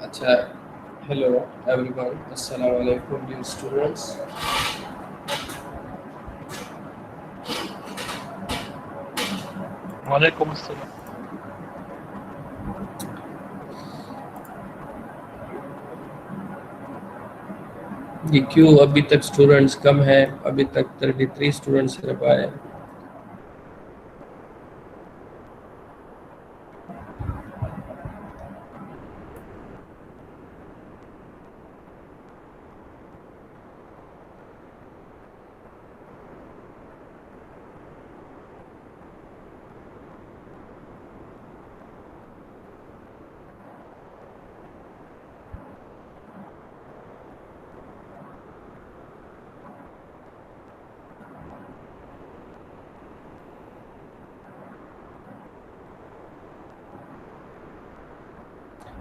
अच्छा, hello everyone. Assalamu alaikum, dear students. वालेकुम अस्सलाम। ये क्यों अभी तक स्टूडेंट्स कम है? अभी तक 33 स्टूडेंट्स सिर्फ आए।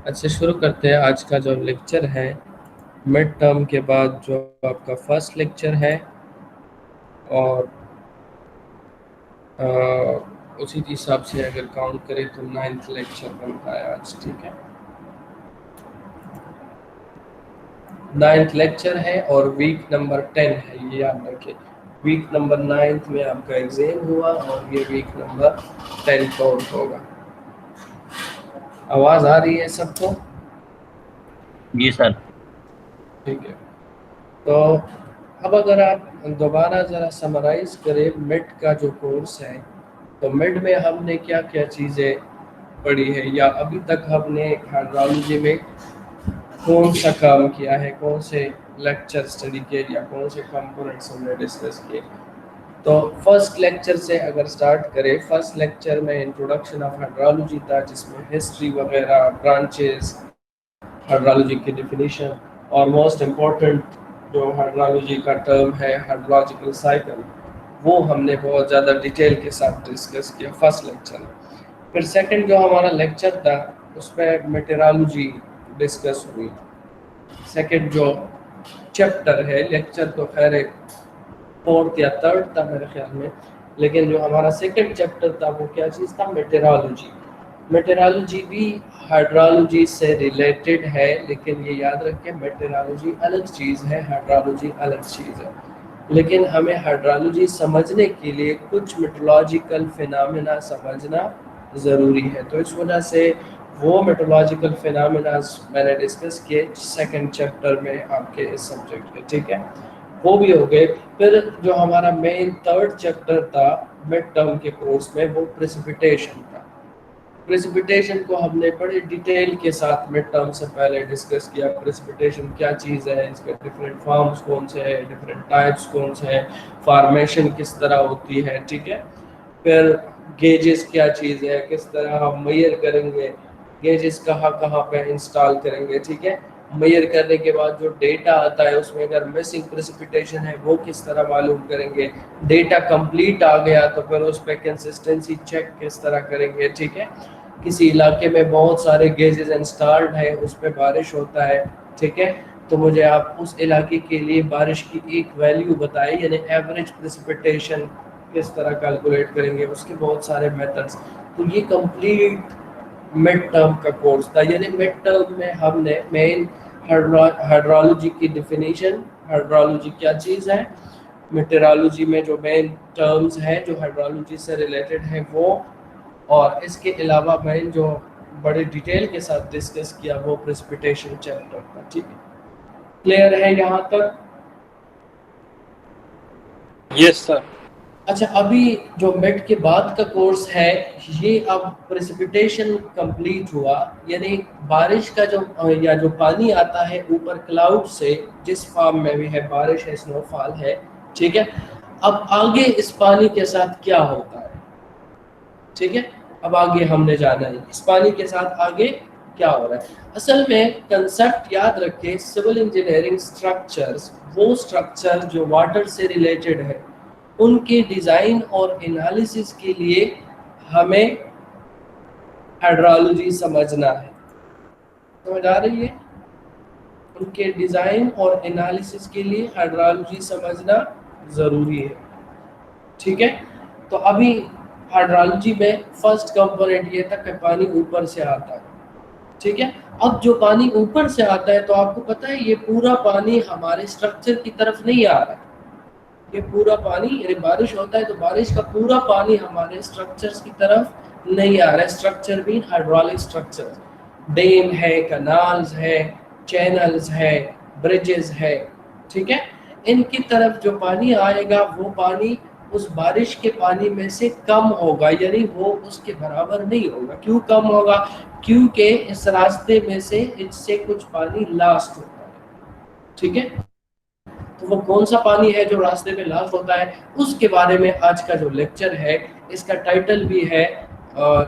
अच्छा, शुरू करते हैं आज का जो लेक्चर है। मिड टर्म के बाद जो आपका फर्स्ट लेक्चर है और उसी के हिसाब से अगर काउंट करें तो 9th लेक्चर बनता है आज। ठीक है, 9th लेक्चर है और वीक नंबर 10 है, ये याद रखें। वीक नंबर 9th में आपका एग्जाम हुआ और ये वीक नंबर 10 काउंट होगा। आवाज़ आ रही है सबको? जी सर। ठीक है, तो अब अगर आप दोबारा ज़रा समराइज करें मिड का जो कोर्स है, तो मिड में हमने क्या क्या चीज़ें पढ़ी है या अभी तक हमने हाइड्रोलॉजी में कौन सा काम किया है, कौन से लेक्चर स्टडी किए या कौन से कंपोनेंट्स हमने डिस्कस किए। तो फर्स्ट लेक्चर से अगर स्टार्ट करें, फर्स्ट लेक्चर में इंट्रोडक्शन ऑफ हाइड्रोलॉजी था, जिसमें हिस्ट्री वगैरह, ब्रांचेस, हाइड्रोलॉजी की डिफिनीशन और मोस्ट इम्पोर्टेंट जो हाइड्रोलॉजी का टर्म है हाइड्रोलॉजिकल साइकिल, वो हमने बहुत ज़्यादा डिटेल के साथ डिस्कस किया फर्स्ट लेक्चर में। फिर सेकंड जो हमारा लेक्चर था उसमें मेटेरोलॉजी डिस्कस हुई। सेकंड जो चैप्टर है, लेक्चर तो खैर एक फोर्थ या थर्ड था मेरे ख्याल में, लेकिन जो हमारा सेकंड चैप्टर था वो क्या चीज़ था? मेटेरोलॉजी। मेटेरोलॉजी भी हाइड्रोलॉजी से रिलेटेड है, लेकिन ये याद रखें मेटेरोलॉजी अलग चीज़ है, हाइड्रोलॉजी अलग चीज़ है। लेकिन हमें हाइड्रोलॉजी समझने के लिए कुछ मेट्रोलॉजिकल फिनोमेना समझना ज़रूरी है, तो इस वजह से वो मेट्रोलॉजिकल फिनोमेना मैंने डिस्कस किए सेकंड चैप्टर में आपके इस सब्जेक्ट के। ठीक है, वो भी हो गए। फिर जो हमारा मेन थर्ड चैप्टर था मिड टर्म के कोर्स में, वो प्रेसिपिटेशन था। प्रेसिपिटेशन को हमने बड़े डिटेल के साथ मिड टर्म से पहले डिस्कस किया। प्रेसिपिटेशन क्या चीज़ है, इसके डिफरेंट फॉर्म्स कौन से हैं, डिफरेंट टाइप्स कौन से हैं, फॉर्मेशन किस तरह होती है। ठीक है, फिर गेजेस क्या चीज़ है, किस तरह हम मेजर करेंगे, गेजेस कहाँ कहाँ पे इंस्टॉल करेंगे। ठीक है, मेजर करने के बाद जो डेटा आता है उसमें अगर मिसिंग प्रेसिपिटेशन है वो किस तरह मालूम करेंगे। डेटा कंप्लीट आ गया तो फिर उस पर कंसिस्टेंसी चेक किस तरह करेंगे। ठीक है, किसी इलाके में बहुत सारे गेजेस इंस्टॉल्ड है, उस पर बारिश होता है। ठीक है, तो मुझे आप उस इलाके के लिए बारिश की एक वैल्यू बताएं, यानी एवरेज प्रेसिपिटेशन किस तरह कैलकुलेट करेंगे, उसके बहुत सारे मेथड्स। तो ये कंप्लीट मिड टर्म का कोर्स था, यानी मिड टर्म में हमने मेन हाइड्रोलॉजी की डिफिनीशन, हाइड्रोलॉजी क्या चीज़ है, मेटेरोलॉजी में जो मेन टर्म्स हैं जो हाइड्रोलॉजी से रिलेटेड है वो, और इसके अलावा मेन जो बड़े डिटेल के साथ डिस्कस किया वो प्रेसिपिटेशन चैप्टर था। ठीक है, क्लियर है यहाँ तक? Yes sir. अच्छा, अभी जो मिड के बाद का कोर्स है ये अब प्रेसिपिटेशन कंप्लीट हुआ, यानी बारिश का जो या जो पानी आता है ऊपर क्लाउड से, जिस फॉर्म में भी है, बारिश है, स्नोफॉल है। ठीक है, अब आगे इस पानी के साथ क्या होता है? ठीक है, अब आगे हमने जाना है इस पानी के साथ आगे क्या हो रहा है। असल में कंसेप्ट याद रखें, सिविल इंजीनियरिंग स्ट्रक्चर्स, वो स्ट्रक्चर जो वाटर से रिलेटेड है, उनके डिज़ाइन और एनालिसिस के लिए हमें हाइड्रोलॉजी समझना है। समझ आ रही है? उनके डिज़ाइन और एनालिसिस के लिए हाइड्रोलॉजी समझना ज़रूरी है। ठीक है, तो अभी हाइड्रोलॉजी में फर्स्ट कंपोनेंट ये था कि पानी ऊपर से आता है। ठीक है। अब जो पानी ऊपर से आता है तो आपको पता है ये पूरा पानी हमारे स्ट्रक्चर की तरफ नहीं आ रहा है, ये पूरा पानी, यानी बारिश होता है तो बारिश का पूरा पानी हमारे स्ट्रक्चर्स की तरफ नहीं आ रहा है। स्ट्रक्चर भी हाइड्रोलिक स्ट्रक्चर, डैम है, कनाल्स है, चैनल्स है, ब्रिजेस है, ठीक है। इनकी तरफ जो पानी आएगा वो पानी उस बारिश के पानी में से कम होगा, यानी वो उसके बराबर नहीं होगा। क्यों कम होगा? क्योंकि इस रास्ते में से इससे कुछ पानी लास्ट होता है, ठीक है। तो वो कौन सा पानी है जो रास्ते में लास्ट होता है, उसके बारे में आज का जो लेक्चर है, इसका टाइटल भी है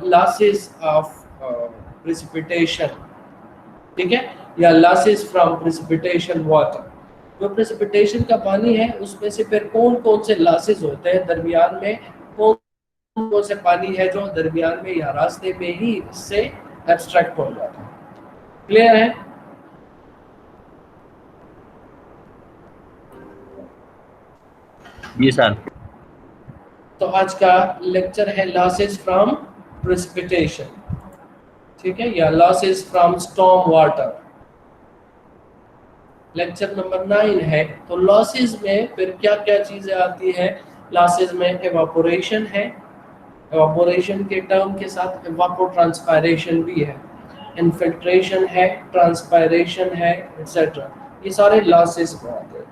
लॉसेस ऑफ प्रेसिपिटेशन, ठीक है, या लॉसेस फ्रॉम प्रेसिपिटेशन वाटर। जो प्रेसिपिटेशन का पानी है उसमें से फिर कौन कौन से लॉसेस होते हैं दरमियान में, कौन कौन से पानी है जो दरमियान में या रास्ते में ही इससे एब्स्ट्रैक्ट हो जाता है। क्लियर है? जी सर। तो आज का लेक्चर है लॉसेस फ्रॉम प्रेसिपिटेशन, ठीक है, या losses from storm water. Lecture number 9 है। तो लॉसेस में फिर क्या क्या चीजें आती है? लॉसेस में एवापोरेशन है, एवापोरेशन के टर्म के साथ एवापोट्रांसपायरेशन भी है, इन्फिल्ट्रेशन है, ट्रांसपायरेशन है, एक्सेट्रा, ये सारे लॉसेस में आते हैं।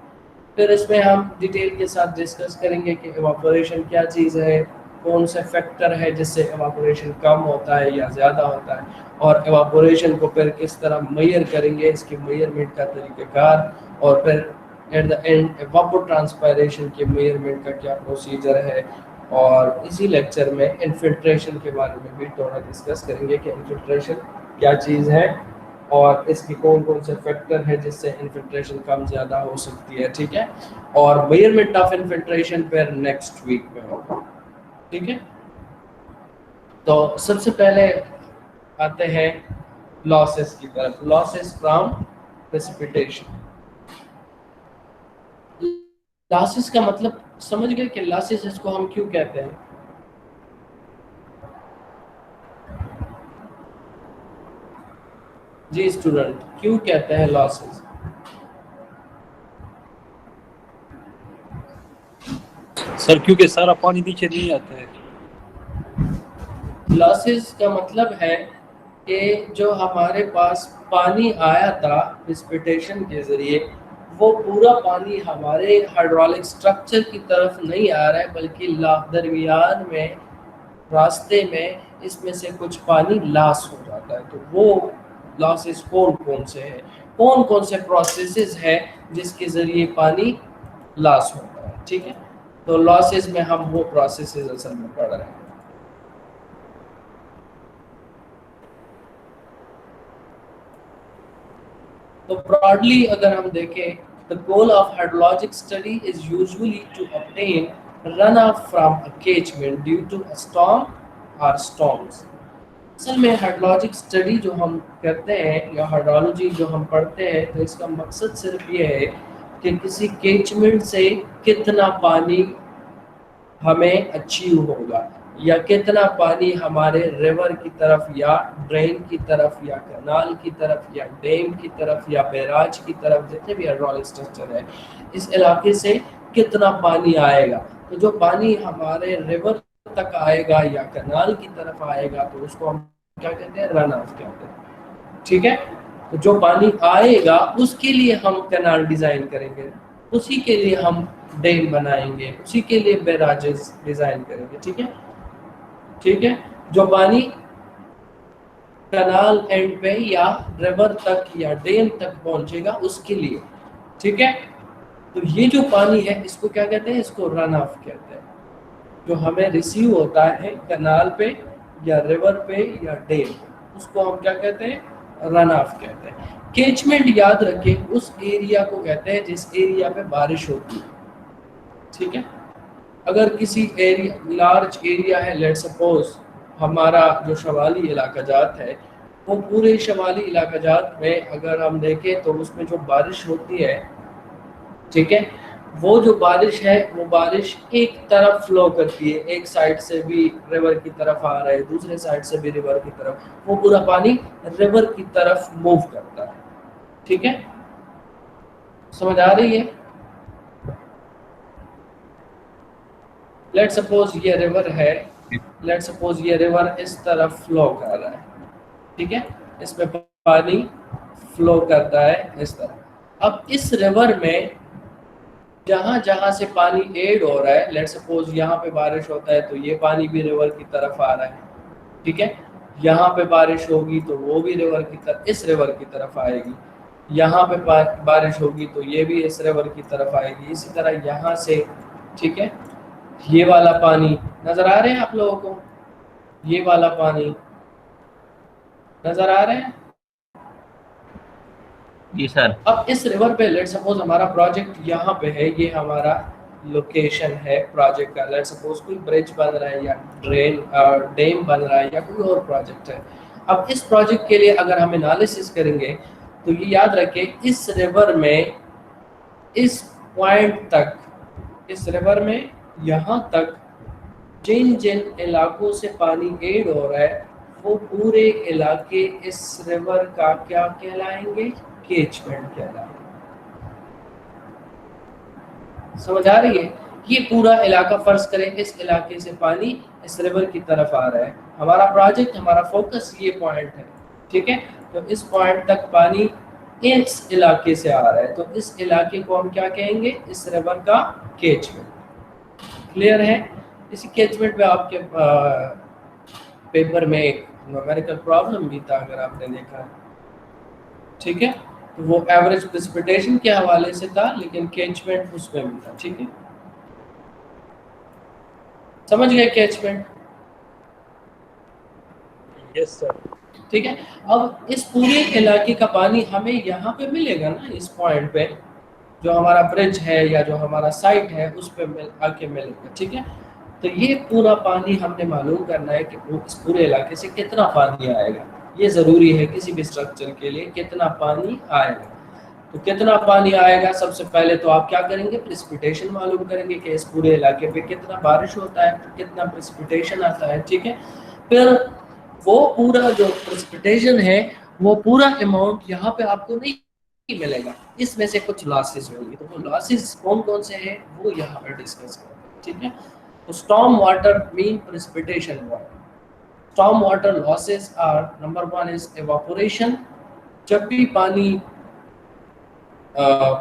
फिर इसमें हम डिटेल के साथ डिस्कस करेंगे कि एवापोरेशन क्या चीज़ है, कौन से फैक्टर है जिससे एवापोरेशन कम होता है या ज़्यादा होता है, और एवापोरेशन को फिर किस तरह मेजर करेंगे, इसके मेजरमेंट का तरीक़ाकार, और फिर एट द एंड एवापोट्रांसपायरेशन के मेजरमेंट का क्या प्रोसीजर है। और इसी लेक्चर में इन्फिल्ट्रेशन के बारे में भी थोड़ा डिस्कस करेंगे कि इन्फिल्ट्रेशन क्या चीज़ है और इसके कौन कौन से फैक्टर है जिससे इन्फिल्ट्रेशन कम ज़्यादा हो सकती है, ठीक है। और मेजरमेंट ऑफ इन्फिल्ट्रेशन फिर नेक्स्ट वीक में होगा, ठीक है। तो सबसे पहले आते हैं लॉसेस की तरफ, लॉसेस फ्रॉम प्रेसिपिटेशन। लॉसेस का मतलब समझ गए कि लॉसेस इसको हम क्यों कहते हैं? जी स्टूडेंट, क्यों कहते हैं लॉसेस? सर क्योंकि सारा पानी नीचे नहीं आता है। लॉसेस का मतलब है कि जो हमारे पास पानी आया था प्रेसिपिटेशन के जरिए, वो पूरा पानी हमारे हाइड्रोलिक स्ट्रक्चर की तरफ नहीं आ रहा है, बल्कि दरमियान में रास्ते में इसमें से कुछ पानी लॉस हो जाता है। तो वो लॉसेस कौन कौन से हैं, कौन कौन से प्रोसेसेस है जिसके ज़रिए पानी लॉस होता है, ठीक है। तो लॉसेस में हम वो प्रोसेसेस असल में पढ़ रहे हैं। तो ब्रॉडली अगर हम देखें, the goal of hydrologic study is usually to obtain runoff from a catchment due to a storm और स्टॉर्म्स। असल में हाइड्रोलॉजिक स्टडी जो हम करते हैं या हाइड्रोलॉजी जो हम पढ़ते हैं, तो इसका मकसद सिर्फ ये है कि किसी कैचमेंट से कितना पानी हमें अचीव होगा, या कितना पानी हमारे रिवर की तरफ या ड्रेन की तरफ या कैनाल की तरफ या डैम की तरफ या बैराज की तरफ, जितने भी हाइड्रोलिक स्ट्रक्चर है, इस इलाके से कितना पानी आएगा। तो जो पानी हमारे रिवर तक आएगा या कैनाल की तरफ आएगा तो उसको हम क्या कहते हैं? रन ऑफ कहते हैं, ठीक है। तो जो पानी आएगा उसके लिए हम कैनाल डिजाइन करेंगे, उसी के लिए हम डैम बनाएंगे, उसी के लिए बैराजेस डिजाइन करेंगे, ठीक है, ठीक है। जो पानी कैनाल एंड पे या रिवर तक या डैम तक पहुंचेगा उसके लिए, ठीक है। तो ये जो पानी है इसको क्या कहते हैं? इसको रन ऑफ कहते हैं। जो हमें रिसीव होता है कैनाल पे या रिवर पे या डैम, उसको हम क्या कहते हैं? रन ऑफ कहते हैं। कैचमेंट याद रखें, उस एरिया को कहते हैं जिस एरिया पे बारिश होती है, ठीक है। अगर किसी एरिया, लार्ज एरिया है, लेट्स सपोज हमारा जो शमाली इलाका जात है, वो पूरे शमाली इलाका जात में अगर हम देखें तो उसमें जो बारिश होती है, ठीक है, वो जो बारिश है वो बारिश एक तरफ फ्लो करती है, एक साइड से भी रिवर की तरफ आ रहा है, दूसरे साइड से भी रिवर की तरफ, वो पूरा पानी रिवर की तरफ मूव करता है। ठीक है, समझ आ रही है? लेट्स सपोज ये रिवर है, लेट्स सपोज ये रिवर इस तरफ फ्लो कर रहा है, ठीक है, इसमें पानी फ्लो करता है इस तरह। अब इस रिवर में जहां जहां से पानी ऐड हो रहा है, लेट्स सपोज यहाँ पे बारिश होता है तो ये पानी भी रिवर की तरफ आ रहा है, ठीक है, यहाँ पे बारिश होगी तो वो भी रिवर की तरफ, इस रिवर की तरफ आएगी, यहाँ पे बारिश होगी तो ये भी इस रिवर की तरफ आएगी, इसी तरह यहाँ से, ठीक है। ये वाला पानी नजर आ रहे हैं आप लोगों को, ये वाला पानी नजर आ रहे हैं? जी सर। अब इस रिवर पे लेट्स सपोज हमारा प्रोजेक्ट यहाँ पे है, ये हमारा लोकेशन है प्रोजेक्ट का, लेट्स सपोज कोई ब्रिज बन रहा है या डैम बन रहा है या कोई और प्रोजेक्ट है। अब इस प्रोजेक्ट के लिए अगर हम एनालिसिस करेंगे तो ये याद रखें, इस रिवर में इस पॉइंट तक, इस रिवर में यहाँ तक जिन जिन इलाकों से पानी ऐड हो रहा है वो पूरे इलाके इस रिवर का क्या कहलाएंगे? कैचमेंट कहलाएंगे। समझ आ रही है? ये पूरा इलाका, फर्ज करें इस इलाके से पानी इस रिवर की तरफ आ रहा है, हमारा प्रोजेक्ट, हमारा फोकस ये पॉइंट है, ठीक है। तो इस पॉइंट तक पानी इस इलाके से आ रहा है, तो इस इलाके को हम क्या कहेंगे? इस रिवर का कैचमेंट। क्लियर है? इसी कैचमेंट में आपके पेपर में एक न्यूमेरिकल प्रॉब्लम भी था, अगर आपने देखा, ठीक है, तो वो एवरेज प्रेसिपिटेशन के हवाले से था, लेकिन कैचमेंट उसमें भी था, ठीक है। समझ गए कैचमेंट? Yes sir. ठीक है, अब इस पूरे इलाके का पानी हमें यहाँ पे मिलेगा ना, इस पॉइंट पे जो हमारा ब्रिज है या जो हमारा साइट है उस पे आके मिलेगा, ठीक है। तो ये पूरा पानी हमने मालूम करना है कि इस पूरे इलाके से कितना पानी आएगा, ये ज़रूरी है किसी भी स्ट्रक्चर के लिए, कितना पानी आएगा। तो कितना पानी आएगा, सबसे पहले तो आप क्या करेंगे? प्रेसिपिटेशन मालूम करेंगे कि इस पूरे इलाके पे कितना बारिश होता है, कितना प्रेसिपिटेशन आता है, ठीक है। फिर वो पूरा जो प्रेसिपिटेशन है वो पूरा अमाउंट यहाँ पे आपको नहीं मिलेगा, इसमें से कुछ लॉसेस होंगे, तो वो लॉसेस कौन कौन से हैं वो यहाँ पर डिस्कस करेंगे, ठीक है। तो storm water mean precipitation water. Storm water losses are, number 1 is evaporation. जब भी पानी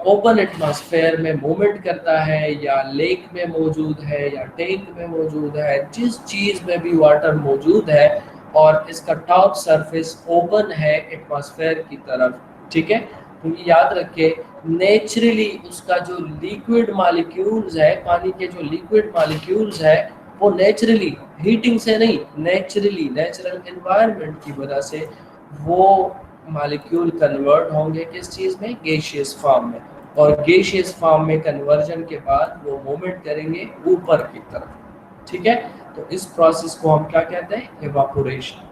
ओपन एटमॉस्फेयर में मूवमेंट करता है या लेक में मौजूद है या टैंक में मौजूद है, जिस चीज़ में भी वाटर मौजूद है और इसका टॉप सरफेस ओपन है एटमॉस्फेयर की तरफ, ठीक है, तो ये याद रखे नेचुरली उसका जो लिक्विड मॉलिक्यूल्स है, पानी के जो लिक्विड मॉलिक्यूल्स है वो नेचुरली, हीटिंग से नहीं, नेचुरली, नेचुरल एनवायरनमेंट की वजह से वो मॉलिक्यूल कन्वर्ट होंगे किस चीज़ में? गैसियस फॉर्म में, और गैसियस फॉर्म में कन्वर्जन के बाद वो मूवमेंट करेंगे ऊपर की तरफ, ठीक है। तो इस प्रोसेस को हम क्या कहते हैं? एवापोरेशन,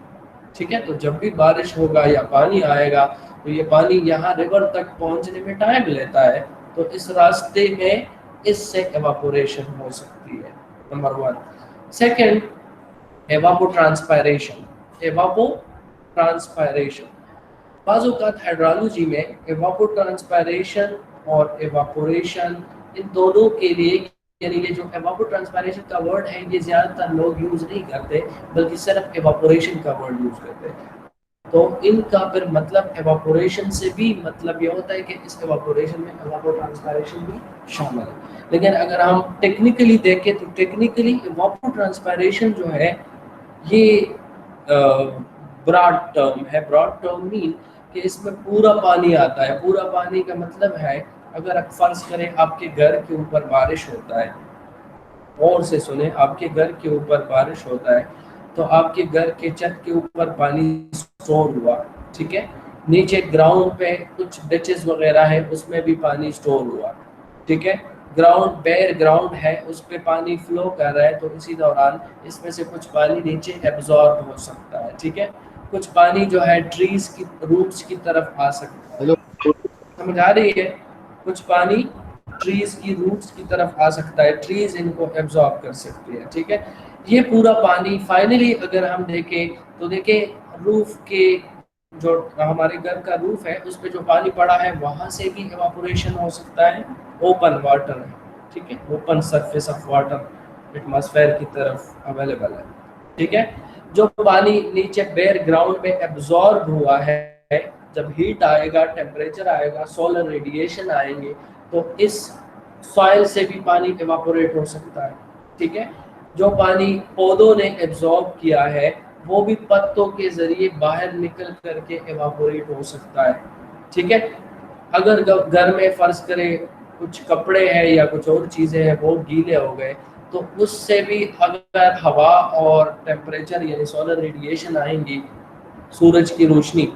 ठीक है। तो जब भी बारिश होगा या पानी आएगा तो ये पानी यहाँ रिवर तक पहुँचने में टाइम लेता है, तो इस रास्ते में इससे एवापोरेशन हो सकती है, नंबर 1। सेकेंड, एवापोट्रांसपायरेशन। एवापोट्रांसपायरेशन बाज़-औक़ात हाइड्रोलॉजी में एवापोट्रांसपायरेशन और एवापोरेशन, इन दोनों के लिए, यानी ये जो एवापोट्रांसपायरेशन का वर्ड है ये ज़्यादातर लोग यूज़ नहीं करते, बल्कि सिर्फ एवापोरेशन का वर्ड यूज़ करते हैं। तो इनका फिर मतलब एवापोरेशन से भी मतलब ये होता है कि इस एवापोरेशन में एवापोट्रांसपायरेशन भी शामिल है। लेकिन अगर हम टेक्निकली देखें तो टेक्निकली एवापोट्रांसपायरेशन जो है ये ब्रॉड टर्म है। ब्रॉड टर्म मीन कि इसमें पूरा पानी आता है। पूरा पानी का मतलब है, अगर आप फर्ज करें आपके घर के ऊपर बारिश होता है, और से सुने, आपके घर के ऊपर बारिश होता है तो आपके घर के छत के ऊपर पानी स्टोर हुआ, ठीक है, नीचे ग्राउंड पे कुछ डिचेस वगैरह है उसमें भी पानी स्टोर हुआ, ठीक है, ग्राउंड बेयर ग्राउंड है उस पे पानी फ्लो कर रहा है, तो इसी दौरान इसमें से कुछ पानी नीचे एब्जॉर्ब हो सकता है, ठीक है, कुछ पानी जो है ट्रीज की रूट्स की तरफ आ सकता है। समझ आ रही है? कुछ पानी ट्रीज की रूट्स की तरफ आ सकता है, ट्रीज इनको एब्जॉर्ब कर सकती है, ठीक है। ये पूरा पानी फाइनली अगर हम देखें तो देखें रूफ के जो हमारे घर का रूफ है उस पे जो पानी पड़ा है वहां से भी इवापोरेशन हो सकता है, ओपन वाटर है, ठीक है, open surface of water atmosphere की तरफ अवेलेबल है, ठीक है। जो पानी नीचे बेयर ग्राउंड में एब्जॉर्ब हुआ है, जब हीट आएगा, टेम्परेचर आएगा, सोलर रेडिएशन आएंगे, तो इस सॉइल से भी पानी इवापोरेट हो सकता है, ठीक है। जो पानी पौधों ने एब्जॉर्ब किया है वो भी पत्तों के जरिए बाहर निकल करके इवापोरेट हो सकता है, ठीक है। अगर घर में फर्ज करें कुछ कपड़े हैं या कुछ और चीज़ें हैं वो गीले हो गए, तो उससे भी अगर हवा और टेम्परेचर यानी सोलर रेडिएशन आएंगी, सूरज की रोशनी,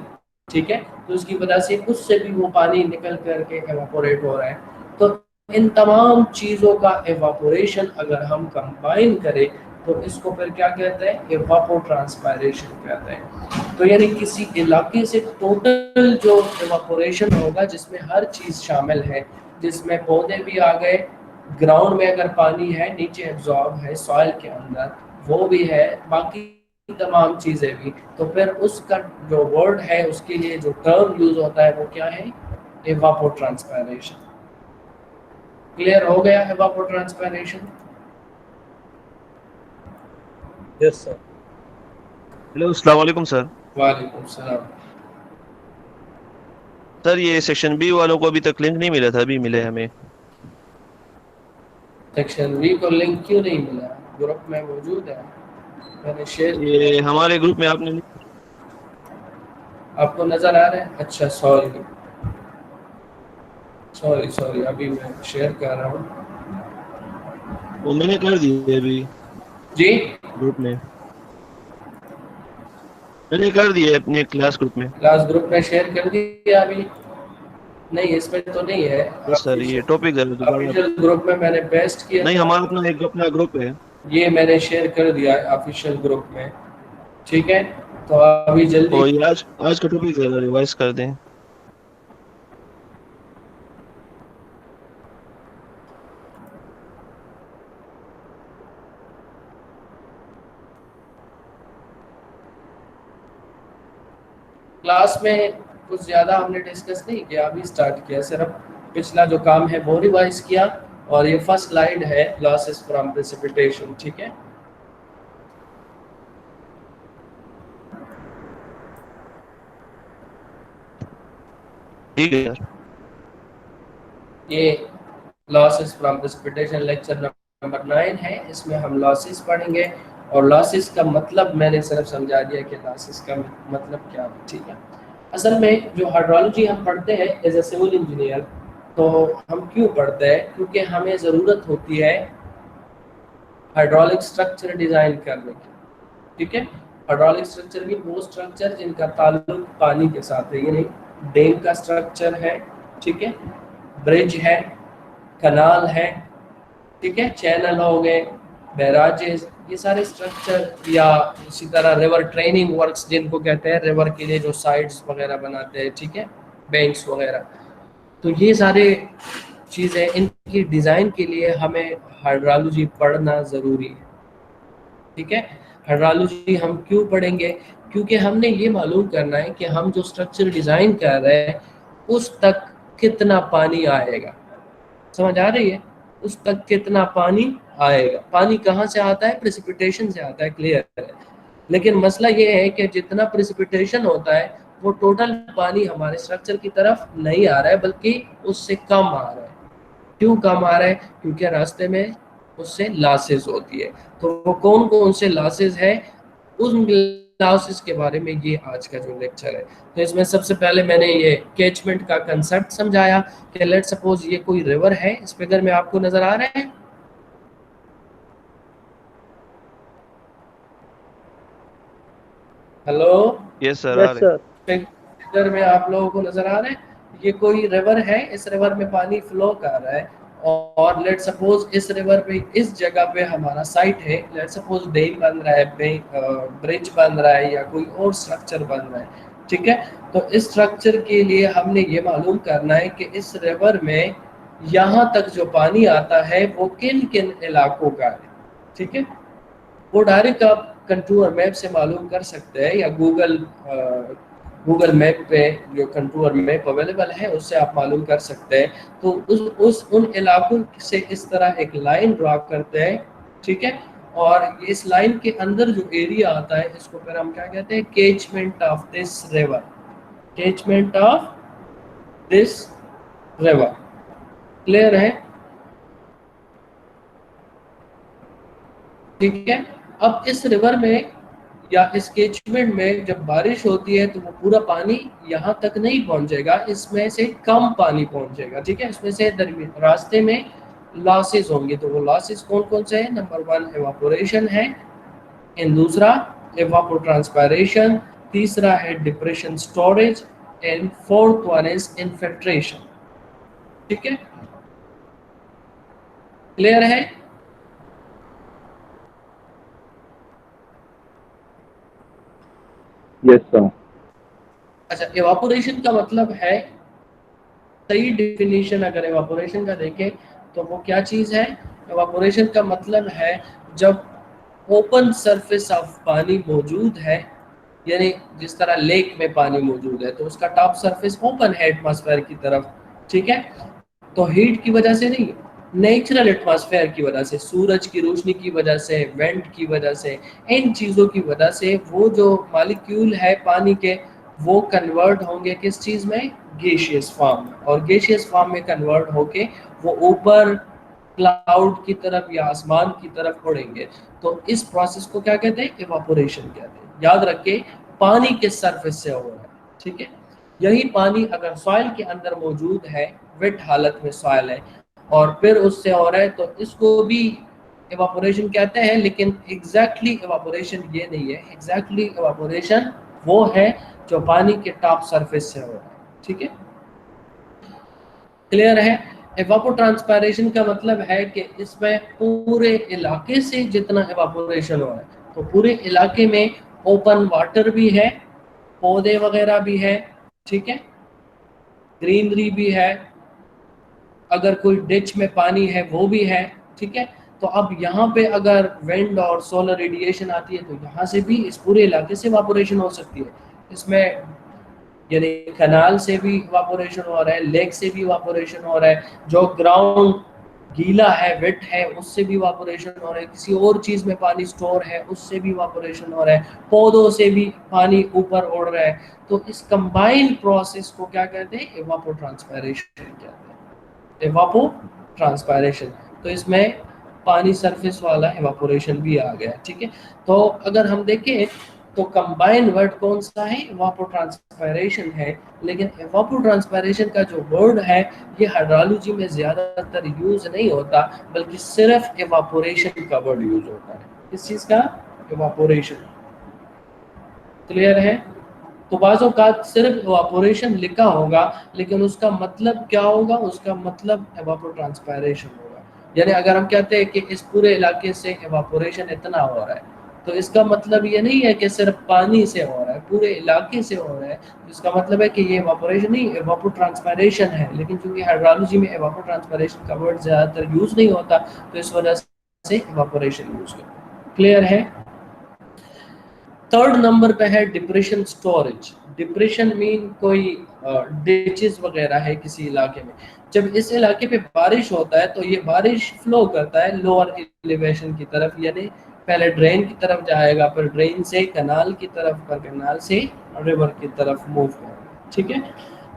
ठीक है, तो उसकी वजह से उससे भी वो पानी निकल करके एवापोरेट हो रहा है। तो इन तमाम चीज़ों का एवापोरेशन अगर हम कंबाइन करें तो इसको फिर क्या कहते हैं, एवापोट्रांसपायरेशन कहते हैं। तो यानी किसी इलाके से टोटल जो एवापोरेशन होगा जिसमें हर चीज़ शामिल है, जिसमें पौधे भी आ गए, ग्राउंड में अगर पानी है नीचे एब्जॉर्ब है सॉइल के अंदर वो भी है, बाकी तमाम चीज़ें भी, तो फिर उसका जो वर्ड है उसके लिए जो टर्म यूज होता है वो क्या है, एवापोट्रांसपायरेशन। क्लियर हो गया एवापोट्रांसपायरेशन? Yes sir. हेलो, अस्सलाम वालेकुम सर। वालेकुम सलाम। सर ये सेक्शन बी वालों को अभी तक लिंक नहीं मिला था, अभी मिले हमें। सेक्शन बी को लिंक क्यों नहीं मिला? ग्रुप में मौजूद है, मैंने शेयर ये हमारे ग्रुप में आपने आपको नजर आ रहा है? अच्छा सॉरी सॉरी सॉरी, अभी मैं शेयर कर रहा हूँ वो मैंने कर दिए अभी जी। ग्रुप में, मैंने कर दिए अपने क्लास ग्रुप में। क्लास ग्रुप में शेयर कर दिया अभी? नहीं इसमें तो नहीं है सर ये टॉपिक है दोबारा। ऑफिशियल ग्रुप में मैंने पेस्ट किया नहीं, था। हमारा अपना ग्रुप है। ये मैंने शेयर कर दिया है ऑफिशियल ग्रुप में, ठीक है। तो अभी जल्दी और ये आज का टॉपिक रिवाइज कर दें। क्लास में कुछ ज़्यादा हमने डिस्कस नहीं किया, अभी स्टार्ट किया, सिर्फ पिछला जो काम है वो रिवाइज किया। और ये फर्स्ट स्लाइड है लॉसेस फ्रॉम प्रेसिपिटेशन, ठीक है। ठीक है सर। ये losses from precipitation lecture number 9 है, इसमें हम लॉसेस पढ़ेंगे। और लॉसेस का मतलब मैंने सिर्फ समझा दिया कि लॉसेस का मतलब क्या है, ठीक है। असल में जो हाइड्रोलॉजी हम पढ़ते हैं एज ए सिविल इंजीनियर, तो हम क्यों पढ़ते हैं, क्योंकि हमें ज़रूरत होती है हाइड्रोलिक स्ट्रक्चर डिज़ाइन करने की, ठीक है। हाइड्रोलिक स्ट्रक्चर भी वो स्ट्रक्चर जिनका ताल्लुक पानी के साथ है, यानी डैम का स्ट्रक्चर है, ठीक है, ब्रिज है, कनाल है, ठीक है, चैनल हो गए, बैराजेस, ये सारे स्ट्रक्चर, या इसी तरह रिवर ट्रेनिंग वर्क्स जिनको कहते हैं, रिवर के लिए जो साइड्स वगैरह बनाते हैं, ठीक है, बैंक्स वगैरह, तो ये सारे चीज़ें इनकी डिज़ाइन के लिए हमें हाइड्रोलॉजी पढ़ना ज़रूरी है, ठीक है। हाइड्रोलॉजी हम क्यों पढ़ेंगे, क्योंकि हमने ये मालूम करना है कि हम जो स्ट्रक्चर डिज़ाइन कर रहे हैं उस तक कितना पानी आएगा, समझ आ रही है, उस तक कितना पानी आएगा। पानी कहाँ से आता है, प्रेसिपिटेशन से आता है, क्लियर है। लेकिन मसला ये है कि जितना प्रेसिपिटेशन होता है वो टोटल पानी हमारे स्ट्रक्चर की तरफ नहीं आ रहा है, बल्कि उससे कम आ रहा है। क्यों कम आ रहा है, क्योंकि रास्ते में उससे लॉसेस होती है। तो वो कौन कौन से लॉसेस है, उन लॉसेस के बारे में ये आज का जो लेक्चर है। तो इसमें सबसे पहले मैंने ये कैचमेंट का कंसेप्ट समझाया कि लेट सपोज ये कोई रिवर है, इस फिगर में आपको नजर आ रहा है, हेलो, यस सर, आ रहे। फिगर में आप लोगों को नजर आ रहा है, ये कोई रिवर है, इस रिवर में पानी फ्लो कर रहा है, और लेट सपोज इस रिवर पे, इस जगह पे हमारा साइट है, लेट सपोज डैम बन रहा है, ब्रिज बन रहा है, या कोई और स्ट्रक्चर बन रहा है, ठीक है। तो इस स्ट्रक्चर के लिए हमने ये मालूम करना है कि इस रिवर में यहाँ तक जो पानी आता है वो किन किन इलाकों का है, ठीक है। वो डायरेक्ट आप कंटूर मैप से मालूम कर सकते हैं, या गूगल मैप पे जो कंटूर मैप अवेलेबल है उससे आप मालूम कर सकते हैं। तो उन इलाकों से इस तरह एक लाइन ड्रा करते हैं, ठीक है। और इस लाइन के अंदर जो एरिया आता है इसको फिर हम क्या कहते हैं, catchment of this river, catchment of this river. Clear है? ठीक है। अब इस रिवर में या इस कैचमेंट में जब बारिश होती है तो वो पूरा पानी यहाँ तक नहीं पहुंचेगा, इसमें से कम पानी पहुंचेगा, ठीक है। इसमें से रास्ते में लॉसेस होंगे। तो वो लॉसेस कौन कौन से हैं? नंबर 1 एवापोरेशन है, एंड दूसरा एवापोट्रांसपायरेशन, तीसरा है depression storage, and fourth one is infiltration, ठीक है। क्लियर है? Yes sir. अच्छा, एवापोरेशन का मतलब है, सही डेफिनेशन अगर एवापोरेशन का देखें तो वो क्या चीज़ है? एवापोरेशन का मतलब है जब ओपन सरफेस ऑफ पानी मौजूद है, यानी जिस तरह लेक में पानी मौजूद है तो उसका टॉप सरफेस ओपन है एटमॉस्फेयर की तरफ, ठीक है। तो हीट की वजह से नहीं, नेचुरल एटमॉस्फेयर की वजह से, सूरज की रोशनी की वजह से, वेंट की वजह से, इन चीज़ों की वजह से वो जो मॉलिक्यूल है पानी के वो कन्वर्ट होंगे किस चीज़ में? गैसियस फॉर्म में। और गैसियस फॉर्म में कन्वर्ट होके वो ऊपर क्लाउड की तरफ या आसमान की तरफ उड़ेंगे। तो इस प्रोसेस को क्या कहते हैं? इवापोरेशन कहते हैं। याद रखें, पानी के सरफेस से हो रहा है, ठीक है। यही पानी अगर सॉइल के अंदर मौजूद है, वेट हालत में सॉइल है, और फिर उससे हो रहा है तो इसको भी इवापोरेशन कहते हैं। लेकिन एग्जैक्टली इवापोरेशन ये नहीं है। एग्जैक्टली इवापोरेशन वो है जो पानी के टॉप सरफेस से हो रहा है, ठीक है। क्लियर है? इवापोट्रांसपायरेशन का मतलब है कि इसमें पूरे इलाके से जितना इवापोरेशन हो रहा है, तो पूरे इलाके में ओपन वाटर भी है, पौधे वगैरह भी है, ठीक है, ग्रीनरी भी है, अगर कोई डिच में पानी है वो भी है, ठीक है। तो अब यहाँ पे अगर विंड और सोलर रेडिएशन आती है तो यहाँ से भी इस पूरे इलाके से इवापोरेशन हो सकती है। इसमें यानी कनाल से भी इवापोरेशन हो रहा है, लेक से भी इवापोरेशन हो रहा है, जो ग्राउंड गीला है, वेट है, उससे भी इवापोरेशन हो रहा है, किसी और चीज़ में पानी स्टोर है उससे भी इवापोरेशन हो रहा है, पौधों से भी पानी ऊपर उड़ रहा है। तो इस कंबाइंड प्रोसेस को क्या कहते हैं? इवापोट्रांसपायरेशन कहते हैं। इवापोट्रांसपायरेशन। तो इसमें पानी सरफेस वाला इवापोरेशन भी आ गया, ठीक है। तो अगर हम देखें तो कंबाइंड वर्ड कौन सा है? इवापोट्रांसपायरेशन है। लेकिन इवापोट्रांसपायरेशन का जो वर्ड है ये हाइड्रोलॉजी में ज़्यादातर यूज नहीं होता, बल्कि सिर्फ इवापोरेशन का वर्ड यूज होता है। किस चीज़ का? इवापोरेशन। क्लियर है? तो बाज़ों का सिर्फ इवापोरेशन लिखा होगा लेकिन उसका मतलब क्या होगा? उसका मतलब इवापोट्रांसपायरेशन होगा। यानी अगर हम कहते हैं कि इस पूरे इलाके से इवापोरेशन इतना हो रहा है, तो इसका मतलब ये नहीं है कि सिर्फ पानी से हो रहा है, पूरे इलाके से हो रहा है। इसका मतलब है कि ये इवापोरेशन नहीं, इवापोट्रांसपायरेशन है। लेकिन चूंकि हाइड्रोलॉजी में इवापोट्रांसपायरेशन का वर्ड ज़्यादातर यूज़ नहीं होता, तो इस वजह से इवापोरेशन यूज़ करते हैं। क्लियर है? थर्ड नंबर पे है डिप्रेशन स्टोरेज। डिप्रेशन मीन कोई डिचेस वगैरह है किसी इलाके में। जब इस इलाके पे बारिश होता है तो ये बारिश फ्लो करता है लोअर एलिवेशन की तरफ, यानी पहले ड्रेन की तरफ जाएगा, फिर ड्रेन से कनाल की तरफ, फिर कनाल से रिवर की तरफ मूव करेगा, ठीक है।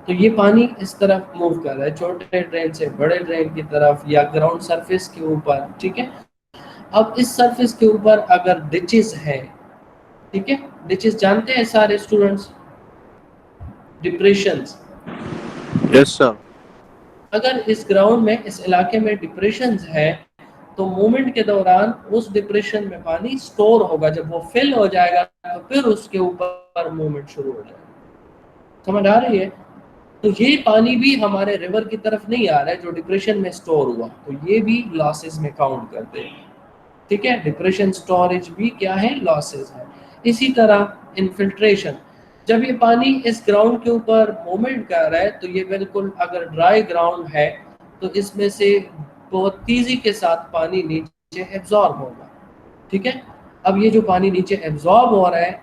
तो ये पानी इस तरफ मूव कर रहा है, छोटे ड्रेन से बड़े ड्रेन की तरफ या ग्राउंड सरफेस के ऊपर, ठीक है। अब इस सरफेस के ऊपर अगर डिचेस है, ठीक है, डिचेस जानते हैं सारे स्टूडेंट्स, डिप्रेशंस। Yes sir. अगर इस ग्राउंड में, इस इलाके में डिप्रेशंस है तो मूवमेंट के दौरान उस डिप्रेशन में पानी स्टोर होगा। जब वो फिल हो जाएगा तो फिर उसके ऊपर मूवमेंट शुरू हो जाएगा। समझ आ रही है? तो ये पानी भी हमारे रिवर की तरफ नहीं आ रहा है जो डिप्रेशन में स्टोर हुआ, तो ये भी लॉसेस में काउंट करते हैं, ठीक है। डिप्रेशन स्टोरेज भी क्या है? लॉसेस है। इसी तरह इनफिल्ट्रेशन, जब ये पानी इस ग्राउंड के ऊपर मूवमेंट कर रहा है तो ये बिल्कुल, अगर ड्राई ग्राउंड है तो इसमें से बहुत तेजी के साथ पानी नीचे एब्जॉर्ब होगा। ठीक है, अब ये जो पानी नीचे एब्जॉर्ब हो रहा है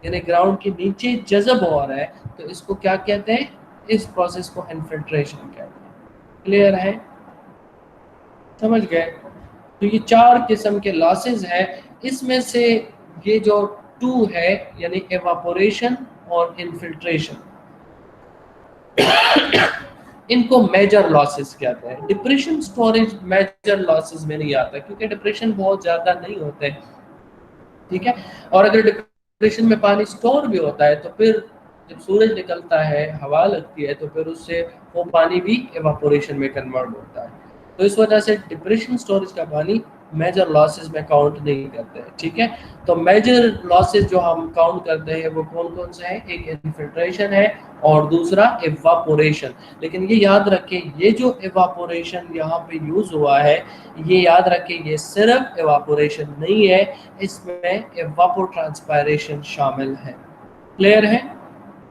यानी ग्राउंड के नीचे जज़ब हो रहा है, तो इसको क्या कहते हैं? इस प्रोसेस को इन्फिल्ट्रेशन कहते हैं। क्लियर है? समझ गए? तो ये 4 किस्म के लॉसेस हैं। इसमें से ये जो 2 है यानी एवापोरेशन और इन्फिल्ट्रेशन, इनको मेजर लॉसेस कहते हैं। डिप्रेशन स्टोरेज मेजर लॉसेस में नहीं आता क्योंकि डिप्रेशन बहुत ज़्यादा नहीं होते। ठीक है, और अगर डिप्रेशन में पानी स्टोर भी होता है तो फिर जब सूरज निकलता है, हवा लगती है, तो फिर उससे वो पानी भी एवापोरेशन में कन्वर्ट होता है। तो इस वजह से डिप्रेशन स्टोरेज का पानी मेजर लॉसेस में काउंट नहीं करते हैं। ठीक है, तो मेजर लॉसेस जो हम काउंट करते हैं वो कौन कौन से हैं? एक इन्फिल्ट्रेशन है और दूसरा एवापोरेशन। लेकिन ये याद रखें, ये जो एवापोरेशन यहाँ पे यूज हुआ है, ये याद रखें ये सिर्फ एवापोरेशन नहीं है, इसमें एवापोट्रांसपायरेशन शामिल है। क्लियर है?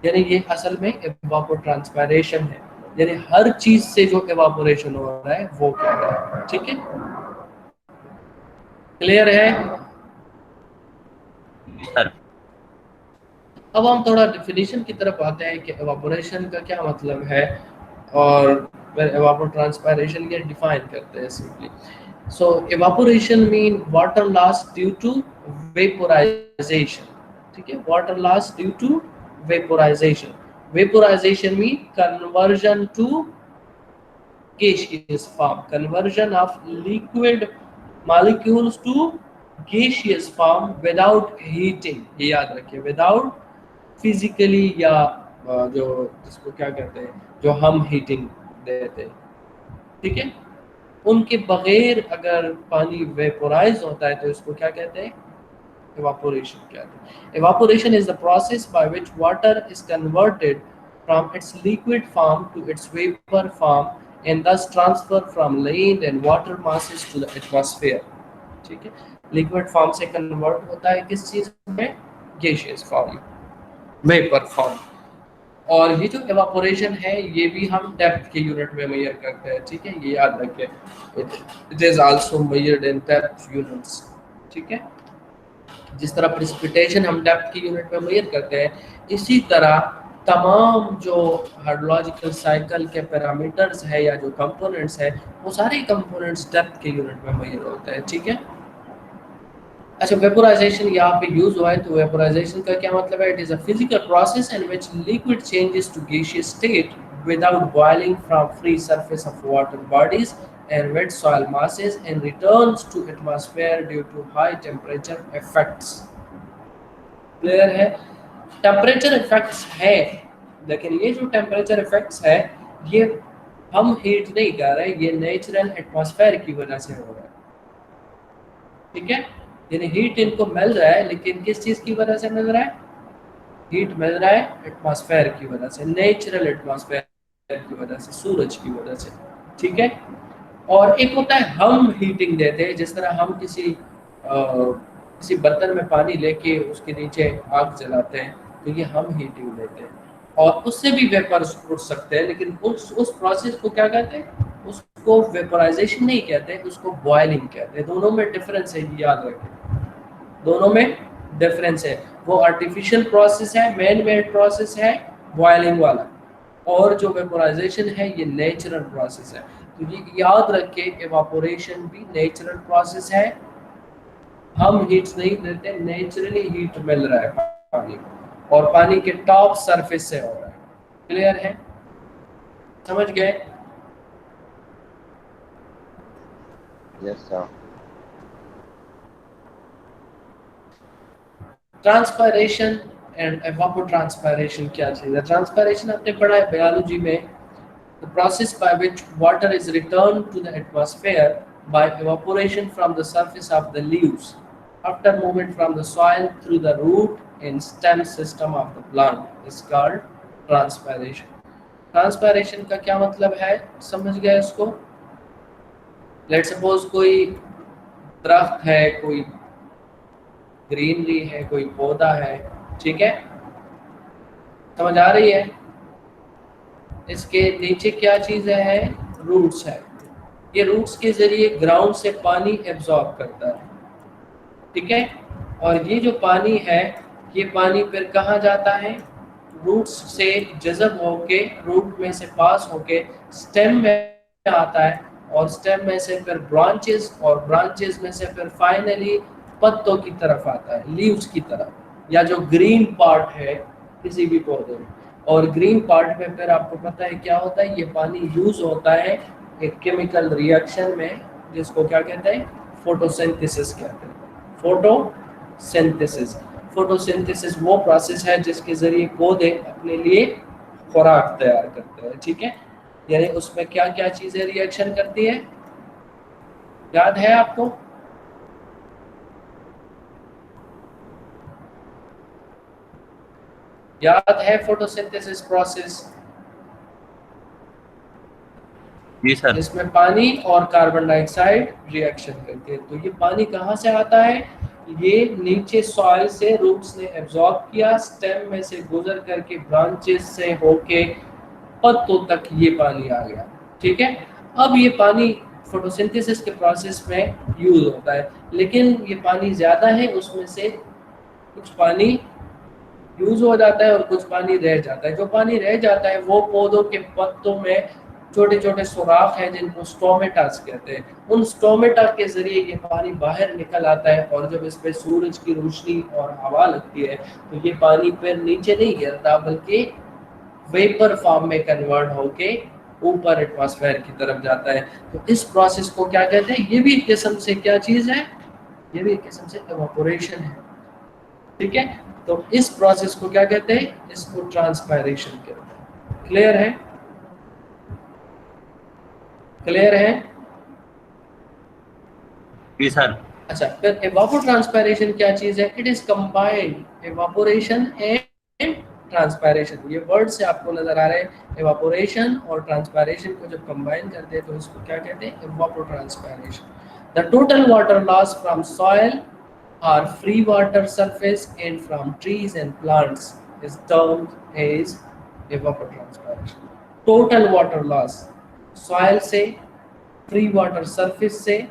यानी ये असल में एवापोट्रांसपायरेशन है, यानी हर चीज से जो एवापोरेशन हो रहा है वो क्या है। ठीक है, क्लियर है? सर अब हम थोड़ा डेफिनेशन की तरफ आते हैं कि एवापोरेशन का क्या मतलब है और फिर एवापोट्रांसपायरेशन के डिफाइन करते हैं simply. So evaporation mean water loss due to vaporisation. ठीक है, water loss due to vaporisation. Vaporisation mean conversion to gaseous form, conversion of liquid molecules to gaseous form without heating। ये याद रखिए, without physically या जो जिसको क्या कहते हैं, जो हम हीटिंग देते हैं। ठीक है, उनके बगैर अगर पानी वेपोराइज होता है तो इसको क्या कहते हैं? evaporation कहते हैं। Evaporation is the process by which water is converted from its liquid form to its vapor form and thus transfer from land and water masses to the atmosphere। ठीक है, liquid form से convert होता है किस चीज में? gaseous form, vapor form। और ये जो evaporation है ये भी हम डेप्थ के यूनिट में मेजर करते हैं। ठीक है, ये याद रखें, it is also measured in depth units। ठीक है, जिस तरह प्रेसिपिटेशन हम डेप्थ की यूनिट में मेजर करते हैं, इसी तरह तमाम जो हाइड्रोलॉजिकल साइकिल के पैरामीटर्स है या जो कंपोनेंट्स है, वो सारे कंपोनेंट्स डेप्थ के यूनिट में मेजर होते हैं। ठीक है, अच्छा, वेपोराइजेशन यहाँ पे यूज हुआ है, तो वेपोराइजेशन का क्या मतलब है? It is a physical process in which liquid changes to gaseous state without boiling from free surface of water bodies and wet soil masses and returns to atmosphere due to high temperature effects। Clear है? Temperature effects है, लेकिन ये जो temperature effects है ये हम heat नहीं कर रहे, ये नेचुरल एटमॉस्फेयर की वजह से हो रहा है। ठीक है, यानी हीट इनको मिल रहा है, लेकिन किस चीज की वजह से मिल रहा है? हीट मिल रहा है एटमॉस्फेयर की वजह से, नेचुरल एटमॉस्फेयर की वजह से, सूरज की वजह से। ठीक है, और एक होता है हम हीटिंग देते हैं, जिस तरह हम किसी बर्तन में पानी लेके उसके नीचे आग जलाते हैं, तो ये हम हीटिंग देते हैं, और उससे भी वेपर उठ सकते हैं, लेकिन उस प्रोसेस को क्या कहते हैं? उसको वेपोराइजेशन नहीं कहते, उसको बॉयलिंग कहते हैं। दोनों में डिफरेंस है, याद रखें, दोनों में डिफरेंस है। वो आर्टिफिशियल प्रोसेस है, मैन मेड प्रोसेस है बॉयलिंग वाला, और जो वेपोराइजेशन है ये नेचुरल प्रोसेस है। तो ये याद रखें, एवापोरेशन भी नेचुरल प्रोसेस है, हम हीट्स नहीं देते, नेचुरली हीट मिल रहा है पानी को, और पानी के टॉप सरफेस से हो रहा है। क्लियर है? समझ गए? Yes sir. ट्रांसपायरेशन एंड एवापोट्रांसपायरेशन क्या चीज है? ट्रांसपायरेशन आपने पढ़ा है बायोलॉजी में, the process by which water is returned to the atmosphere by evaporation from the surface of the leaves after movement from the soil through the root and stem system of the plant is called transpiration। transpiration का क्या मतलब है? समझ गए इसको? Let's suppose कोई दरख्त है, कोई ग्रीनरी है, कोई पौधा है, ठीक है, समझ आ रही है? इसके नीचे क्या चीज है? रूट्स है। ये रूट्स के जरिए ग्राउंड से पानी एब्जॉर्ब करता है, ठीक है। और ये जो पानी है, ये पानी फिर कहाँ जाता है, रूट्स से जज़ब होके, रूट में से पास होके स्टेम में आता है, और स्टेम में से फिर ब्रांचेस, और ब्रांचेस में से फिर फाइनली पत्तों की तरफ आता है, लीव्स की तरफ, या जो ग्रीन पार्ट है किसी भी पौधे में। और ग्रीन पार्ट में फिर आपको पता है क्या होता है, ये पानी यूज होता है एक केमिकल रिएक्शन में, जिसको क्या कहते हैं, फोटोसिंथेसिस कहते हैं। फोटोसिंथेसिस, फोटोसिंथेसिस वो प्रोसेस है जिसके जरिए पौधे अपने लिए खुराक तैयार करते हैं, ठीक है। यानी उसमें क्या क्या चीजें रिएक्शन करती है, याद है आपको? याद है फोटोसिंथेसिस प्रोसेस? जी सर। जिसमें पानी और कार्बन डाइऑक्साइड रिएक्शन करते हैं। तो ये पानी कहाँ से आता है, ये नीचे सॉइल से रूट्स ने एब्जॉर्ब किया, स्टेम में से गुजर करके ब्रांचेस से होके पत्तों तक ये पानी आ गया, ठीक है। अब ये पानी फोटोसिंथेसिस के प्रोसेस में यूज होता है, लेकिन ये पानी ज़्यादा है, उसमें से कुछ पानी यूज हो जाता है और कुछ पानी रह जाता है। जो पानी रह जाता है वो पौधों के पत्तों में छोटे छोटे सुराख हैं जिनको स्टोमेटास कहते हैं। उन स्टोमेटा के जरिए ये पानी बाहर निकल आता है, और जब इस पे सूरज की रोशनी और हवा लगती है तो ये पानी फिर नीचे नहीं गिरता, बल्कि वेपर फॉर्म में कन्वर्ट होके ऊपर एटमॉस्फेयर की तरफ जाता है। तो इस प्रोसेस को क्या कहते हैं, ये भी एक किस्म से क्या चीज है, ये भी एक किस्म से इवापोरेशन है, ठीक है। तो इस प्रोसेस को क्या कहते हैं, इसको ट्रांसपायरेशन कहते हैं। क्लियर है? क्लियर है? जी सर। अच्छा, फिर एवापोट्रांसपायरेशन क्या चीज है, it is combined evaporation and transpiration. ये वर्ड से आपको नजर आ रहे हैं, एवापोरेशन और ट्रांसपायरेशन को जब कंबाइन करते हैं तो इसको क्या कहते हैं, evapotranspiration. The total water loss from soil or free water surface and from trees and plants is termed as evapotranspiration. Total water loss soil से, फ्री वाटर सरफेस से,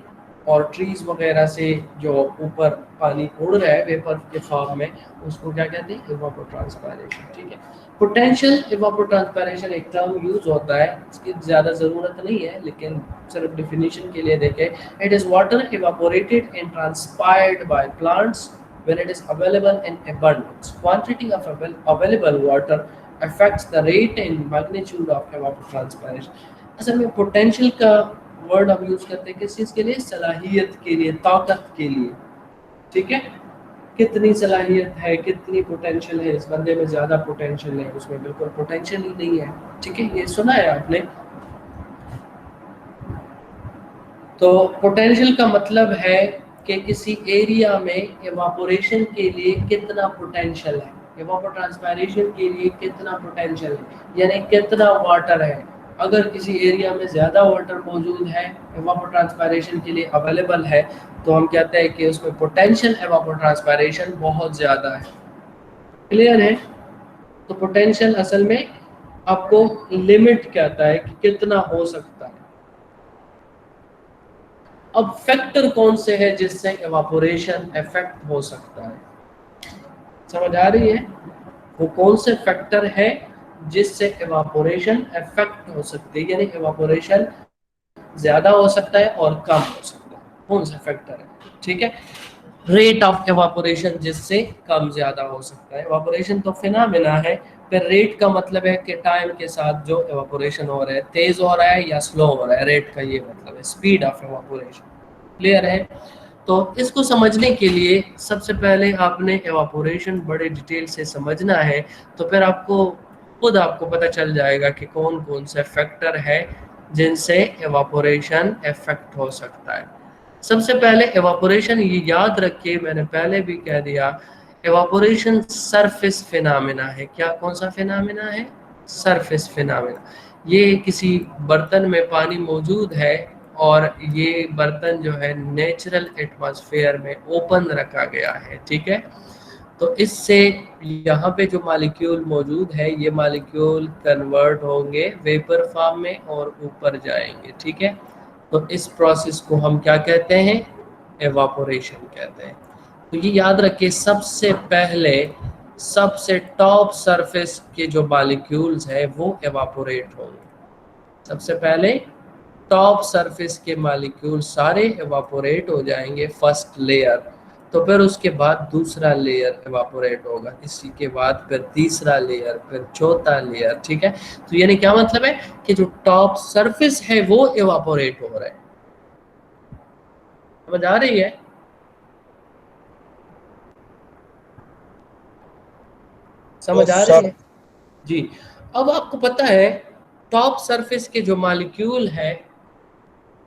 और ट्रीज वगैरह से जो ऊपर पानी उड़ रहा है वेपर के फॉर्म में, उसको क्या कहते हैं, इवापोट्रांसपायरेशन, ठीक है। पोटेंशियल इवापोट्रांसपायरेशन एक टर्म यूज होता है, इसकी ज़्यादा ज़रूरत नहीं है, लेकिन सिर्फ डिफिनीशन के लिए देखें। It is water evaporated and transpired by plants when it is available in abundance. Quantity of available water affects the rate and magnitude of evapotranspiration. असल में पोटेंशियल का वर्ड हम यूज करते हैं किस चीज़ के लिए, सलाहियत के लिए, ताकत के लिए, ठीक है। कितनी सलाहियत है, कितनी पोटेंशियल है, इस बंदे में ज़्यादा पोटेंशियल है, उसमें बिल्कुल पोटेंशियल ही नहीं है, ठीक है। ये सुना है आपने? तो पोटेंशियल का मतलब है कि किसी एरिया में एवापोरेशन के लिए कितना पोटेंशियल है, एवापोट्रांसपायरेशन के लिए कितना पोटेंशियल है, यानी कितना वाटर है। अगर किसी एरिया में ज़्यादा वाटर मौजूद है, एवापोट्रांसपायरेशन के लिए अवेलेबल है, तो हम कहते हैं कि उसमें पोटेंशियल एवापोट्रांसपायरेशन बहुत ज़्यादा है। क्लियर है? तो पोटेंशियल असल में आपको लिमिट कहता है कि कितना हो सकता है। अब फैक्टर कौन से है जिससे एवापोरेशन इफेक्ट हो सकता है, समझ आ रही है? वो कौन से फैक्टर है जिससे एवापोरेशन इफेक्ट हो सकती है, यानी एवापोरेशन ज्यादा हो सकता है और कम हो सकता है, कौन सा फैक्टर है, ठीक है। रेट ऑफ एवापोरेशन जिससे कम ज्यादा हो सकता है। एवापोरेशन तो फिनोमेना है, फिर रेट का मतलब है कि टाइम के साथ जो एवापोरेशन हो रहा है, तेज हो रहा है या स्लो हो रहा है, रेट का ये मतलब है, स्पीड ऑफ एवापोरेशन। क्लियर है? तो इसको समझने के लिए सबसे पहले आपने एवापोरेशन बड़े डिटेल से समझना है, तो फिर आपको खुद आपको पता चल जाएगा कि कौन कौन से फैक्टर है जिनसे एवापोरेशन इफेक्ट हो सकता है। सबसे पहले एवापोरेशन, ये याद रखिए, मैंने पहले भी कह दिया, एवापोरेशन सरफेस फिनोमेना है। क्या, कौन सा फिनोमेना है? Surface phenomena. ये किसी बर्तन में पानी मौजूद है और ये बर्तन जो है नेचुरल एटमॉस्फेयर में ओपन रखा गया है, ठीक है। तो इससे यहाँ पे जो मॉलिक्यूल मौजूद है, ये मॉलिक्यूल कन्वर्ट होंगे वेपर फॉर्म में और ऊपर जाएंगे, ठीक है। तो इस प्रोसेस को हम क्या कहते हैं? एवापोरेशन कहते हैं। तो ये याद रखिए, सबसे पहले सबसे टॉप सरफेस के जो मॉलिक्यूल्स है वो एवापोरेट होंगे। सबसे पहले टॉप सरफेस के मॉलिक्यूल सारे एवापोरेट हो जाएंगे, फर्स्ट लेयर। तो फिर उसके बाद दूसरा लेयर एवापोरेट होगा, इसी के बाद फिर तीसरा लेयर, फिर चौथा लेयर। ठीक है, तो यानी क्या मतलब है कि जो टॉप सरफेस है वो एवापोरेट हो रहा है। समझ आ रही है? समझ आ रही है जी। अब आपको पता है टॉप सरफेस के जो मॉलिक्यूल है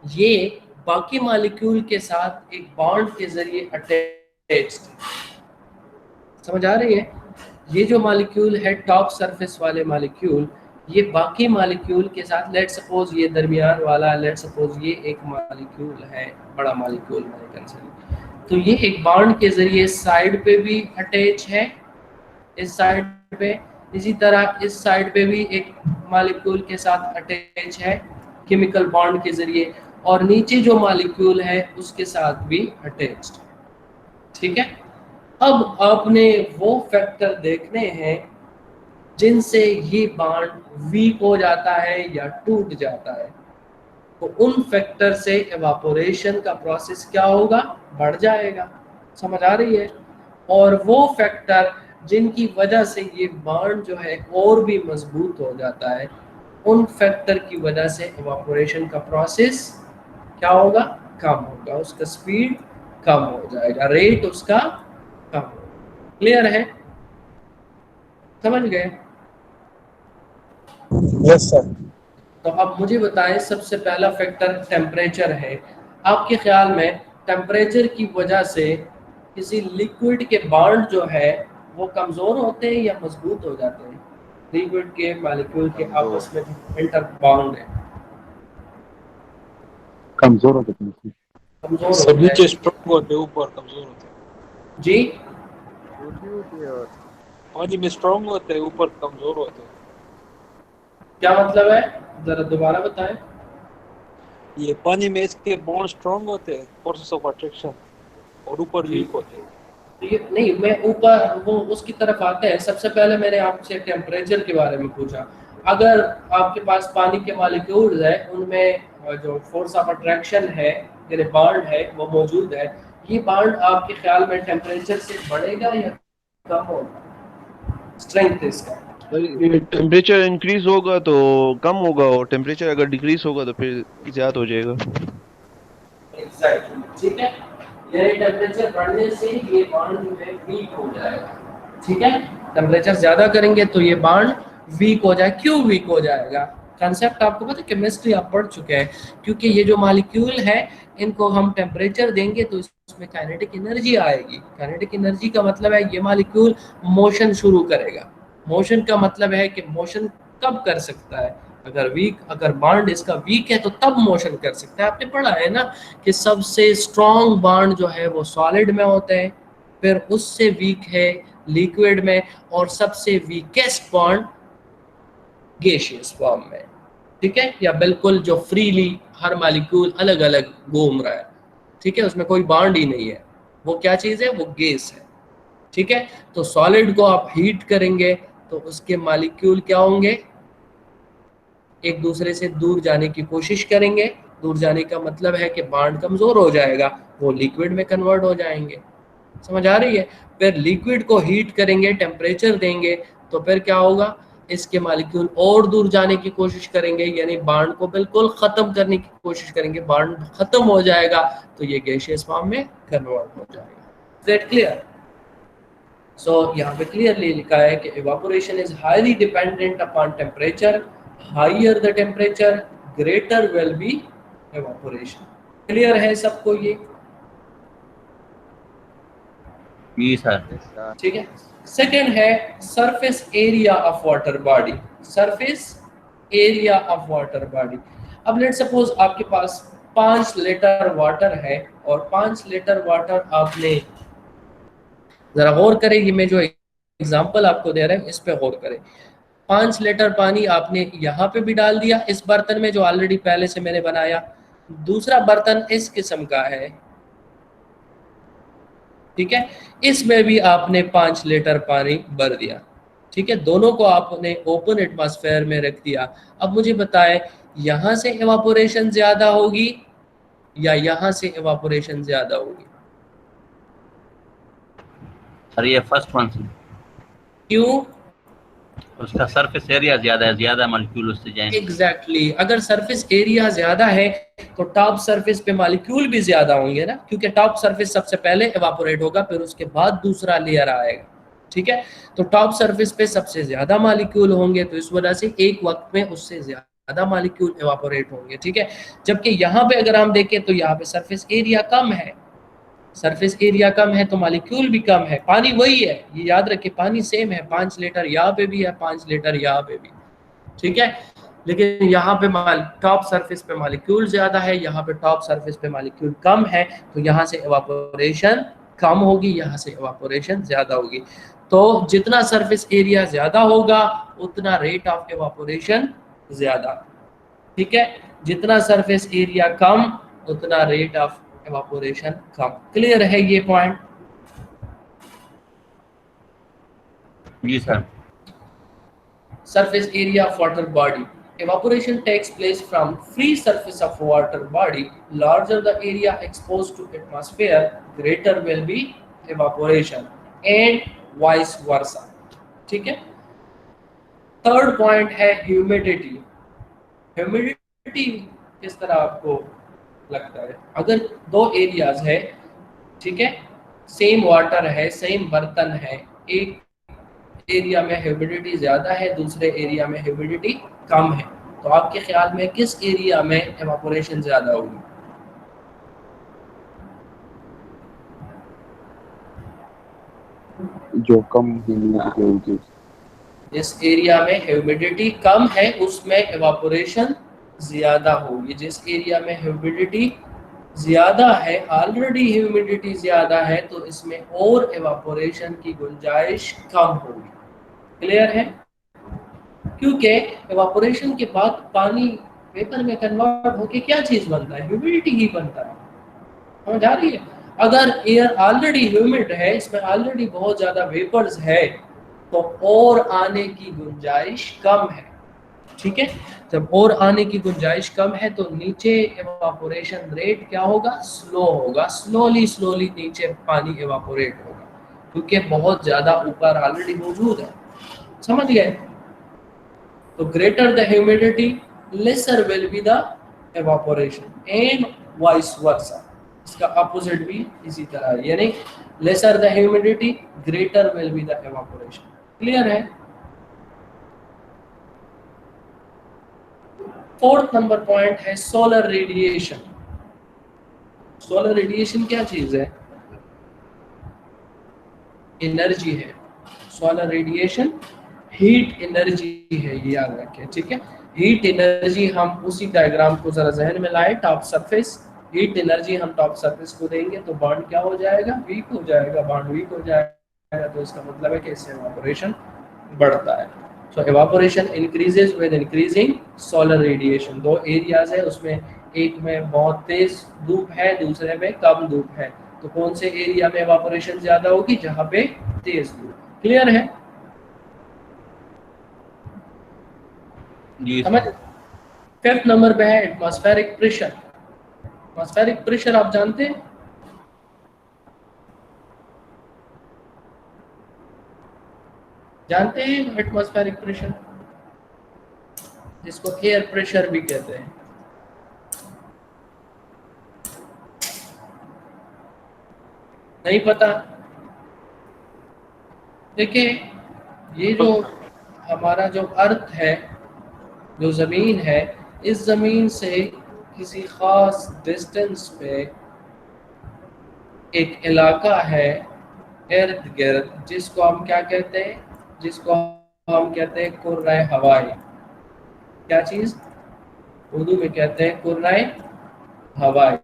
ये बाकी मॉलिक्यूल के साथ एक बॉन्ड के जरिए अटैच्ड। समझ आ रही है? ये जो मॉलिक्यूल है टॉप सरफेस वाले मॉलिक्यूल, ये बाकी मॉलिक्यूल के साथ, लेट सपोज ये दरमियान वाला, लेट सपोज ये एक मॉलिक्यूल है, बड़ा मॉलिक्यूल मैंने कंसीडर, तो ये एक बॉन्ड के जरिए साइड पे भी अटैच है, इस साइड पे, इसी तरह इस साइड पे भी एक मॉलिक्यूल के साथ अटैच है केमिकल बॉन्ड के जरिए, और नीचे जो मॉलिक्यूल है उसके साथ भी अटैच्ड। ठीक है, अब आपने वो फैक्टर देखने हैं जिनसे ये बॉन्ड वीक हो जाता है या टूट जाता है। तो उन फैक्टर से एवापोरेशन का प्रोसेस क्या होगा? बढ़ जाएगा। समझ आ रही है? और वो फैक्टर जिनकी वजह से ये बॉन्ड जो है और भी मजबूत हो जाता है, उन फैक्टर की वजह से एवापोरेशन का प्रोसेस क्या होगा? कम होगा, उसका स्पीड कम हो जाएगा, रेट उसका कम होगा। क्लियर है? समझ गए? Yes sir. तो अब मुझे बताएं, सबसे पहला फैक्टर टेम्परेचर है। आपके ख्याल में टेम्परेचर की वजह से किसी लिक्विड के बॉन्ड जो है वो कमज़ोर होते हैं या मजबूत हो जाते हैं? लिक्विड के मॉलिक्यूल के आपस में इंटर बॉन्ड है, कमजोर होते हैं। कमज़ोर सब होते नीचे हैं। स्ट्रांग होते हैं, ऊपर कमजोर होते हैं। जी, पानी में स्ट्रांग होते हैं, ऊपर कमजोर होते हैं। क्या मतलब है? जरा दोबारा बताएं। ये पानी में इसके बॉन्ड स्ट्रांग होते हैं, फोर्सेस ऑफ अट्रैक्शन, और ऊपर जी, वीक होते हैं। ये नहीं, मैं ऊपर वो उसकी तरफ आते हैं। सबसे पहले मैंने आपसे टेम्परेचर के बारे में पूछा। अगर आपके पास पानी के मॉलिक्यूल्स है, उनमें जो फोर्स ऑफ अट्रैक्शन है यानी बॉन्ड है वो मौजूद है, ये बॉन्ड आपके ख्याल में टेम्परेचर से बढ़ेगा या कम होगा? स्ट्रेंथ इसका। टेम्परेचर इंक्रीज होगा तो कम होगा, और टेम्परेचर अगर डिक्रीज होगा तो फिर ज्यादा हो जाएगा। एग्जैक्टली, ठीक है। यानी टेम्परेचर बढ़ने से ये बॉन्ड जो है वीक हो जाएगा। ठीक है, टेम्परेचर ज्यादा करेंगे तो ये बॉन्ड वीक हो जाए। क्यों वीक हो जाएगा? कंसेप्ट आपको पता है, केमिस्ट्री आप पढ़ चुके हैं। क्योंकि ये जो मॉलिक्यूल है इनको हम टेम्परेचर देंगे तो इसमें काइनेटिक एनर्जी आएगी। काइनेटिक एनर्जी का मतलब है ये मॉलिक्यूल मोशन शुरू करेगा। मोशन का मतलब है कि मोशन कब कर सकता है? अगर बॉन्ड इसका वीक है तो तब मोशन कर सकता है। आपने पढ़ा है ना कि सबसे स्ट्रॉन्ग बॉन्ड जो है वो सॉलिड में होते हैं, फिर उससे वीक है लिक्विड में, और सबसे वीकेस्ट बॉन्ड गैसियस फॉर्म में। ठीक है, या बिल्कुल जो फ्रीली हर मॉलिक्यूल अलग अलग घूम रहा है, ठीक है, उसमें कोई बॉन्ड ही नहीं है, वो क्या चीज़ है? वो गैस है। ठीक है, तो सॉलिड को आप हीट करेंगे तो उसके मॉलिक्यूल क्या होंगे? एक दूसरे से दूर जाने की कोशिश करेंगे। दूर जाने का मतलब है कि बॉन्ड कमजोर हो जाएगा, वो लिक्विड में कन्वर्ट हो जाएंगे। समझ आ रही है? फिर लिक्विड को हीट करेंगे, टेम्परेचर देंगे, तो फिर क्या होगा? इसके मॉलिक्यूल और दूर जाने की कोशिश करेंगे, यानी बॉन्ड को बिल्कुल खत्म करने की कोशिश करेंगे। बॉन्ड खत्म हो जाएगा तो ये गैसियस फॉर्म में कन्वर्ट हो जाएगा। That clear? सो यहाँ पे क्लियरली लिखा है कि evaporation is highly dependent upon temperature. Higher the temperature, greater will be evaporation. Clear है सबको ये? जी सर। ठीक है। सेकंड है surface area of water body. Surface area of water body. अब लेट सपोज आपके पास 5 लीटर वाटर है, और 5 लीटर वाटर आपने, जरा गौर करें, ये मैं जो एग्जांपल आपको दे रहा हूँ इस पे गौर करें। 5 लीटर पानी आपने यहाँ पे भी डाल दिया इस बर्तन में जो ऑलरेडी पहले से मैंने बनाया, दूसरा बर्तन इस किस्म का है, ठीक है, इसमें भी आपने 5 लीटर पानी भर दिया, ठीक है, दोनों को आपने ओपन एटमॉस्फेयर में रख दिया। अब मुझे बताएं यहां से इवापोरेशन ज्यादा होगी या यहां से इवापोरेशन ज्यादा होगी? सर ये फर्स्ट वन से, क्यों? उसका सरफेस एरिया ज्यादा है, ज्यादा मॉलिक्यूल उससे जाएंगे। एग्जैक्टली अगर सरफेस एरिया ज्यादा है तो टॉप सरफेस पे मॉलिक्यूल भी ज्यादा होंगे ना, क्योंकि टॉप सरफेस सबसे पहले इवापोरेट होगा, फिर उसके बाद दूसरा लेयर आएगा, ठीक है, तो टॉप सरफेस पे सबसे ज्यादा मॉलिक्यूल होंगे, तो इस वजह से एक वक्त में उससे ज्यादा मॉलिक्यूल इवापोरेट होंगे, ठीक है। जबकि यहाँ पे अगर हम देखें तो यहाँ पे सरफेस एरिया कम है, सरफेस एरिया कम है तो मॉलिक्यूल भी कम है, पानी वही है, ये याद रखें, पानी सेम है, 5 लीटर यहाँ पे भी है, 5 लीटर यहाँ पे भी, ठीक है, लेकिन यहाँ पे टॉप सरफेस पे मॉलिक्यूल ज्यादा है, यहाँ पे टॉप सरफेस पे मॉलिक्यूल कम है, तो यहाँ से इवापोरेशन कम होगी, यहाँ से इवापोरेशन ज्यादा होगी। तो जितना सरफेस एरिया ज्यादा होगा उतना रेट ऑफ इवापोरेशन ज्यादा, ठीक है, जितना सरफेस एरिया कम उतना रेट ऑफ इवापोरेशन कम। क्लियर है ये पॉइंट? जी sir. Surface area of water body. Evaporation takes place from free surface of water body. Larger the area exposed to atmosphere, greater will be evaporation and vice versa. ठीक है। Third point है humidity. Humidity किस तरह आपको लगता है? अगर दो एरियाज है, ठीक है, सेम वाटर है, सेम बर्तन है, एक एरिया में ह्यूमिडिटी ज्यादा है, दूसरे एरिया में ह्यूमिडिटी कम है, तो आपके ख्याल में किस एरिया में इवापोरेशन ज्यादा होगी? जो कम ह्यूमिडिटी होगी। जिस एरिया में ह्यूमिडिटी कम है उसमें इवापोरेशन ज्यादा होगी, जिस एरिया में ह्यूमिडिटी ज्यादा है, ऑलरेडी ह्यूमिडिटी ज्यादा है, तो इसमें और इवापोरेशन की गुंजाइश कम होगी। क्लियर है? क्योंकि इवापोरेशन के बाद पानी वेपर में कन्वर्ट होके क्या चीज बनता है? ह्यूमिडिटी ही बनता है। समझ आ रही है? अगर एयर ऑलरेडी ह्यूमिड है, इसमें ऑलरेडी बहुत ज्यादा वेपर्स है, तो और आने की गुंजाइश कम है, ठीक है। जब और आने की गुंजाइश कम है तो नीचे इवापोरेशन रेट क्या होगा? स्लो होगा, स्लोली नीचे पानी इवापोरेट होगा, क्योंकि बहुत ज्यादा ऊपर ऑलरेडी मौजूद है। समझ गए? तो greater the humidity laser will be the evaporation and vice versa. इसका अपोजिट भी इसी तरह है, यानी lesser the humidity greater will be the evaporation. Clear है? फोर्थ नंबर पॉइंट है सोलर रेडिएशन। सोलर रेडिएशन क्या चीज है? एनर्जी है। सोलर रेडिएशन हीट एनर्जी है, ये याद रखें, ठीक है। हीट एनर्जी हम उसी डायग्राम को जरा जहन में लाए, टॉप सरफेस, हीट एनर्जी हम टॉप सरफेस को देंगे तो बॉन्ड क्या हो जाएगा? वीक हो जाएगा, बॉन्ड वीक हो जाएगा, तो इसका मतलब है कि इससे इवापोरेशन बढ़ता है। So evaporation increases with increasing solar radiation. दो एरियाज है, उसमें एक में बहुत तेज धूप है, दूसरे में कम धूप है, तो कौन से एरिया में इवापोरेशन ज्यादा होगी? जहां पे तेज धूप। क्लियर है? समझ? फिफ्थ नंबर पे है एटमॉस्फेरिक प्रेशर। एटमॉस्फेरिक प्रेशर आप जानते हैं? जानते हैं एटमॉस्फेरिक प्रेशर, जिसको एयर प्रेशर भी कहते हैं? नहीं पता? देखिए, ये जो हमारा जो अर्थ है, जो ज़मीन है, इस ज़मीन से किसी ख़ास डिस्टेंस पे एक इलाका है इर्द गिर्द, जिसको हम क्या कहते हैं? जिसको हम कहते हैं कुर्राए हवाई। क्या चीज़? उर्दू में कहते हैं कुर्राए हवाई।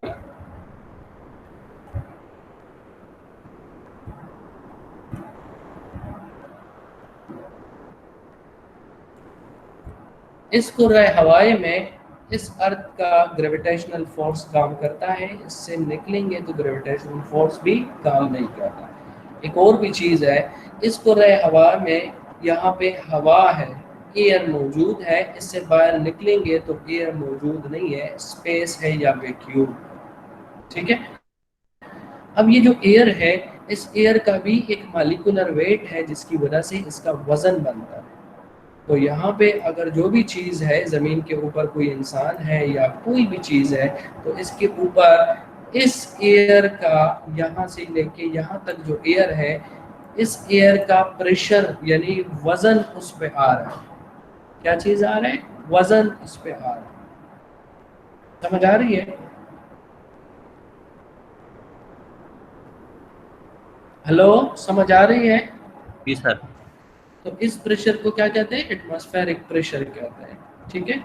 इस कुर्राए हवाई में इस अर्थ का ग्रेविटेशनल फोर्स काम करता है, इससे निकलेंगे तो ग्रेविटेशनल फोर्स भी काम नहीं करता। एक और भी चीज़ है, इस कुर्रे हवा में यहाँ पे हवा है, एयर मौजूद है, इससे बाहर निकलेंगे तो एयर मौजूद नहीं है, स्पेस है या वैक्यूम। ठीक है, अब ये जो एयर है, इस एयर का भी एक मॉलिक्यूलर वेट है जिसकी वजह से इसका वजन बनता है। तो यहाँ पे अगर जो भी चीज़ है, ज़मीन के ऊपर कोई इंसान है या कोई भी चीज़ है, तो इसके ऊपर इस एयर का यहाँ से लेके यहाँ तक जो एयर है, इस एयर का प्रेशर यानी वजन उस पे आ रहा है। क्या चीज़ आ रहा है? वजन उस पे आ रहा है। समझ आ रही है? हेलो, समझ आ रही है? जी सर। तो इस प्रेशर को क्या कहते हैं? एटमॉस्फेरिक प्रेशर कहते हैं। ठीक है,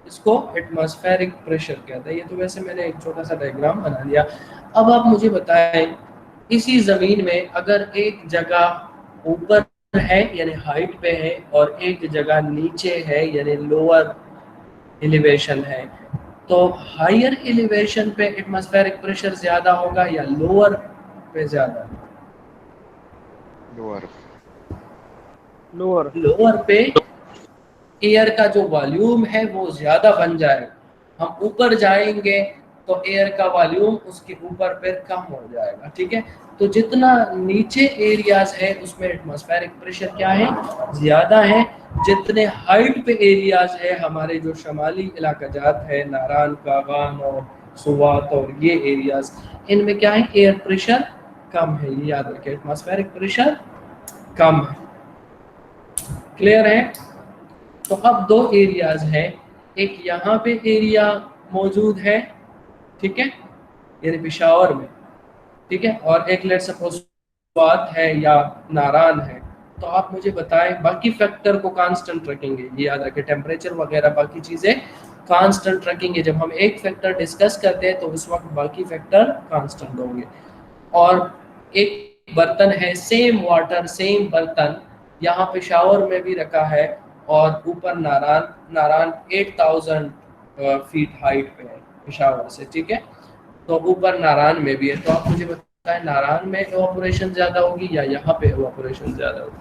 इसको एटमॉस्फेरिक प्रेशर कहते हैं। ये तो वैसे मैंने एक छोटा सा डायग्राम बना दिया। अब आप मुझे बताएं, इसी ज़मीन में अगर एक जगह ऊपर है यानी हाइट पे है और एक जगह नीचे है यानी लोअर एलिवेशन है, तो हायर एलिवेशन पे एटमॉस्फेरिक प्रेशर ज़्यादा होगा या लोअर पे ज़्यादा? लोअर। लोअर पे एयर का जो वॉल्यूम है वो ज़्यादा बन जाएगा। हम ऊपर जाएंगे तो एयर का वॉल्यूम उसके ऊपर फिर कम हो जाएगा। ठीक है, तो जितना नीचे एरियाज है उसमें एटमॉस्फेरिक प्रेशर क्या है? ज़्यादा है। जितने हाइट पे एरियाज है, हमारे जो शमाली इलाका जात है, नारान, कागान और सुवात और ये एरियाज, इनमें क्या है? एयर प्रेशर कम है। ये याद रखें, एटमॉस्फेरिक प्रेशर कम है। क्लियर है? तो अब दो एरियाज हैं, एक यहाँ पे एरिया मौजूद है, ठीक है, यानी पेशावर में, ठीक है, और एक लेट्स सपोज स्वात है या नारान है। तो आप मुझे बताएं, बाकी फैक्टर को कांस्टेंट रखेंगे, ये याद रखें, टेम्परेचर वगैरह बाकी चीज़ें कांस्टेंट रखेंगे। जब हम एक फैक्टर डिस्कस करते हैं तो उस वक्त बाकी फैक्टर कांस्टेंट होंगे। और एक बर्तन है, सेम वाटर सेम बर्तन, यहाँ पेशावर में भी रखा है और ऊपर नारान 8000 फीट हाइट पे है पेशावर से। ठीक है, तो ऊपर नारान में भी है। तो आप मुझे बताएं, नारान में एवापोरेशन ज़्यादा होगी या यहाँ पे एवापोरेशन ज़्यादा होगी?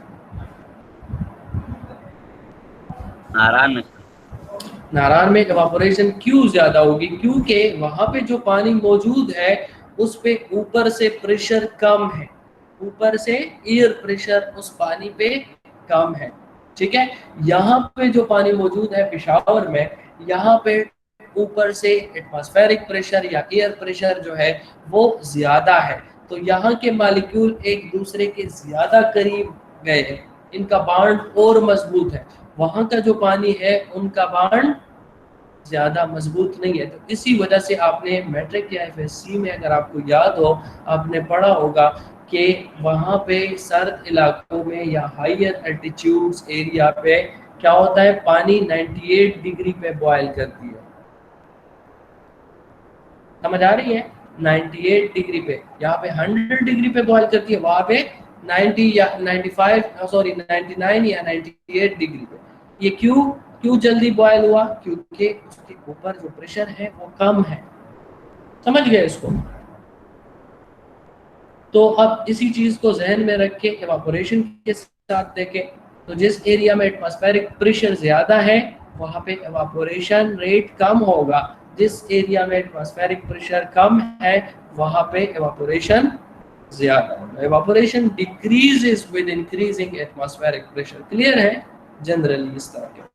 नारान में एवापोरेशन क्यों ज़्यादा होगी? क्योंकि वहाँ पे जो पानी मौजूद है उस पे ऊपर से प्रेशर कम है, ऊपर से एयर प्रेशर उस पानी पे कम है। ठीक है, यहाँ पे जो पानी मौजूद है पेशावर में, यहाँ पे ऊपर से एटमॉस्फेरिक प्रेशर या एयर प्रेशर जो है वो ज़्यादा है। तो यहाँ के मॉलिक्यूल एक दूसरे के ज़्यादा करीब गए हैं, इनका बांड और मजबूत है। वहाँ का जो पानी है उनका बांड ज़्यादा मजबूत नहीं है। तो इसी वजह से आपने मैट्रिक या एफएससी में, अगर आपको याद हो, आपने पढ़ा होगा कि वहाँ पे सर्द इलाकों में या हायर एल्टीट्यूड्स एरिया पे क्या होता है, पानी 98 डिग्री पे बॉयल करती है। समझ आ रही है? 98 डिग्री पे, यहाँ पे 100 डिग्री पे बॉयल करती है, वहाँ पे 90 या 99 या 98 डिग्री पे। ये क्यों जल्दी बॉयल हुआ? क्योंकि उसके ऊपर जो प्रेशर है वो कम है। समझ गए इसको? तो अब इसी चीज को जहन में रख के एवापोरेशन के साथ देखें, तो जिस एरिया में एटमॉस्फेरिक प्रेशर ज्यादा है वहां पे एवापोरेशन रेट कम होगा, जिस एरिया में एटमॉस्फेरिक प्रेशर कम है वहां पे एवापोरेशन ज्यादा होगा। Evaporation decreases with increasing atmospheric pressure. Clear है? जनरली इस तरह के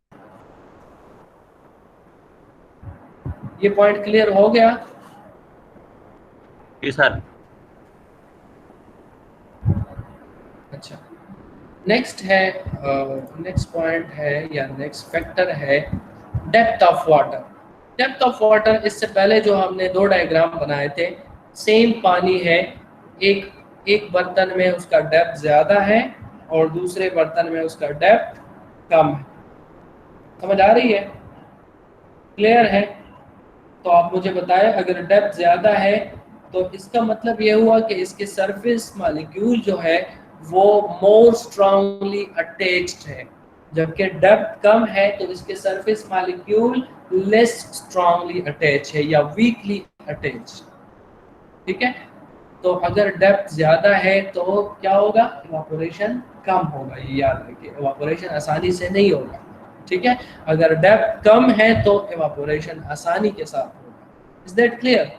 ये पॉइंट क्लियर हो गया? जी सर। अच्छा, नेक्स्ट है, नेक्स्ट पॉइंट है या नेक्स्ट फैक्टर है depth of water. Depth of water, इससे पहले जो हमने दो डायग्राम बनाए थे, सेम पानी है, एक बर्तन में उसका डेप्थ ज़्यादा है और दूसरे बर्तन में उसका डेप्थ कम है। समझ आ रही है? क्लियर है? तो आप मुझे बताएं, अगर डेप्थ ज़्यादा है तो इसका मतलब ये हुआ कि इसके सरफेस मॉलिक्यूल जो है वो मोर स्ट्रांगली अटैच्ड है। जबकि डेप्थ कम है तो इसके surface molecule less strongly attach है या वीकली अटैच। ठीक है, तो अगर डेप्थ ज्यादा है तो क्या होगा, इवापोरेशन कम होगा। ये याद रखिए, इवापोरेशन आसानी से नहीं होगा। ठीक है, अगर डेप्थ कम है तो इवापोरेशन आसानी के साथ होगा। Is that clear?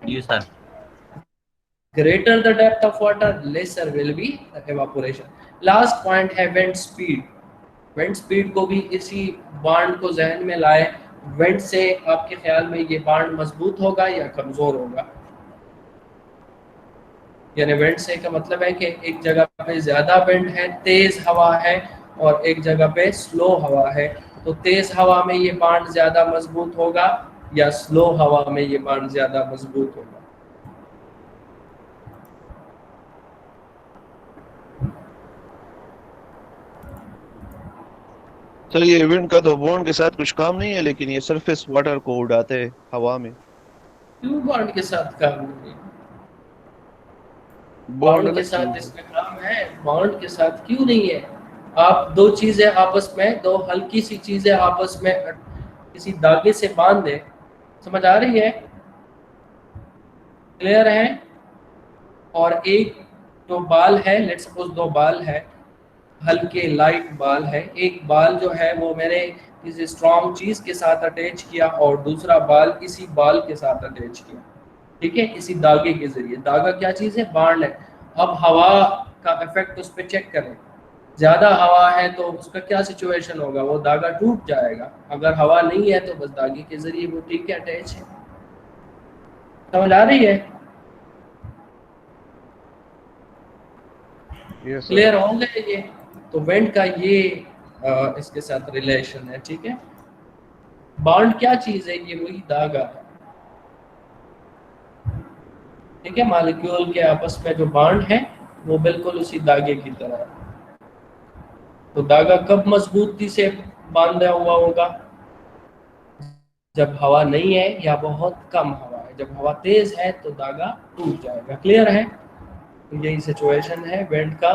जी sir. Greater the depth of water, lesser will be the evaporation. Last point है wind speed. Wind speed को भी इसी बांड को जहन में लाए। विंड से आपके ख्याल में ये बांड मजबूत होगा या कमजोर होगा? यानी विंड से का मतलब है कि एक जगह पे ज्यादा विंड है, तेज हवा है, और एक जगह पे स्लो हवा है, तो तेज हवा में ये बांड ज्यादा मजबूत होगा या स्लो हवा में ये बांड ज्यादा मजबूत होगा? सर ये विंड का तो बॉन्ड के साथ कुछ काम नहीं है, लेकिन ये सरफेस वाटर को उड़ाते हैं हवा में। क्यों बॉन्ड के साथ काम नहीं? बॉन्ड बॉन्ड के साथ इसका काम है, बॉन्ड के साथ क्यों नहीं है? आप दो चीजें आपस में, दो हल्की सी चीजें आपस में किसी धागे से बांध दें, समझ आ रही है? क्लियर है? और एक तो बाल है, लेट्स सपोज दो बाल है, हल्के लाइट बाल है, एक बाल जो है वो मैंने किसी स्ट्रॉन्ग चीज के साथ अटैच किया और दूसरा बाल इसी बाल के साथ अटैच किया। ठीक है, इसी धागे के जरिए। धागा क्या चीज है? बांड है। अब हवा का इफेक्ट उस पर चेक करें। ज्यादा हवा है तो उसका क्या सिचुएशन होगा? वो धागा टूट जाएगा। अगर हवा नहीं है तो बस धागे के जरिए वो ठीक है अटैच है। समझ आ रही है? क्लियर होंगे ये? तो विंड का ये इसके साथ रिलेशन है। ठीक है, बॉन्ड क्या चीज है? ये वही धागा है। ठीक है, मॉलिक्यूल के आपस में जो बॉन्ड है वो बिल्कुल उसी धागे की तरह है। तो धागा कब मजबूती से बांधा हुआ होगा? जब हवा नहीं है या बहुत कम हवा है। जब हवा तेज है तो धागा टूट जाएगा। क्लियर है? तो यही सिचुएशन है विंड का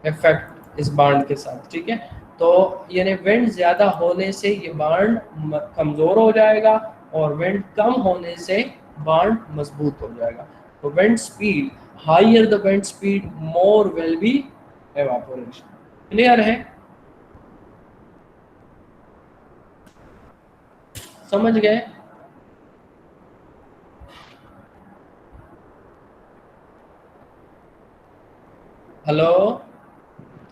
इफेक्ट इस बांड के साथ। ठीक है, तो यानी विंड ज्यादा होने से ये बांड कमजोर हो जाएगा और विंड कम होने से बांड मजबूत हो जाएगा। तो wind speed, higher the wind speed more will be evaporation. Clear है? समझ गए? Hello?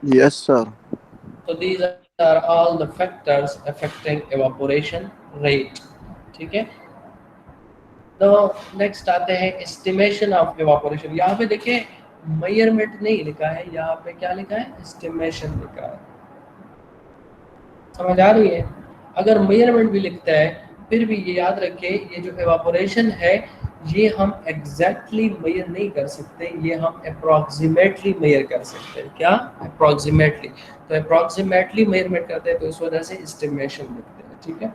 Yes, sir. So these are all the factors affecting evaporation rate. ठीक है, तो नेक्स्ट आते हैं एस्टिमेशन ऑफ इवापोरेशन। यहाँ पे देखिए मेजरमेंट नहीं लिखा है, यहाँ पे क्या लिखा है? एस्टिमेशन लिखा है। समझ आ रही है? अगर मेजरमेंट भी लिखता है फिर भी ये याद रखें, ये जो इवापोरेशन है ये हम एग्जैक्टली मेजर नहीं कर सकते, ये हम अप्रॉक्सीमेटली मेजर कर सकते हैं। क्या? अप्रॉक्सीमेटली। तो अप्रॉक्सीमेटली मेजरमेंट करते हैं तो इस वजह से एस्टिमेशन लिखते हैं। ठीक है,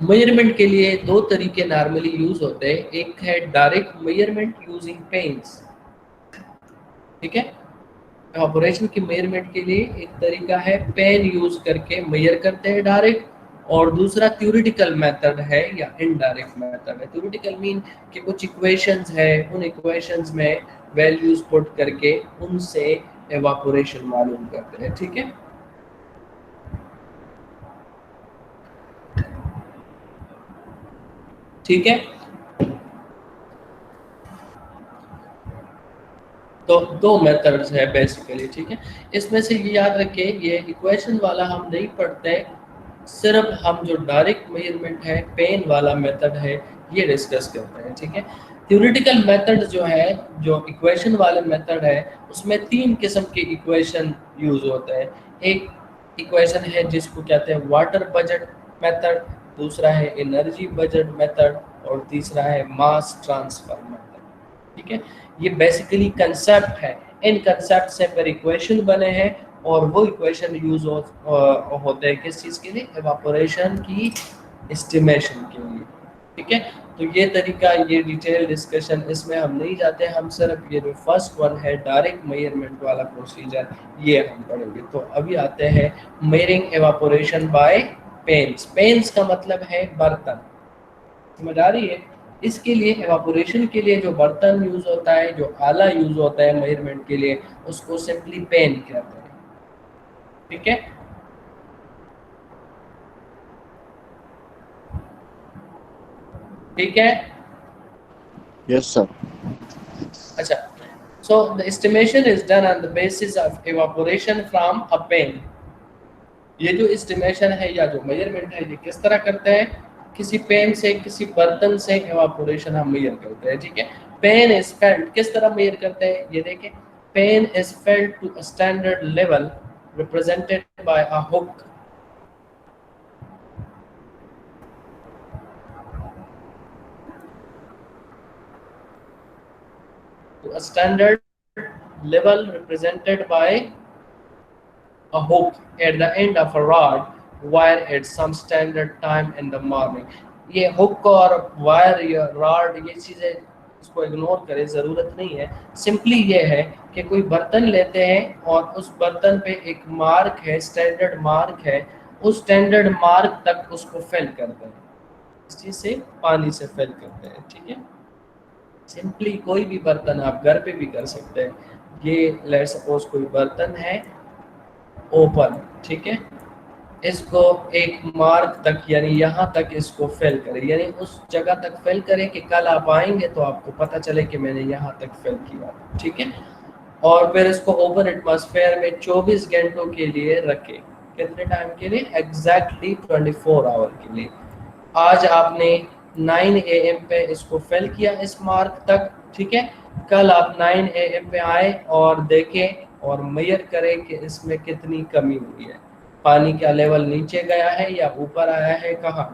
मेजरमेंट के लिए दो तरीके नॉर्मली यूज होते हैं। एक है डायरेक्ट मेजरमेंट यूजिंग पेन्स। ठीक है, इवापोरेशन की मेजरमेंट के लिए एक तरीका है पेन यूज करके मेजर करते हैं डायरेक्ट, और दूसरा थ्योरेटिकल मेथड है या इनडायरेक्ट मेथड है। थ्योरेटिकल मीन कि कुछ इक्वेशंस है, उन इक्वेशंस में वैल्यूज पुट करके उनसे इवापोरेशन मालूम करते हैं। ठीक है, ठीक है, तो दो मेथड्स है बेसिकली। ठीक है, इसमें से ये याद रखें, ये इक्वेशन वाला हम नहीं पढ़ते, सिर्फ हम जो डायरेक्ट मेजरमेंट है पेन वाला मेथड है ये डिस्कस करते हैं। ठीक है, थ्योरेटिकल मेथड जो है, जो इक्वेशन वाले मेथड है, उसमें तीन किस्म के इक्वेशन यूज होते हैं। एक इक्वेशन है जिसको कहते हैं वाटर बजट मेथड, दूसरा है एनर्जी बजट मेथड, और तीसरा है मास ट्रांसफर मेथड। ठीक है, ये बेसिकली कंसेप्ट है। इन कंसेप्ट से फिर इक्वेशन बने हैं और वो इक्वेशन यूज होते हैं किस चीज़ के लिए? इवापोरेशन की एस्टिमेशन के लिए। ठीक है, तो ये तरीका, ये डिटेल डिस्कशन इसमें हम नहीं जाते, हम सिर्फ ये जो फर्स्ट वन है डायरेक्ट मेजरमेंट वाला प्रोसीजर ये हम पढ़ेंगे। तो अभी आते हैं measuring evaporation by pans. Pans का मतलब है बर्तन, समझ आ रही है? इसके लिए एवापोरेशन के लिए जो बर्तन यूज होता है, जो आला यूज होता है मेजरमेंट के लिए, उसको सिंपली पेन कहते हैं। ठीक है, ठीक है। Yes, sir. अच्छा, so the estimation is done on the basis of evaporation from a pen। ये जो estimation है या जो measurement है, ये किस तरह करते हैं? किसी पेन से, किसी बर्तन से evaporation हम measure करते हैं। ठीक है, पेन is felt, किस तरह measure करते हैं? ये देखें, pen is felt to a standard level represented by a hook। To a standard level represented by a hook at the end of a rod wire at some standard time in the morning। ये hook और wire या rod ये चीज़ें इसको ignore करें, ज़रूरत नहीं है। सिंपली ये है कि कोई बर्तन लेते हैं और उस बर्तन पे एक मार्क है, स्टैंडर्ड मार्क है, उस स्टैंडर्ड मार्क तक उसको फिल करते हैं, इस चीज़ से पानी से फिल करते हैं। ठीक है, सिंपली कोई भी बर्तन आप घर पे भी कर सकते हैं। ये लेट सपोज कोई बर्तन है ओपन, ठीक है, इसको एक मार्क तक यानी यहाँ तक इसको फिल करें, यानी उस जगह तक फिल करें कि कल आप आएंगे तो आपको पता चले कि मैंने यहाँ तक फिल किया। ठीक है, और फिर इसको ओपन एटमॉस्फेयर में 24 घंटों के लिए रखें। कितने टाइम के लिए? एग्जैक्टली 24 आवर के लिए। आज आपने 9 AM पे इसको फिल किया इस मार्क तक। ठीक है, कल आप 9 AM पे आए और देखें और मेजर करें कि इसमें कितनी कमी हुई है, पानी का लेवल नीचे गया है या ऊपर आया है, कहाँ,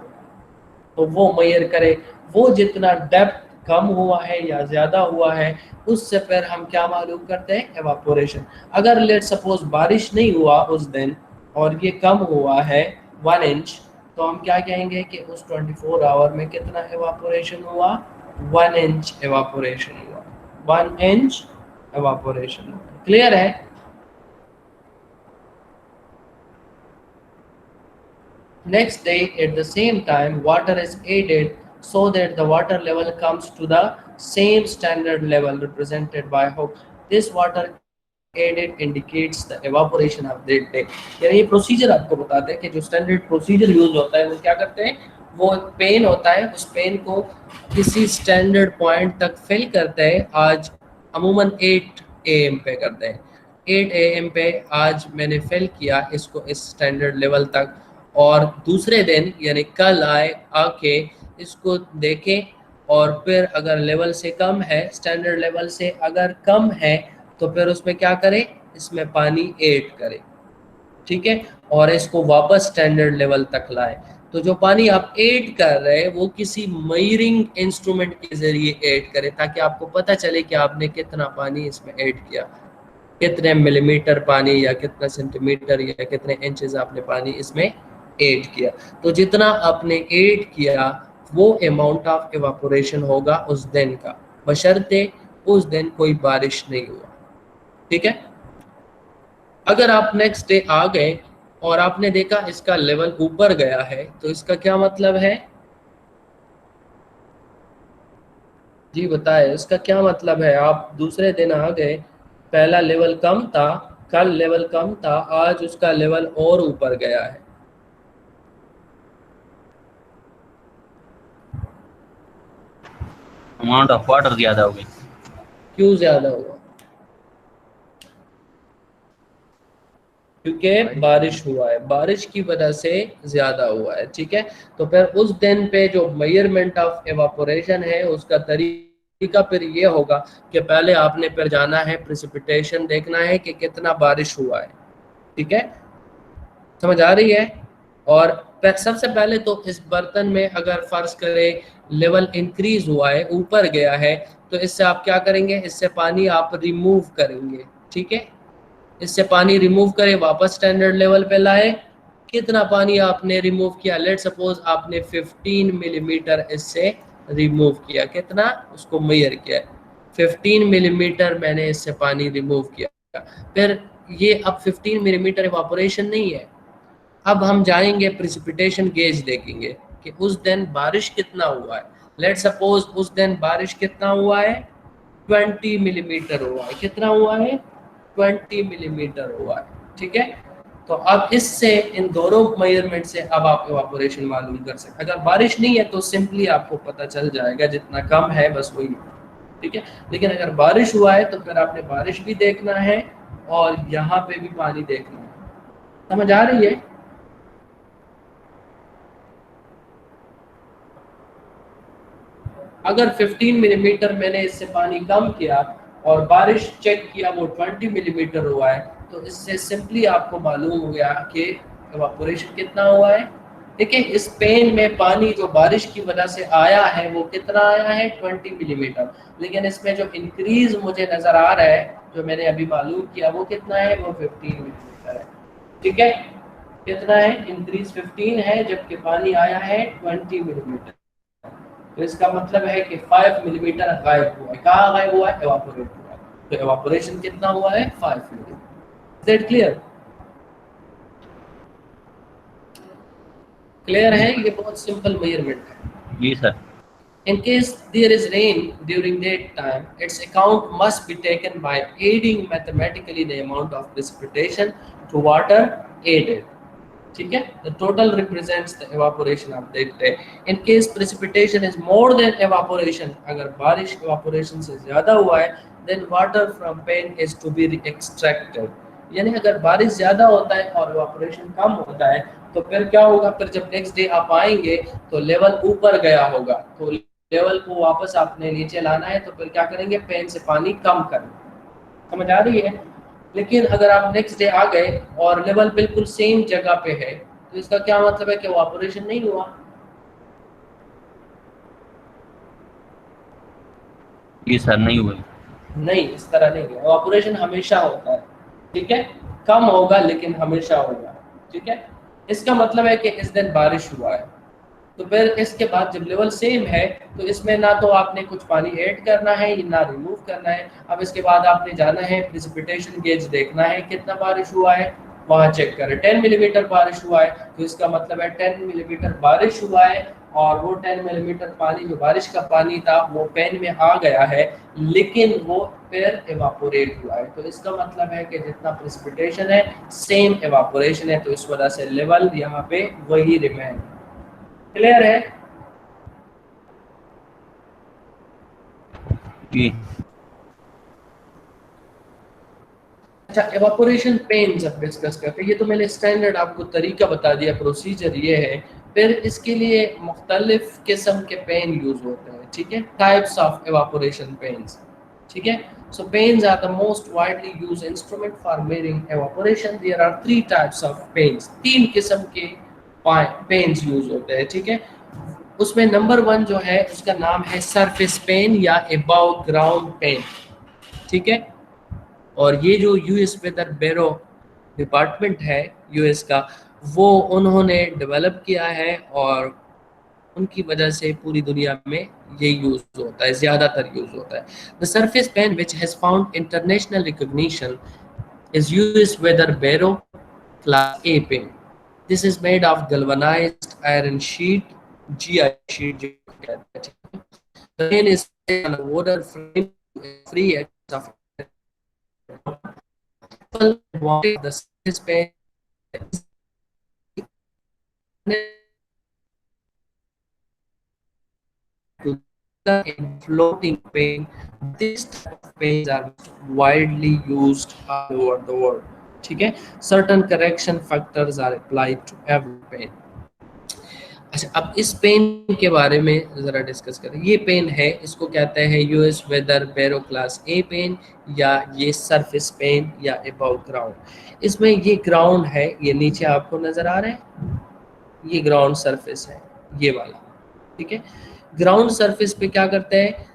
तो वो मेजर करें। वो जितना डेप्थ कम हुआ है या ज़्यादा हुआ है, उससे फिर हम क्या मालूम करते हैं? एवापोरेशन। अगर लेट सपोज बारिश नहीं हुआ उस दिन और ये कम हुआ है 1 इंच, तो हम क्या कहेंगे कि उस 24 आवर में कितना एवापोरेशन हुआ? 1 इंच एवापोरेशन हुआ, 1 इंच एवापोरेशन हुआ। क्लियर है? Next day at the same time water is added so that the water level comes to the same standard level represented by hook। This water added indicates the evaporation of that day। यानी ये procedure आपको बताते हैं कि जो standard procedure use होता है वो क्या करते हैं, वो पेन होता है, उस पेन को किसी स्टैंडर्ड पॉइंट तक फिल करते हैं। आज अमूमन 8 AM पे करते हैं, 8 AM पे आज मैंने फिल किया इसको इस स्टैंडर्ड लेवल तक, और दूसरे दिन यानी कल आए आके इसको देखें और फिर अगर लेवल से कम है, स्टैंडर्ड लेवल से अगर कम है, तो फिर उसमें क्या करें? इसमें पानी ऐड करें। ठीक है, और इसको वापस स्टैंडर्ड लेवल तक लाए। तो जो पानी आप ऐड कर रहे हैं वो किसी मेजरिंग इंस्ट्रूमेंट के जरिए ऐड करें, ताकि आपको पता चले कि आपने कितना पानी इसमें ऐड किया, कितने मिलीमीटर पानी या कितना सेंटीमीटर या कितने इंचेस आपने पानी इसमें ऐड किया। तो जितना आपने ऐड किया वो अमाउंट ऑफ एवापोरेशन होगा उस दिन का, बशर्ते उस दिन कोई बारिश नहीं हुआ। ठीक है, अगर आप नेक्स्ट डे आ गए और आपने देखा इसका लेवल ऊपर गया है, तो इसका क्या मतलब है जी? बताए, इसका क्या मतलब है? आप दूसरे दिन आ गए, पहला लेवल कम था, कल लेवल कम था, आज उसका लेवल और ऊपर गया है। अमाउंट ऑफ वाटर ज्यादा हो गई। क्यों ज्यादा हुआ? क्योंकि बारिश हुआ है, बारिश की वजह से ज्यादा हुआ है। ठीक है, तो फिर उस दिन पे जो मेजरमेंट ऑफ एवापोरेशन है उसका तरीका फिर ये होगा कि पहले आपने फिर जाना है, प्रेसिपिटेशन देखना है कि कितना बारिश हुआ है। ठीक है, समझ आ रही है? और सबसे पहले तो इस बर्तन में अगर फर्ज करें लेवल इंक्रीज हुआ है, ऊपर गया है, तो इससे आप क्या करेंगे? इससे पानी आप रिमूव करेंगे। ठीक है, इससे पानी रिमूव करें, वापस स्टैंडर्ड लेवल पे लाए। कितना पानी आपने रिमूव किया? लेट सपोज आपने 15 मिलीमीटर इससे रिमूव किया। कितना? उसको मेजर किया, 15 मिलीमीटर मैंने इससे पानी रिमूव किया। फिर ये अब 15 मिलीमीटर इवापोरेशन नहीं है, अब हम जाएंगे प्रिसिपिटेशन गेज देखेंगे कि उस दिन बारिश कितना हुआ है। लेट सपोज उस दिन बारिश कितना हुआ है, 20 मिलीमीटर हुआ है। कितना हुआ है? 20 मिलीमीटर हुआ है। ठीक है, तो अब इससे इन दोनों मेजरमेंट से अब आप इवापोरेशन मालूम कर सकते। अगर बारिश नहीं है तो सिंपली आपको पता चल जाएगा जितना कम है बस वही। ठीक है, लेकिन अगर बारिश हुआ है तो फिर आपने बारिश भी देखना है और यहाँ पे भी पानी देखना है। समझ आ रही है? अगर 15 मिलीमीटर मैंने इससे पानी कम किया और बारिश चेक किया वो 20 मिलीमीटर हुआ है, तो इससे सिंपली आपको मालूम हो गया कि इवापोरेशन कितना हुआ है। देखिए, इस पेन में पानी जो बारिश की वजह से आया है वो कितना आया है, 20 मिलीमीटर। लेकिन इसमें जो इंक्रीज मुझे नजर आ रहा है, जो मैंने अभी मालूम किया, वो कितना है, वो 15 मिलीमीटर है। ठीक है, कितना है? इंक्रीज 15 है, जबकि पानी आया है 20 मिलीमीटर। तो इसका मतलब है कि 5 मिलीमीटर गायब हुआ है। कहाँ गायब हुआ है? एवापोरेट हुआ है। तो एवापोरेशन कितना हुआ है? 5 millimetre. Is that clear? Clear है? ये बहुत सिंपल मेजरमेंट है। जी sir. In case there is rain during that time, its account must be taken by adding mathematically the amount of precipitation to water added. ठीक है, the total represents the evaporation। आप देखते हैं, in case precipitation is more than evaporation, अगर बारिश evaporation से ज़्यादा हुआ है, then water from pan is to be extracted। यानी अगर बारिश ज़्यादा होता है और evaporation कम होता है तो फिर क्या होगा? फिर जब नेक्स्ट डे आप आएंगे तो लेवल ऊपर गया होगा, तो लेवल को वापस आपने नीचे लाना है, तो फिर क्या करेंगे? पेन से पानी कम करेंगे। समझ आ रही है? लेकिन अगर आप नेक्स्ट डे आ गए और लेवल बिल्कुल सेम जगह पे है, तो इसका क्या मतलब है कि इवापोरेशन नहीं हुआ। जी सर, नहीं हुआ। नहीं, इस तरह नहीं है, इवापोरेशन हमेशा होता है। ठीक है, कम होगा लेकिन हमेशा होगा। ठीक है, इसका मतलब है कि इस दिन बारिश हुआ है, तो फिर इसके बाद जब लेवल सेम है तो इसमें ना तो आपने कुछ पानी ऐड करना है ना रिमूव करना है। अब इसके बाद आपने जाना है प्रिसिपिटेशन गेज देखना है कितना बारिश हुआ है, वहाँ चेक करें 10 मिलीमीटर बारिश हुआ है, तो इसका मतलब है 10 मिलीमीटर बारिश हुआ है और वो 10 मिलीमीटर पानी जो बारिश का पानी था वो पेन में आ गया है, लेकिन वो फिर एवापोरेट हुआ है। तो इसका मतलब है कि जितना प्रिसिपिटेशन है सेम एवापोरेशन है, तो इस वजह से लेवल यहाँ पे वही रिमेन। क्लियर है? जी। अच्छा, एवापोरेशन पेन जब डिस्कस करते हैं, ये तो मैंने स्टैंडर्ड आपको तरीका बता दिया, प्रोसीजर ये है। फिर इसके लिए मुख्तलिफ किस्म के पेन यूज होते हैं। ठीक है, टाइप्स ऑफ एवापोरेशन पेन्स। ठीक है, so pans are the most widely used instrument for measuring evaporation. There are 3 types of pans, 3 किस्म के पेन्स यूज होते हैं। ठीक है, उसमें नंबर 1 जो है उसका नाम है सरफेस पेन या अबव ग्राउंड पेन। ठीक है, और ये जो यूएस वेदर ब्यूरो डिपार्टमेंट है यूएस का, वो उन्होंने डेवलप किया है और उनकी वजह से पूरी दुनिया में ये यूज होता है, ज़्यादातर यूज होता है। The surface pan which has found international recognition is US weather bureau class A pan. This is made of galvanised iron sheet, GI sheet जो कहते हैं। The pen is on a wooden frame free edge of the surface pen in floating pen. These type of pens are widely used all over the world. ठीक है, certain correction factors are applied to every pen. अच्छा, अब इस pen के बारे में ज़रा discuss करें। ये पेन है, इसको कहते हैं US weather bureau class A pan या ये सरफेस पेन या अबव ग्राउंड। इसमें ये ग्राउंड है, ये नीचे आपको नज़र आ रहा है, ये ग्राउंड सरफेस है ये वाला। ठीक है, ग्राउंड सरफेस पे क्या करते हैं,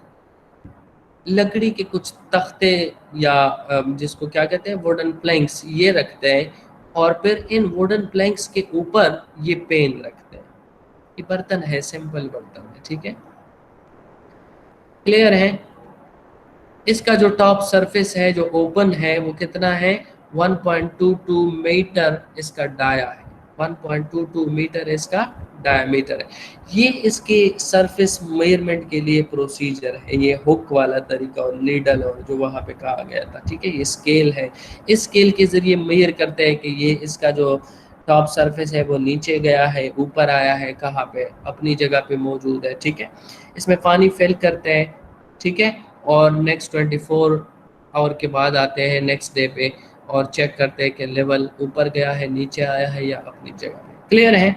लकड़ी के कुछ तख्ते या जिसको क्या कहते हैं वुडन प्लैंक्स, ये रखते हैं और फिर इन वुडन प्लैंक्स के ऊपर ये पेन रखते हैं। ये बर्तन है, सिंपल बर्तन है। ठीक है, क्लियर है? इसका जो टॉप सरफेस है जो ओपन है वो कितना है, 1.22 मीटर इसका डाया है, 1.22 मीटर इसका डायमीटर है। ये इसके सरफेस मेजरमेंट के लिए प्रोसीजर है, ये हुक वाला तरीका और नीडल और जो वहाँ पे कहा गया था, ठीक है। ये स्केल है, इस स्केल के जरिए मेजर करते हैं कि ये इसका जो टॉप सरफेस है वो नीचे गया है, ऊपर आया है, कहाँ पे, अपनी जगह पे मौजूद है, ठीक है। इसमें पानी फिल करते हैं, ठीक है, और नेक्स्ट 24 आवर के बाद आते हैं नेक्स्ट डे पे और चेक करते हैं कि लेवल ऊपर गया है, नीचे आया है या अपनी जगह पे। क्लियर है?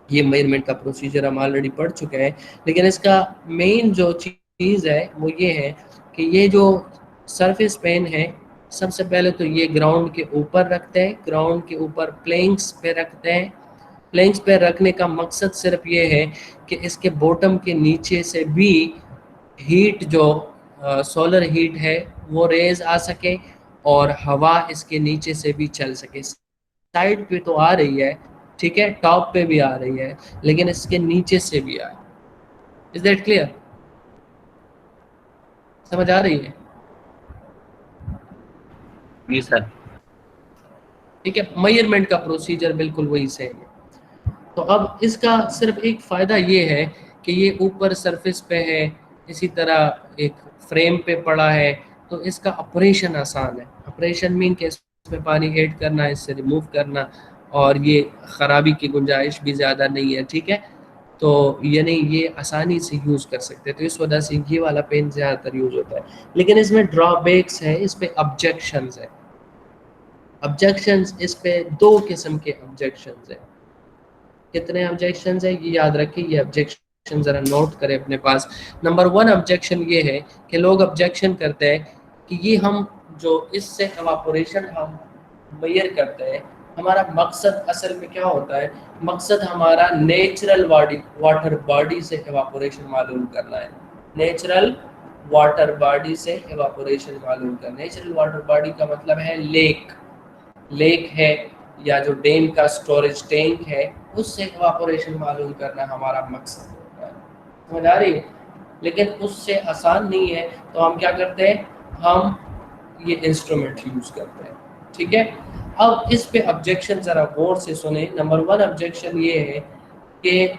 ये मेजरमेंट का प्रोसीजर हम ऑलरेडी पढ़ चुके हैं, लेकिन इसका मेन जो चीज़ है वो ये है कि ये जो सरफेस पेन है, सबसे पहले तो ये ग्राउंड के ऊपर रखते हैं, ग्राउंड के ऊपर प्लेन्स पे रखते हैं। प्लेन्स पे रखने का मकसद सिर्फ ये है कि इसके बॉटम के नीचे से भी हीट जो सोलर हीट है वो रेज आ सके और हवा इसके नीचे से भी चल सके। साइड पे तो आ रही है, ठीक है, टॉप पे भी आ रही है, लेकिन इसके नीचे से भी आए। Is that clear? समझ आ रही है? जी सर। ठीक है, मेजरमेंट का प्रोसीजर बिल्कुल वही सेम है। तो अब इसका सिर्फ एक फ़ायदा ये है कि ये ऊपर सरफेस पे है, इसी तरह एक फ्रेम पे पड़ा है, तो इसका ऑपरेशन आसान है। ऑपरेशन मीन कि इसमें पानी ऐड करना, इससे रिमूव करना, और ये ख़राबी की गुंजाइश भी ज़्यादा नहीं है, ठीक है। तो यानी ये आसानी से यूज़ कर सकते हैं, तो इस वजह से ये वाला पेन ज़्यादातर यूज़ होता है। लेकिन इसमें ड्रॉबैक्स है, इस पर ऑब्जेक्शंस है। ऑब्जेक्शंस इस पे दो किस्म के ऑब्जेक्शंस हैं। कितने ऑब्जेक्शंस है ये याद रखिए, ये ऑब्जेक्शन जरा नोट करें अपने पास। नंबर 1 ऑब्जेक्शन ये है कि लोग ऑब्जेक्शन करते हैं कि ये हम जो इससे एवापोरेशन हम मेजर करते हैं, हमारा मकसद असल में क्या होता है, मकसद हमारा नेचुरल वाटर बॉडी से एवापोरेशन मालूम करना है। नेचुरल वाटर बॉडी से एवापोरेशन मालूम करना। नेचुरल वाटर बॉडी का मतलब है लेक है या जो डैम का स्टोरेज टैंक है, उससे इवापोरेशन मालूम करना हमारा मकसद होता है। समझ आ रही है? लेकिन उससे आसान नहीं है, तो हम क्या करते हैं, हम ये इंस्ट्रूमेंट यूज़ करते हैं, ठीक है। अब इस पे ऑब्जेक्शन ज़रा गौर से सुने। नंबर 1 ऑब्जेक्शन ये है कि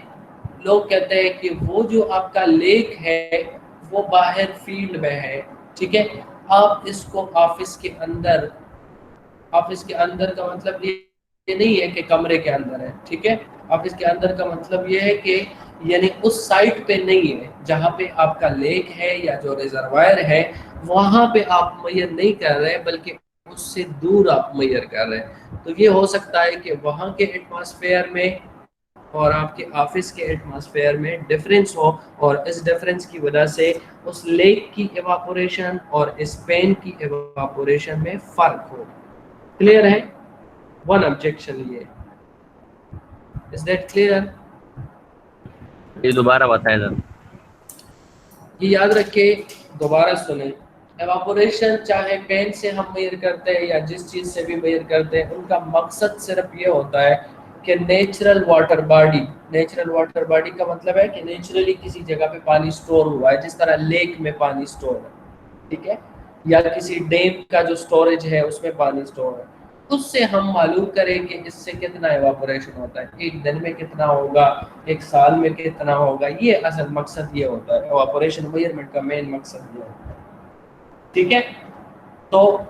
लोग कहते हैं कि वो जो आपका लेक है वो बाहर फील्ड में है, ठीक है, आप इसको ऑफिस के अंदर का मतलब ये नहीं है कि कमरे के अंदर है, ठीक है। ऑफिस के अंदर का मतलब ये है कि यानी उस साइट पे नहीं है जहाँ पे आपका लेक है या जो रिजर्वायर है, वहाँ पे आप मेजर नहीं कर रहे हैं, बल्कि उससे दूर आप मेजर कर रहे हैं। तो ये हो सकता है कि वहाँ के एटमॉस्फेयर में और आपके ऑफिस के एटमॉस्फेयर में डिफरेंस हो, और इस डिफरेंस की वजह से उस लेक की एवापोरेशन और इस पेन की एवापोरेशन में फ़र्क हो। क्लियर है? 1 ऑब्जेक्शन ये। Is that clear? ये दोबारा बताया सर। ये याद रखिए, दोबारा सुने। एवापोरेशन चाहे पेन से हम मेजर करते हैं या जिस चीज़ से भी मेजर करते हैं, उनका मकसद सिर्फ ये होता है कि नेचुरल वाटर बॉडी का मतलब है कि नेचुरली किसी जगह पे पानी स्टोर हुआ है, जिस तरह लेक में पानी स्टोर है, ठीक है, या किसी डैम का जो स्टोरेज है उसमें पानी स्टोर है, उससे हम मालूम करें कि इससे कितना एवापोरेशन होता है, एक दिन में कितना होगा, एक साल में कितना होगा। ये असल मकसद ये होता है, एवापोरेशन मेजरमेंट का मेन मकसद ये होता है, ठीक है। तो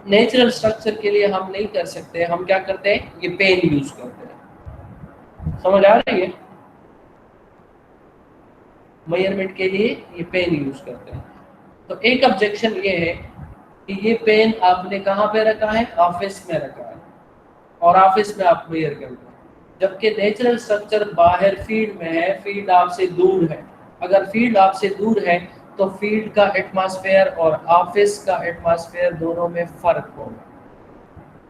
नेचुरल स्ट्रक्चर के लिए हम नहीं कर सकते, हम क्या करते हैं, ये पेन यूज करते हैं। समझ आ रही है? मेजरमेंट के लिए ये पेन यूज करते हैं। तो एक ऑब्जेक्शन ये है कि ये पेन आपने कहाँ पे रखा है, ऑफिस में रखा है, और ऑफिस में आप मेजर करते हैं, जबकि नेचुरल स्ट्रक्चर बाहर फील्ड में है, फील्ड आपसे दूर है। अगर फील्ड आपसे दूर है तो फील्ड का एटमॉस्फेयर और ऑफिस का एटमॉस्फेयर दोनों में फर्क होगा।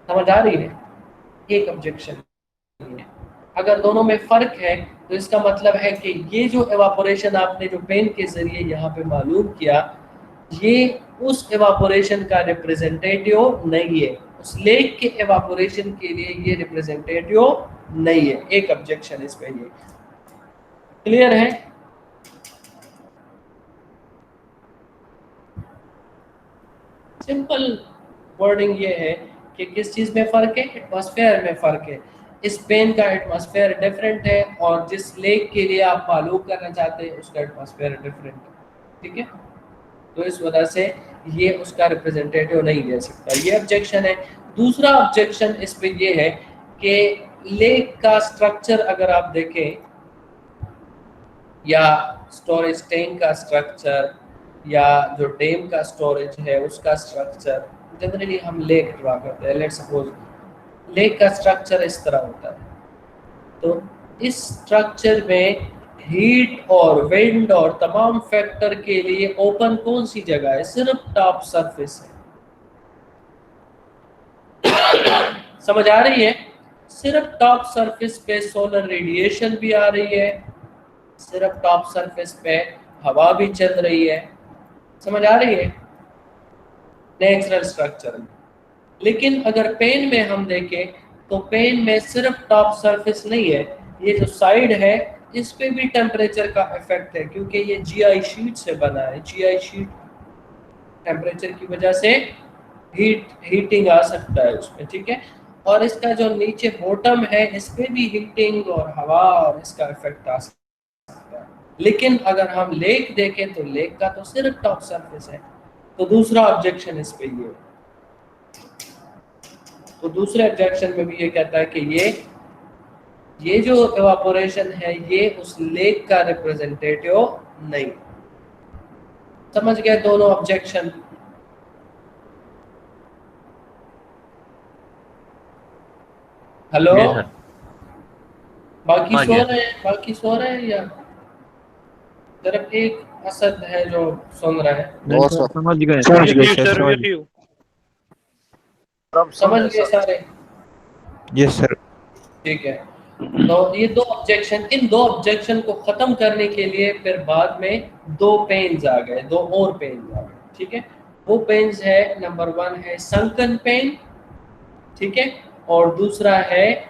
समझ आ रही है? एक ऑब्जेक्शन है। अगर दोनों में फर्क है तो इसका मतलब है कि ये जो एवापोरेशन आपने जो पेन के जरिए यहाँ पे मालूम किया, ये उस एवापोरेशन का रिप्रेजेंटेटिव नहीं है, उस लेक के एवापोरेशन के लिए ये रिप्रेजेंटेटिव नहीं है। एक ऑब्जेक्शन इस पे ये। क्लियर है? सिंपल वर्डिंग ये है कि किस चीज़ में फ़र्क है, एटमॉस्फेयर में फ़र्क है। इस पेन का एटमॉस्फेयर डिफरेंट है और जिस लेक के लिए आप मालूम करना चाहते हैं उसका एटमॉस्फेयर डिफरेंट है, ठीक है। तो इस वजह से ये उसका रिप्रेजेंटेटिव नहीं दे सकता, ये ऑब्जेक्शन है। दूसरा ऑब्जेक्शन इस पे ये है कि लेक का स्ट्रक्चर अगर आप देखें या स्टोरेज टैंक का स्ट्रक्चर या जो डैम का स्टोरेज है उसका स्ट्रक्चर, जनरली हम लेक ड्रा करते हैं। लेट्स सपोज लेक का स्ट्रक्चर इस तरह होता है, तो इस स्ट्रक्चर में हीट और विंड और तमाम फैक्टर के लिए ओपन कौन सी जगह है, सिर्फ टॉप सरफेस है। समझ आ रही है? सिर्फ टॉप सरफेस पे सोलर रेडिएशन भी आ रही है, सिर्फ टॉप सरफेस पे हवा भी चल रही है। समझ आ रही है? नेचुरल स्ट्रक्चर में। लेकिन अगर पेन में हम देखें तो पेन में सिर्फ टॉप सरफेस नहीं है, ये जो साइड है इस पे भी टेम्परेचर का इफेक्ट है, क्योंकि ये जीआई शीट से बना है। जीआई शीट टेम्परेचर की वजह से हीटिंग आ सकता है उसमें, ठीक है। और इसका जो नीचे बॉटम है इस पे भी हीटिंग और हवा और इसका इफेक्ट आ सकता है। लेकिन अगर हम लेक देखें तो लेक का तो सिर्फ टॉप सरफेस है। तो दूसरा ऑब्जेक्शन इस पे ये, तो दूसरे ऑब्जेक्शन में भी ये कहता है कि ये जो इवापोरेशन है ये उस लेक का रिप्रेजेंटेटिव नहीं। समझ गए दोनों ऑब्जेक्शन? हेलो, जी सर। बाकी हाँ सो जी। रहे हैं, बाकी सो रहे हैं या सिर्फ एक असद है जो सुन रहा है? No sir. समझ गए सर समझ गए सारे? Yes sir. ठीक है। तो ये दो ऑब्जेक्शन, इन दो ऑब्जेक्शन को खत्म करने के लिए फिर बाद में दो पेन्स आ गए, दो और पेन्स आ गए, ठीक है। वो पेन्स है, नंबर 1 है संकन पेन, ठीक है, और दूसरा है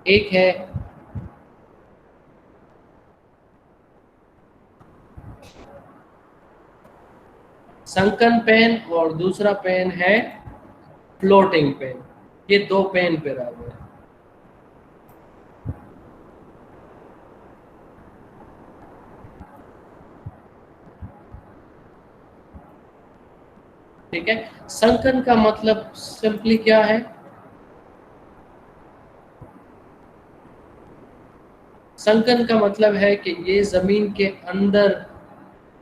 एक है संकन पेन और दूसरा पेन है फ्लोटिंग पेन। ये दो पेन पे रहा हुआ है। ठीक है। संकन का मतलब सिंपली क्या है? संकन का मतलब है कि ये जमीन के अंदर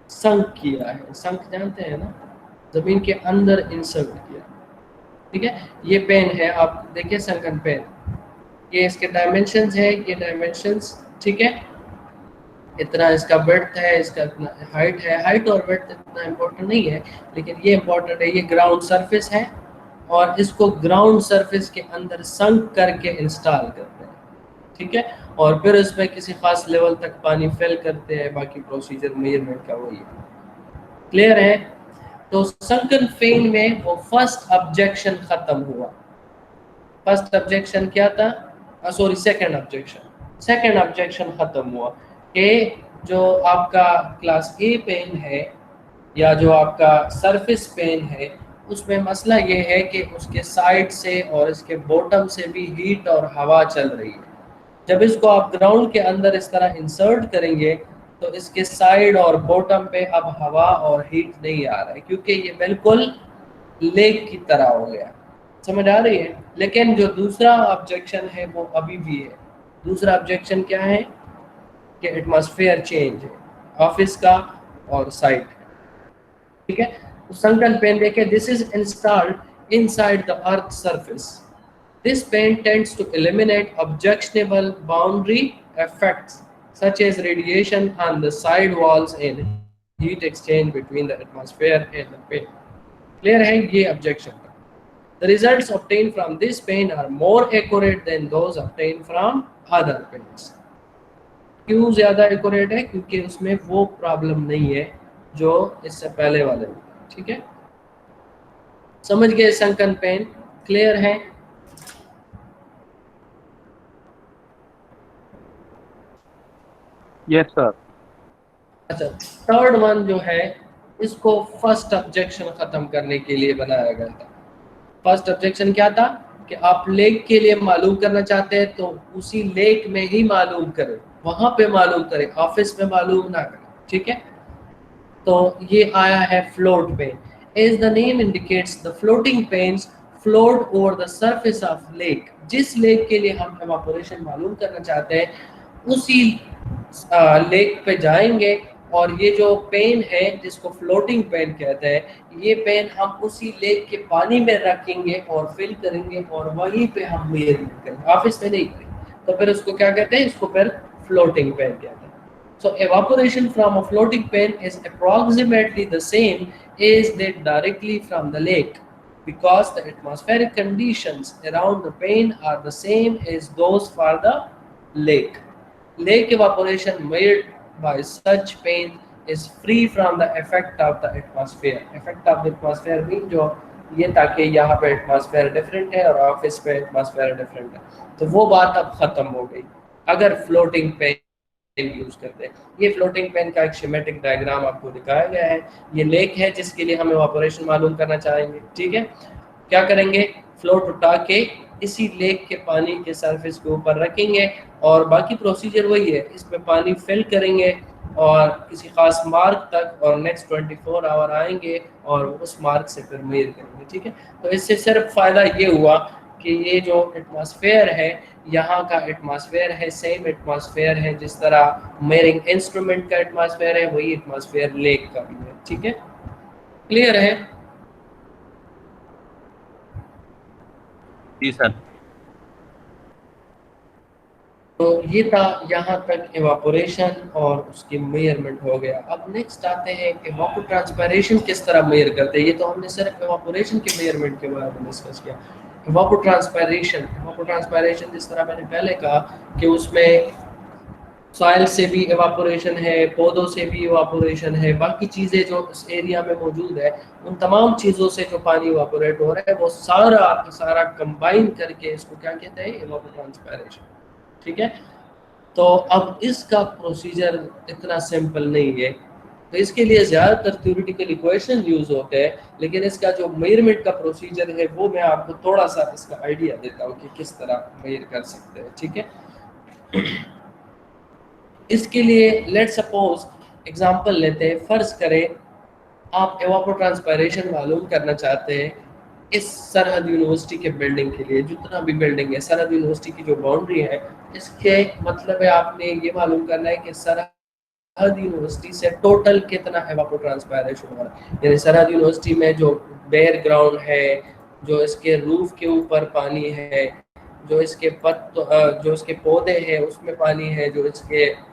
संक किया है। संक जानते हैं ना, जमीन के अंदर इंसर्ट किया, ठीक है। ये पेन है, आप देखिए संकन पेन, ये इसके डायमेंशंस है, ये डायमेंशंस, ठीक है। इतना इसका ब्रेड्थ है, इसका इतना हाइट है। हाइट और ब्रेड्थ इतना इम्पोर्टेंट नहीं है, लेकिन ये इम्पोर्टेंट है। ये ग्राउंड सरफेस है और इसको ग्राउंड सरफेस के अंदर संक करके इंस्टॉल करते हैं, ठीक है। और फिर इसमें किसी खास लेवल तक पानी फिल करते हैं। बाकी प्रोसीजर मेजरमेंट का वही है। क्लियर है? तो संकन पेन में वो फर्स्ट ऑब्जेक्शन खत्म हुआ। फर्स्ट ऑब्जेक्शन क्या था? Sorry, second objection. Second objection खत्म हुआ कि जो आपका क्लास ए पेन है या जो आपका सरफेस पेन है उसमें मसला ये है कि उसके साइड से और इसके बॉटम से भी हीट और हवा चल रही है। जब इसको आप ग्राउंड के अंदर इस तरह इंसर्ट करेंगे तो इसके साइड और बॉटम पे अब हवा और हीट नहीं आ रहा है, क्योंकि ये बिल्कुल लेक की तरह हो गया। समझ आ रही है? लेकिन जो दूसरा ऑब्जेक्शन है वो अभी भी है। दूसरा ऑब्जेक्शन क्या है? कि एटमॉस्फेयर चेंज है ऑफिस का और साइट का, ठीक है। तो संकन पेन देखे, this is installed inside the earth surface. This pen tends to eliminate objectionable boundary effects such as radiation on the side walls and heat exchange between the atmosphere and the pen. Clear है ये objection? The results obtained from this pen are more accurate than those obtained from other pens. क्यों ज़्यादा accurate है? क्योंकि उसमें वो problem नहीं है जो इससे पहले वाले में। ठीक है, समझ गए संकन पेन? क्लियर है? Yes sir. अच्छा, थर्ड वन जो है इसको फर्स्ट ऑब्जेक्शन खत्म करने के लिए बनाया गया था। फर्स्ट ऑब्जेक्शन क्या था कि आप लेक के लिए मालूम करना चाहते हैं तो उसी लेक में ही मालूम करें, वहां पे मालूम करें, ऑफिस में मालूम ना करें। ठीक है, तो ये आया है float pan. As the name indicates the floating pans float over the surface of lake. जिस लेक के लिए हम एवापोरेशन मालूम करना चाहते हैं उसी लेक पे जाएंगे और ये जो पेन है जिसको फ्लोटिंग पेन कहते हैं, ये पेन हम उसी लेक के पानी में रखेंगे और फिल करेंगे और वहीं पे हम मेजरमेंट करेंगे, ऑफिस में नहीं करेंगे। तो फिर उसको क्या कहते हैं? इसको फिर फ्लोटिंग पेन कहते हैं। So evaporation from a floating pen is approximately the same as that directly from the lake, because the atmospheric conditions around the pen are the same as those for the lake. Lake evaporation made by such pen is free from the effect of the atmosphere. Effect of the atmosphere mean जो ये ताकि यहाँ पे atmosphere different है और office पे atmosphere different है, तो वो बात अब खत्म हो गई अगर फ्लोटिंग पेन यूज करते हैं। ये फ्लोटिंग पेन का एक शिमेटिक डायग्राम आपको दिखाया गया है। ये लेक है जिसके लिए हम इवापोरेशन मालूम करना चाहेंगे। ठीक है, क्या करेंगे? फ्लोट उठा के इसी लेक के पानी के सरफेस के ऊपर रखेंगे और बाकी प्रोसीजर वही है, इसमें पानी फिल करेंगे और किसी खास मार्क तक और नेक्स्ट 24 आवर आएंगे और उस मार्क से फिर मेजर करेंगे। ठीक है, तो इससे सिर्फ फायदा ये हुआ कि ये जो एटमॉस्फेयर है यहाँ का एटमॉस्फेयर है सेम एटमॉस्फेयर है जिस तरह मेयरिंग इंस्ट्रूमेंट का एटमॉस्फेयर है, वही एटमॉस्फेयर लेक का भी है। ठीक है, क्लियर है? जी सर। तो ये था यहाँ तक एवापोरेशन और उसकी मेजरमेंट हो गया। अब नेक्स्ट आते हैं कि इवापोट्रांसपायरेशन किस तरह मेजर करते हैं। ये तो हमने सिर्फ एवापोरेशन के मेजरमेंट के बारे में डिस्कस किया। इवापोट्रांसपायरेशन जिस तरह मैंने पहले कहा कि उसमें सॉइल से भी इवापोरेशन है, पौधों से भी इवापोरेशन है, बाकी चीज़ें जो उस एरिया में मौजूद है उन तमाम चीज़ों से जो पानी इवापोरेट हो रहा है वो सारा कंबाइन करके इसको क्या कहते हैं? इवापोट्रांसपायरेशन। ठीक है, तो अब इसका प्रोसीजर इतना सिंपल नहीं है, तो इसके लिए ज़्यादातर थ्योरेटिकल इक्वेशन यूज़ होते हैं, लेकिन इसका जो मेजरमेंट का प्रोसीजर है वो मैं आपको थोड़ा सा इसका आइडिया देता हूँ कि किस तरह मेजर कर सकते हैं। ठीक है, इसके लिए लेट सपोज एग्जांपल लेते हैं। फ़र्ज़ करें आप इवापोट्रांसपायरेशन मालूम करना चाहते हैं इस सरहद यूनिवर्सिटी के बिल्डिंग के लिए, जितना भी बिल्डिंग है सरहद यूनिवर्सिटी की जो बाउंड्री है, इसके मतलब है आपने ये मालूम करना है कि सरहद यूनिवर्सिटी से टोटल कितना इवापोट्रांसपायरेशन हो रहा है। यानी सरहद यूनिवर्सिटी में जो बेयर ग्राउंड है, जो इसके रूफ के ऊपर पानी है, जो इसके जो इसके पौधे हैं उसमें पानी है, जो इसके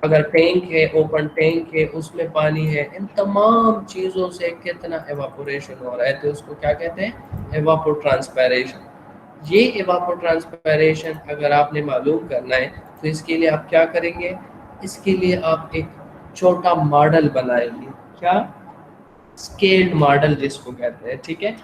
अगर टैंक है, ओपन टैंक है, उसमें पानी है, इन तमाम चीज़ों से कितना एवापोरेशन हो रहा है, तो उसको क्या कहते हैं? एवापोट्रांसपायरेशन। ये एवापोट्रांसपायरेशन अगर आपने मालूम करना है तो इसके लिए आप क्या करेंगे? इसके लिए आप एक छोटा मॉडल बनाएंगे। क्या? स्केल्ड मॉडल जिसको कहते हैं। ठीक है,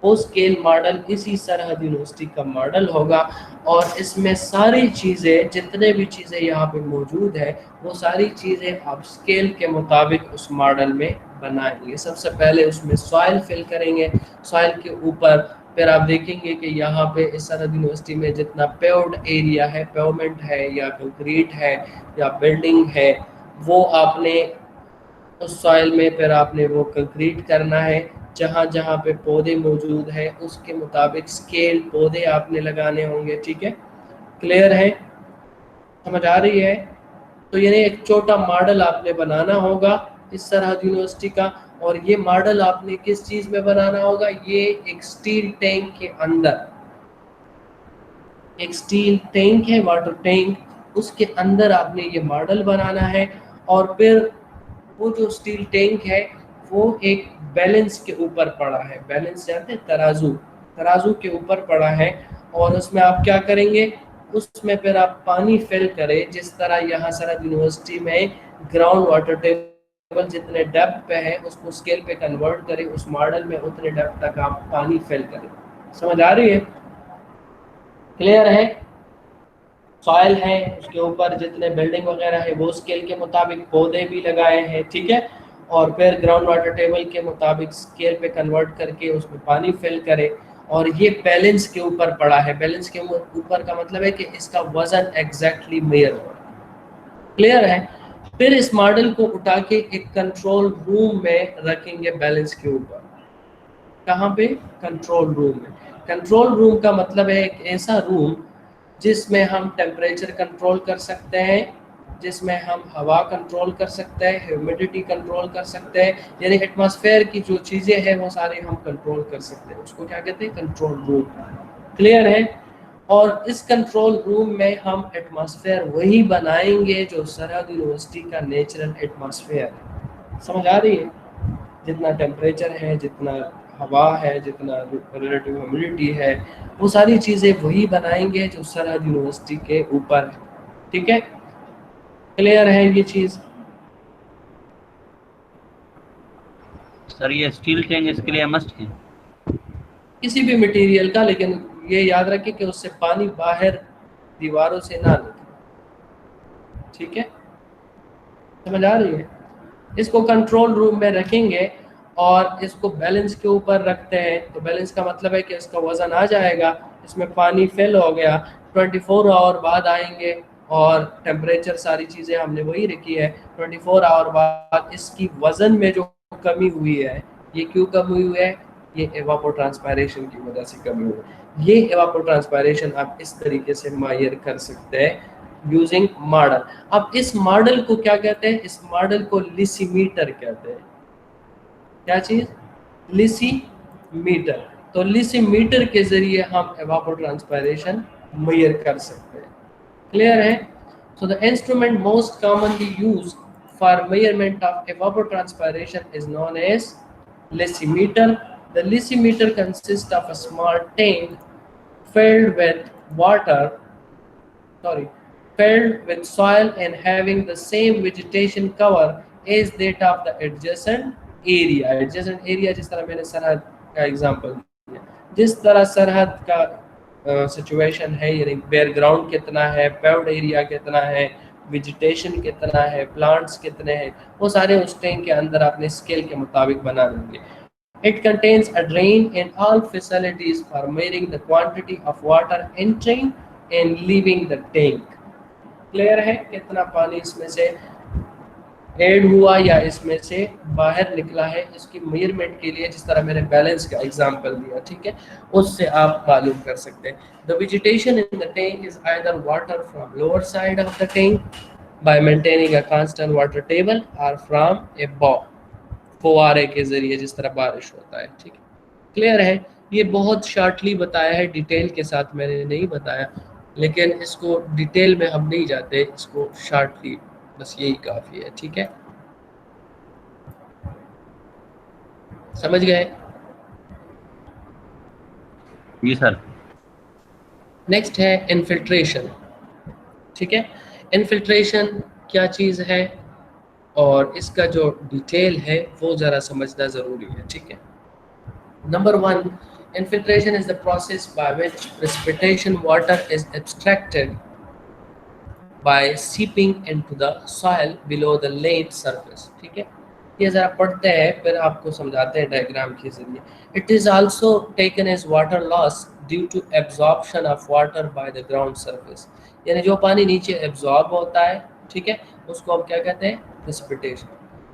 वो स्केल मॉडल इसी सरहद यूनिवर्सिटी का मॉडल होगा और इसमें सारी चीज़ें, जितने भी चीज़ें यहाँ पे मौजूद है वो सारी चीज़ें आप स्केल के मुताबिक उस मॉडल में बनाएंगे। सबसे पहले उसमें सॉइल फिल करेंगे, सॉइल के ऊपर फिर आप देखेंगे कि यहाँ पे इस सरहद यूनिवर्सिटी में जितना पेव्ड एरिया है, पेवमेंट है या कंक्रीट है या बिल्डिंग है, वो आपने उस सॉइल में फिर आपने वो कंक्रीट करना है। जहाँ जहाँ पे पौधे मौजूद है उसके मुताबिक स्केल पौधे आपने लगाने होंगे। ठीक है, क्लियर है? समझ आ रही है? तो यानी एक छोटा मॉडल आपने बनाना होगा इस सरहद यूनिवर्सिटी का, और ये मॉडल आपने किस चीज़ में बनाना होगा? ये एक स्टील टैंक के अंदर, एक स्टील टैंक है, वाटर टैंक, उसके अंदर आपने ये मॉडल बनाना है। और फिर वो जो स्टील टैंक है वो एक बैलेंस के ऊपर पड़ा है। बैलेंस जानते हैं? तराजू। तराजू के ऊपर पड़ा है और उसमें आप क्या करेंगे, उसमें फिर आप पानी फिल करें। जिस तरह यहाँ सरहद यूनिवर्सिटी में ग्राउंड वाटर टेबल जितने डेप्थ पे है उसको स्केल पे कन्वर्ट करें, उस मॉडल में उतने डेप्थ तक आप पानी फिल करें। समझ आ रही है? क्लियर है? सॉइल है, उसके ऊपर जितने बिल्डिंग वगैरह है वो स्केल के मुताबिक पौधे भी लगाए हैं, ठीक है। और फिर ग्राउंड वाटर टेबल के मुताबिक स्केल पे कन्वर्ट करके उसमें पानी फिल करें। और ये बैलेंस के ऊपर पड़ा है। बैलेंस के ऊपर का मतलब है कि इसका वजन एग्जैक्टली मेजर हो। क्लियर है? फिर इस मॉडल को उठा के एक कंट्रोल रूम में रखेंगे बैलेंस के ऊपर। कहाँ पे? कंट्रोल रूम में। कंट्रोल रूम का मतलब है एक ऐसा रूम जिसमें हम टेम्परेचर कंट्रोल कर सकते हैं, जिसमें हम हवा कंट्रोल कर सकते हैं, ह्यूमिडिटी कंट्रोल कर सकते हैं, यानी एटमॉस्फेयर की जो चीज़ें हैं वो सारी हम कंट्रोल कर सकते हैं। उसको क्या कहते हैं? Control room. क्लियर है? और इस कंट्रोल रूम में हम एटमॉस्फेयर वही बनाएंगे जो सरहद यूनिवर्सिटी का नेचुरल एटमॉस्फेयर है। समझ आ रही है? जितना टेम्परेचर है, जितना हवा है, जितना रिलेटिव ह्यूमिडिटी है, वो सारी चीज़ें वही बनाएंगे जो सरहद यूनिवर्सिटी के ऊपर है। ठीक है? क्लियर है ये चीज़? सर ये स्टील टैंक इसके लिए मस्ट है? किसी भी मटेरियल का, लेकिन ये याद रखें कि उससे पानी बाहर दीवारों से ना निकले। ठीक है? समझ आ रही है? इसको कंट्रोल रूम में रखेंगे और इसको बैलेंस के ऊपर रखते हैं। तो बैलेंस का मतलब है कि इसका वजन आ जाएगा, इसमें पानी फिल हो गया। 24 आवर बाद आएंगे और टेम्परेचर सारी चीज़ें हमने वही रखी है। 24 आवर बाद इसकी वजन में जो कमी हुई है, ये क्यों कमी हुई है? ये एवापोट्रांसपायरेशन की वजह से कमी हुई है। ये एवापोट्रांसपायरेशन आप इस तरीके से मायर कर सकते हैं यूजिंग मॉडल। अब इस मॉडल को क्या कहते हैं? इस मॉडल को लिसीमीटर कहते हैं। क्या चीज? लिसीमीटर। तो लिसीमीटर के जरिए हम एवापोट्रांसपायरेशन मेजर कर सकते हैं। क्लियर है? So the instrument most commonly used for measurement of evapotranspiration is known as lysimeter. The lysimeter consists of a small tank filled with water, filled with soil and having the same vegetation cover as that of the adjacent area. Adjacent area जिस तरह मैंने सरहद का example दिया, जिस तरह सरहद का सिचुएशन है, यानी बैकग्राउंड कितना है, पेव्ड एरिया कितना है, वेजिटेशन कितना है, प्लांट्स कितने हैं, वो सारे उस टैंक के अंदर अपने स्केल के मुताबिक बना देंगे। It contains a drain and all facilities for measuring the quantity of water entering and leaving the tank. Clear है? कितना पानी इसमें से ऐड हुआ या इसमें से बाहर निकला है, इसकी मेजरमेंट के लिए जिस तरह मैंने बैलेंस का एग्जांपल दिया, ठीक है, उससे आप मालूम कर सकते हैं। The vegetation in the tank is either water from lower side of the tank bye maintaining a constant water table और फ्रॉम ए बॉ, फुवारे के जरिए जिस तरह बारिश होता है। ठीक है? क्लियर है? ये बहुत शॉर्टली बताया है, डिटेल के साथ मैंने नहीं बताया, लेकिन इसको डिटेल में हम नहीं जाते, इसको शॉर्टली बस यही काफ़ी है। ठीक है? समझ गए? जी सर। नेक्स्ट है इनफिल्ट्रेशन। ठीक है? इनफिल्ट्रेशन क्या चीज़ है और इसका जो डिटेल है वो ज़रा समझना ज़रूरी है। ठीक है? Number 1, infiltration is the process by which precipitation water is abstracted by seeping into the soil below the land surface. ठीक है? ये ज़रा पढ़ते हैं फिर आपको समझाते हैं डायग्राम के जरिए। It is also taken as water loss due to absorption of water by the ground surface. यानी जो पानी नीचे एब्जॉर्ब होता है, ठीक है, उसको हम क्या कहते हैं? प्रेसिपिटेशन।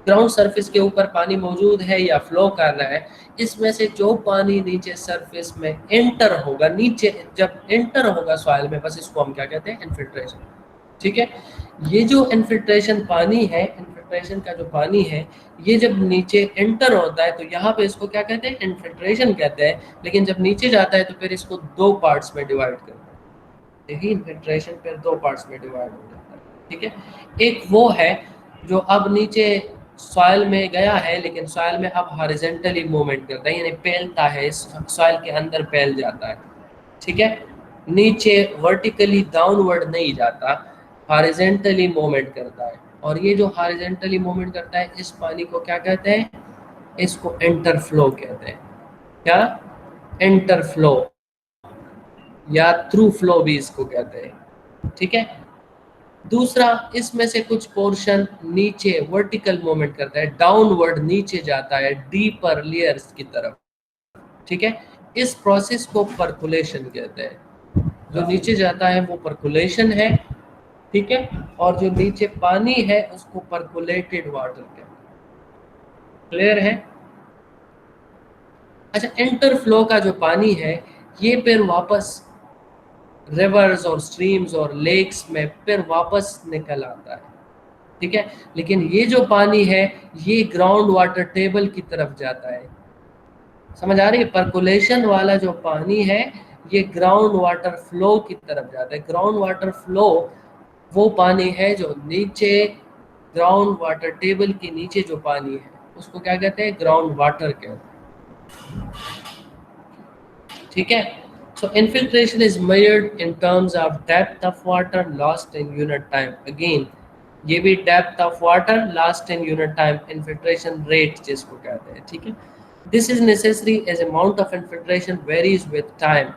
ग्राउंड सरफेस के ऊपर पानी मौजूद है या फ्लो कर रहा है, इसमें से जो पानी नीचे सरफेस में एंटर होगा, नीचे जब एंटर होगा सॉइल में, बस इसको हम क्या कहते हैं? इनफिल्ट्रेशन। ठीक है? ये जो इनफिल्ट्रेशन पानी है, इनफिल्ट्रेशन का जो पानी है, ये जब नीचे एंटर होता है तो यहाँ पे इसको क्या कहते हैं? इनफिल्ट्रेशन कहते हैं। लेकिन जब नीचे जाता है तो फिर इसको 2 पार्ट्स में डिवाइड करते हैं। यही इनफिल्ट्रेशन फिर 2 पार्ट्स में डिवाइड हो जाता है। ठीक है? एक वो है जो अब नीचे सॉइल में गया है, लेकिन सॉइल में अब हॉरिजॉन्टली मूवमेंट करता है, यानी फैलता है, सॉइल के अंदर फैल जाता है, ठीक है। नीचे वर्टिकली डाउनवर्ड नहीं जाता, हॉरिजॉन्टली मूवमेंट करता है। और ये जो हॉरिजॉन्टली मूवमेंट करता है, इस पानी को क्या कहते हैं? इसको इंटरफ्लो कहते हैं। क्या? इंटरफ्लो या थ्रू फ्लो भी इसको कहते हैं, ठीक है। दूसरा, इसमें से कुछ पोर्शन नीचे वर्टिकल मूवमेंट करता है, डाउनवर्ड नीचे जाता है डीपर लेयर्स की तरफ, ठीक है। इस प्रोसेस को परकुलेशन कहते हैं। जो नीचे जाता है वो परकुलेशन है, ठीक है। और जो नीचे पानी है उसको परकुलेटेड वाटर कहते हैं। क्लियर है? अच्छा, इंटरफ्लो का जो पानी है ये फिर वापस रिवर्स और स्ट्रीम्स और लेक्स में फिर वापस निकल आता है, ठीक है। लेकिन ये जो पानी है ये ग्राउंड वाटर टेबल की तरफ जाता है। समझ आ रही है? परकुलेशन वाला जो पानी है ये ग्राउंड वाटर फ्लो की तरफ जाता है। ग्राउंड वाटर फ्लो वो पानी है जो नीचे ग्राउंड वाटर टेबल के नीचे जो पानी है उसको क्या कहते हैं? ग्राउंड वाटर कहते हैं, ठीक है। So infiltration is measured in terms of depth of water lost in unit time. Again, ये भी depth of water lost in unit time, infiltration rate जिसको कहते हैं, ठीक है। This is necessary as amount of infiltration varies with time.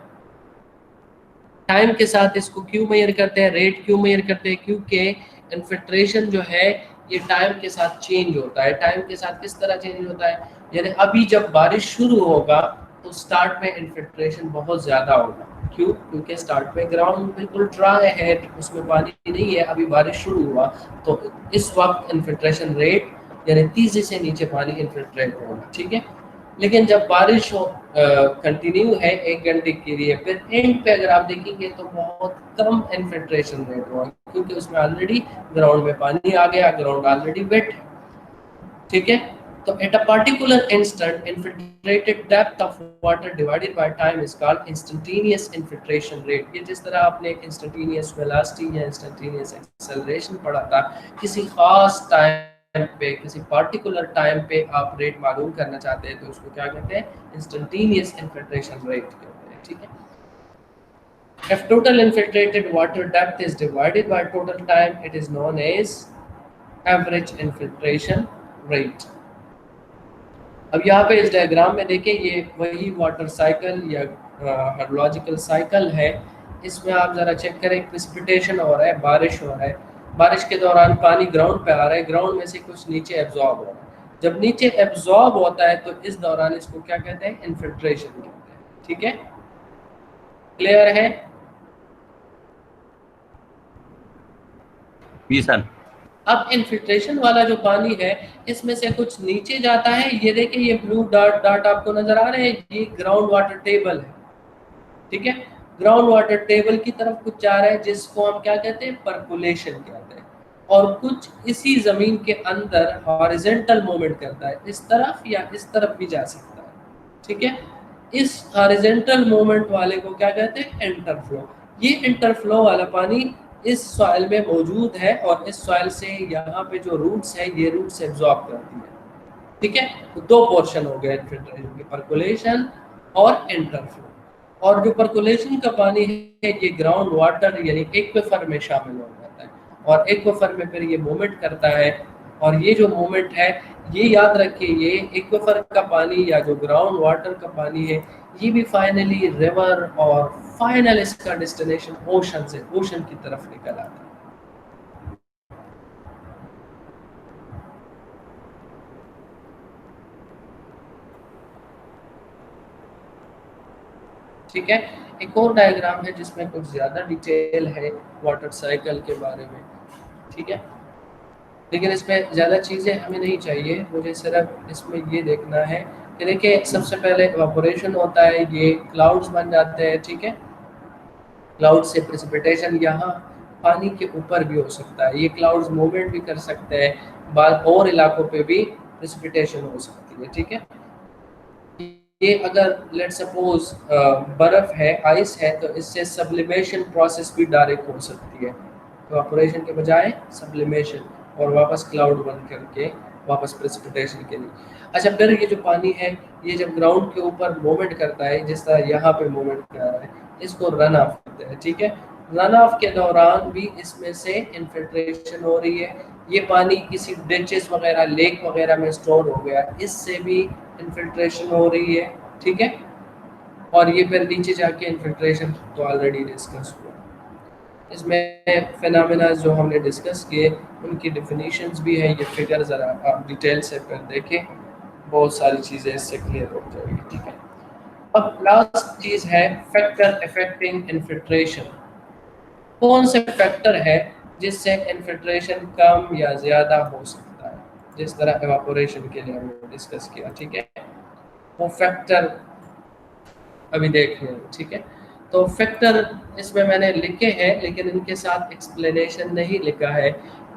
Time के साथ इसको क्यों मेजर करते हैं, रेट क्यों मेजर करते हैं? क्योंकि इन्फिल्ट्रेशन जो है ये टाइम के साथ चेंज होता है। टाइम के साथ किस तरह चेंज होता है? यानी अभी जब बारिश शुरू होगा तो स्टार्ट में इन्फिल्ट्रेशन बहुत ज़्यादा होगा। क्यों? क्योंकि स्टार्ट में ग्राउंड बिल्कुल ड्राई है, उसमें पानी नहीं है, अभी बारिश शुरू हुआ, तो इस वक्त इन्फिल्ट्रेशन रेट यानी तेजी से नीचे पानी इन्फिल्ट्रेट होगा, ठीक है। लेकिन जब बारिश हो कंटिन्यू है 1 घंटे के लिए, फिर एंड पे अगर आप देखेंगे तो बहुत कम इन्फिल्ट्रेशन रेट हुआ, क्योंकि उसमें ऑलरेडी ग्राउंड में पानी आ गया, ग्राउंड ऑलरेडी वेट है, ठीक है। तो at a particular instant infiltrated depth of water divided by time is called instantaneous infiltration rate. ये जिस तरह आपने इंस्टेंटेनियस वेलोसिटी या इंस्टेंटेनियस एक्सेलरेशन पढ़ा था, किसी खास टाइम पे, किसी पर्टिकुलर टाइम पे आप रेट मालूम करना चाहते हैं तो उसको क्या कहते हैं? इंस्टेंटेनियस इन्फिल्ट्रेशन रेट कहते हैं, ठीक है। If total infiltrated water depth is divided by total time, it is known as average infiltration rate. अब यहाँ पे इस डायग्राम में देखें, ये वही वाटर साइकिल या हाइड्रोलॉजिकल साइकिल है। इसमें आप ज़रा चेक करें, प्रेसिपिटेशन हो रहा है, बारिश हो रहा है, बारिश के दौरान पानी ग्राउंड पे आ रहा है, ग्राउंड में से कुछ नीचे एब्जॉर्ब हो रहा है। जब नीचे एब्जॉर्ब होता है तो इस दौरान इसको क्या कहते हैं? इन्फिल्ट्रेशन कहते हैं, ठीक है। क्लियर है? जी सर। अब इन्फिल्ट्रेशन वाला जो पानी है इसमें से कुछ नीचे जाता है। ये देखिए, ये ब्लू डॉट डॉट आपको नजर आ रहे हैं, ये ग्राउंड वाटर टेबल है, ठीक है। ग्राउंड वाटर टेबल की तरफ कुछ जा रहा है जिसको हम क्या कहते हैं? परकुलेशन कहते हैं। और कुछ इसी जमीन के अंदर हॉरिजॉन्टल मूवमेंट करता है, इस तरफ या इस तरफ भी जा सकता है, ठीक है। इस हॉरिजॉन्टल मूवमेंट वाले को क्या कहते हैं? इंटरफ्लो। ये इंटरफ्लो वाला पानी इस सॉइल में मौजूद है और इस सॉइल से यहाँ पे जो रूट्स है ये रूट्स एब्जॉर्ब करती है, ठीक है। तो दो पोर्शन हो गए इन्फिल्ट्रेशन के, परकुलेशन और इंटरफ्लो। और जो परकुलेशन का पानी है ये ग्राउंड वाटर यानी एक्विफर में शामिल हो जाता है और एक्विफर में फिर ये मूवमेंट करता है। और ये जो मूवमेंट है ये याद रखिए, ये एक्विफर का पानी या जो ग्राउंड वाटर का पानी है ये भी फाइनली रिवर और फाइनल इसका डेस्टिनेशन ओशन से, ओशन की तरफ निकल आता है। ठीक है। एक और डायग्राम है जिसमें कुछ ज़्यादा डिटेल है वाटर साइकिल के बारे में, ठीक है। लेकिन इसमें ज़्यादा चीज़ें हमें नहीं चाहिए, मुझे सिर्फ इसमें ये देखना है कि देखिए, सबसे पहले इवापोरेशन होता है, ये क्लाउड्स बन जाते हैं, ठीक है। क्लाउड से प्रेसिपिटेशन यहाँ पानी के ऊपर भी हो सकता है, ये क्लाउड्स मूवमेंट भी कर सकते हैं, बाद और इलाकों पे भी प्रेसिपिटेशन हो सकती है, ठीक है। ये अगर लेट सपोज बर्फ़ है, आइस है, तो इससे सब्लिमेशन प्रोसेस भी डायरेक्ट हो सकती है, इवापोरेशन के बजाय सब्लिमेशन, और वापस क्लाउड बन करके वापस प्रेसिपिटेशन के लिए। अच्छा, फिर ये जो पानी है ये जब ग्राउंड के ऊपर मूवमेंट करता है, जिस तरह यहाँ पे मूवमेंट कर रहा है, इसको रन ऑफ कहते हैं। ठीक है, रन ऑफ के दौरान भी इसमें से इन्फिल्ट्रेशन हो रही है। ये पानी किसी डिचेस वगैरह, लेक वगैरह में स्टोर हो गया, इससे भी इन्फिल्ट्रेशन हो रही है। ठीक है, और ये फिर नीचे जाके इन्फिल्ट्रेशन तो ऑलरेडी डिस्कस हुआ। इसमें फिनोमेना जो हमने डिस्कस किए उनकी डिफिनीशंस भी है, ये फिगर ज़रा आप डिटेल से फिर देखें, बहुत सारी चीज़ें इससे क्लियर हो जाएगी। ठीक है, अब लास्ट चीज़ है फैक्टर अफेक्टिंग इन्फिल्ट्रेशन। कौन से फैक्टर है जिससे इन्फिल्ट्रेशन कम या ज़्यादा हो सकता है, जिस तरह एवापोरेशन के लिए हमने डिस्कस किया। ठीक है, वो फैक्टर अभी देख रहे हैं। ठीक है, तो फैक्टर इसमें मैंने लिखे हैं, लेकिन इनके साथ एक्सप्लेनेशन नहीं लिखा है,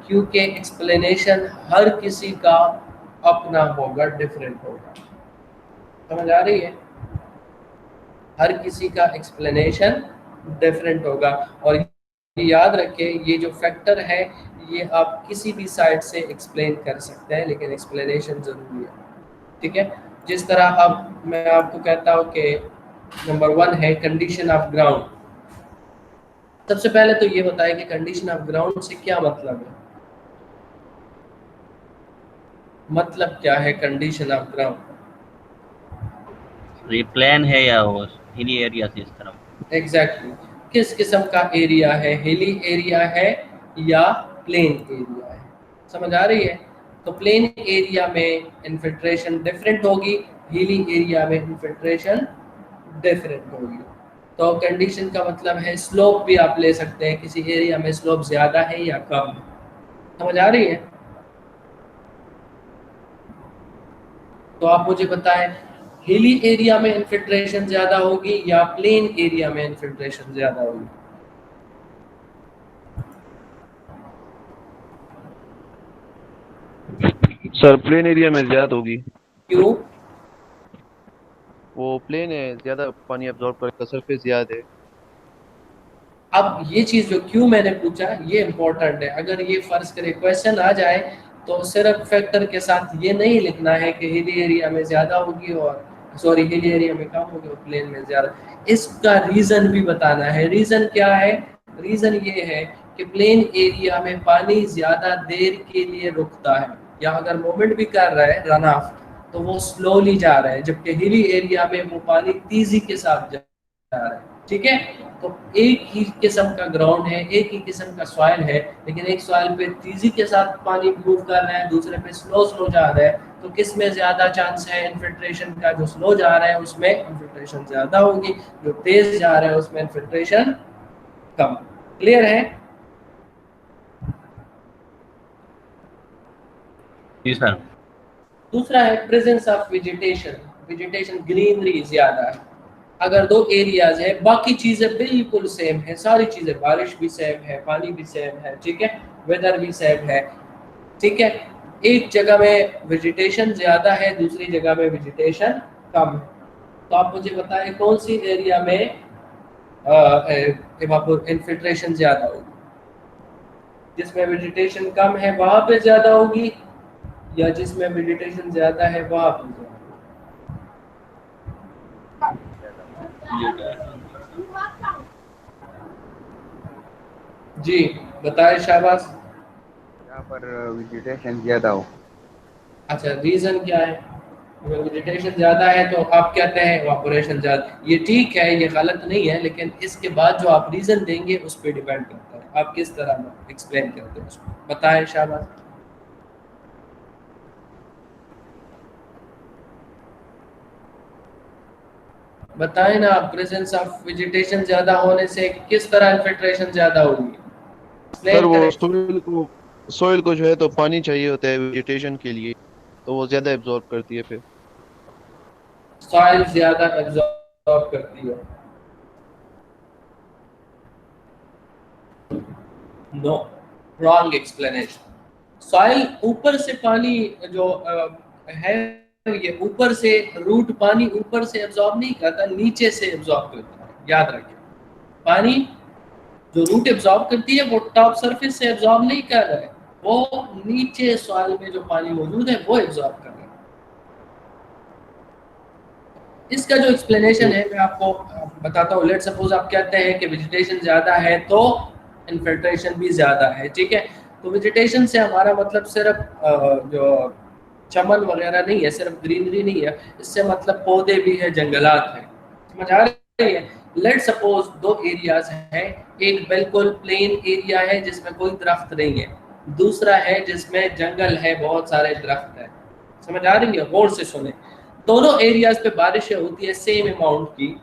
क्योंकि एक्सप्लेनेशन हर किसी का अपना होगा, डिफरेंट होगा। समझ आ रही है? हर किसी का एक्सप्लेनेशन डिफरेंट होगा। और याद रखें, ये जो फैक्टर है ये आप किसी भी साइड से एक्सप्लेन कर सकते हैं, लेकिन एक्सप्लेनेशन ज़रूरी है। ठीक है, जिस तरह अब मैं आपको कहता हूँ कि नंबर 1 है कंडीशन ऑफ ग्राउंड। सबसे पहले तो ये बताएं कि कंडीशन ऑफ ग्राउंड से क्या मतलब है। मतलब क्या है कंडीशन ऑफ ग्राउंड? ये प्लेन है या वो हिली एरिया से इस तरफ? एग्जैक्टली, किस किस्म का एरिया है, हिली एरिया है या प्लेन एरिया है। समझ आ रही है? तो प्लेन एरिया में इन्फिल्ट्रेशन डिफरेंट होगी, हिली एरिया में इन्फिल्ट्रेशन डिफरेंट होगी। तो कंडीशन का मतलब है स्लोप भी आप ले सकते हैं, किसी एरिया में स्लोप ज़्यादा है या कम है। समझ आ रही है? तो आप मुझे बताएं, हिली एरिया में इन्फिल्ट्रेशन ज़्यादा होगी या प्लेन एरिया में इन्फिल्ट्रेशन ज़्यादा होगी? सर प्लेन एरिया में ज्यादा होगी। क्यों? वो प्लेन है, ज्यादा पानी अब्जॉर्ब करेगा, सरफेस ज्यादा है। अब ये चीज़ जो क्यों मैंने पूछा ये इम्पोर्टेंट है। अगर ये फर्ज करे क्वेश्चन आ जाए तो सिर्फ फैक्टर के साथ ये नहीं लिखना है कि हिली एरिया में ज़्यादा होगी और सॉरी हिली एरिया में कम होगी और प्लेन में ज़्यादा। इसका रीज़न भी बताना है। रीज़न क्या है? रीज़न ये है कि प्लेन एरिया में पानी ज़्यादा देर के लिए रुकता है, या अगर मूवमेंट भी कर रहा है रन ऑफ तो वो स्लोली जा रहा है, जबकि हिली एरिया में वो पानी तेज़ी के साथ जा रहा है। ठीक है, तो एक ही किस्म का ग्राउंड है, एक ही किस्म का सॉइल है, लेकिन एक सॉइल पे तेजी के साथ पानी मूव कर रहा है, दूसरे पे स्लो स्लो जा रहा है। तो किस में ज़्यादा चांस है इन्फिल्ट्रेशन का? जो स्लो जा रहा है उसमें इन्फिल्ट्रेशन ज़्यादा होगी, जो तेज जा रहा है उसमें इन्फिल्ट्रेशन कम। क्लियर है? जी सर। दूसरा है presence of vegetation. Vegetation greenery ज़्यादा है। अगर दो एरियाज है, बाकी चीज़ें बिल्कुल सेम है, सारी चीज़ें, बारिश भी सेम है, पानी भी सेम है, ठीक है, वेदर भी सेम है, ठीक है, एक जगह में वेजिटेशन ज़्यादा है, दूसरी जगह में वेजिटेशन कम है। तो आप मुझे बताएं कौन सी एरिया में इन्फिल्ट्रेशन ज़्यादा होगी? जिसमें वेजिटेशन कम है वहाँ पे ज़्यादा होगी, या जिसमें वेजिटेशन ज़्यादा है वहाँ पे ज़्यादा? जी बताएं शाहबाज। यहाँ पर वेजिटेशन ज्यादा हो। अच्छा, रीजन क्या है? अगर वेजिटेशन ज़्यादा है तो आप कहते हैं इवापोरेशन ज़्यादा। ये ठीक है, ये गलत नहीं है, लेकिन इसके बाद जो आप रीज़न देंगे उस पर डिपेंड करता है आप किस तरह एक्सप्लेन करते हैं उसको। बताएं शाहबाज। बताएं ना, प्रेजेंस ऑफ वेजिटेशन ज़्यादा होने से किस तरह इन्फिल्ट्रेशन ज़्यादा होगी? सर वो सोइल को जो है तो पानी चाहिए होता है वेजिटेशन के लिए, तो वो ज्यादा एब्जॉर्ब करती है, फिर सॉइल ज़्यादा एब्जॉर्ब करती है। No, wrong explanation. सॉइल ऊपर से पानी जो है ये ऊपर से रूट पानी ऊपर से एब्जॉर्ब नहीं करता, नीचे से एब्जॉर्ब करता है। याद रखिए, पानी जो रूट एब्जॉर्ब करती है वो टॉप सरफेस से एब्जॉर्ब नहीं कर रहा है, वो नीचे सॉइल में जो पानी मौजूद है वो एब्जॉर्ब कर रहा है। इसका जो एक्सप्लेनेशन है मैं आपको बताता हूँ। लेट सपोज आप कहते हैं कि वेजिटेशन ज़्यादा है तो इन्फिल्ट्रेशन भी ज़्यादा है, ठीक है। तो वेजिटेशन से हमारा मतलब सिर्फ जो चमन वगैरह नहीं है, सिर्फ ग्रीनरी नहीं है, इससे मतलब पौधे भी है, जंगलात है, समझ आ रही है। लेट सपोज दो एरियाज हैं, एक बिल्कुल प्लेन एरिया है जिसमें कोई दरख्त नहीं है, दूसरा है जिसमें जंगल है, बहुत सारे दरख्त है, समझ आ रही है। गौर से सुने, दोनों एरियाज पे बारिशें होती है सेम अमाउंट की।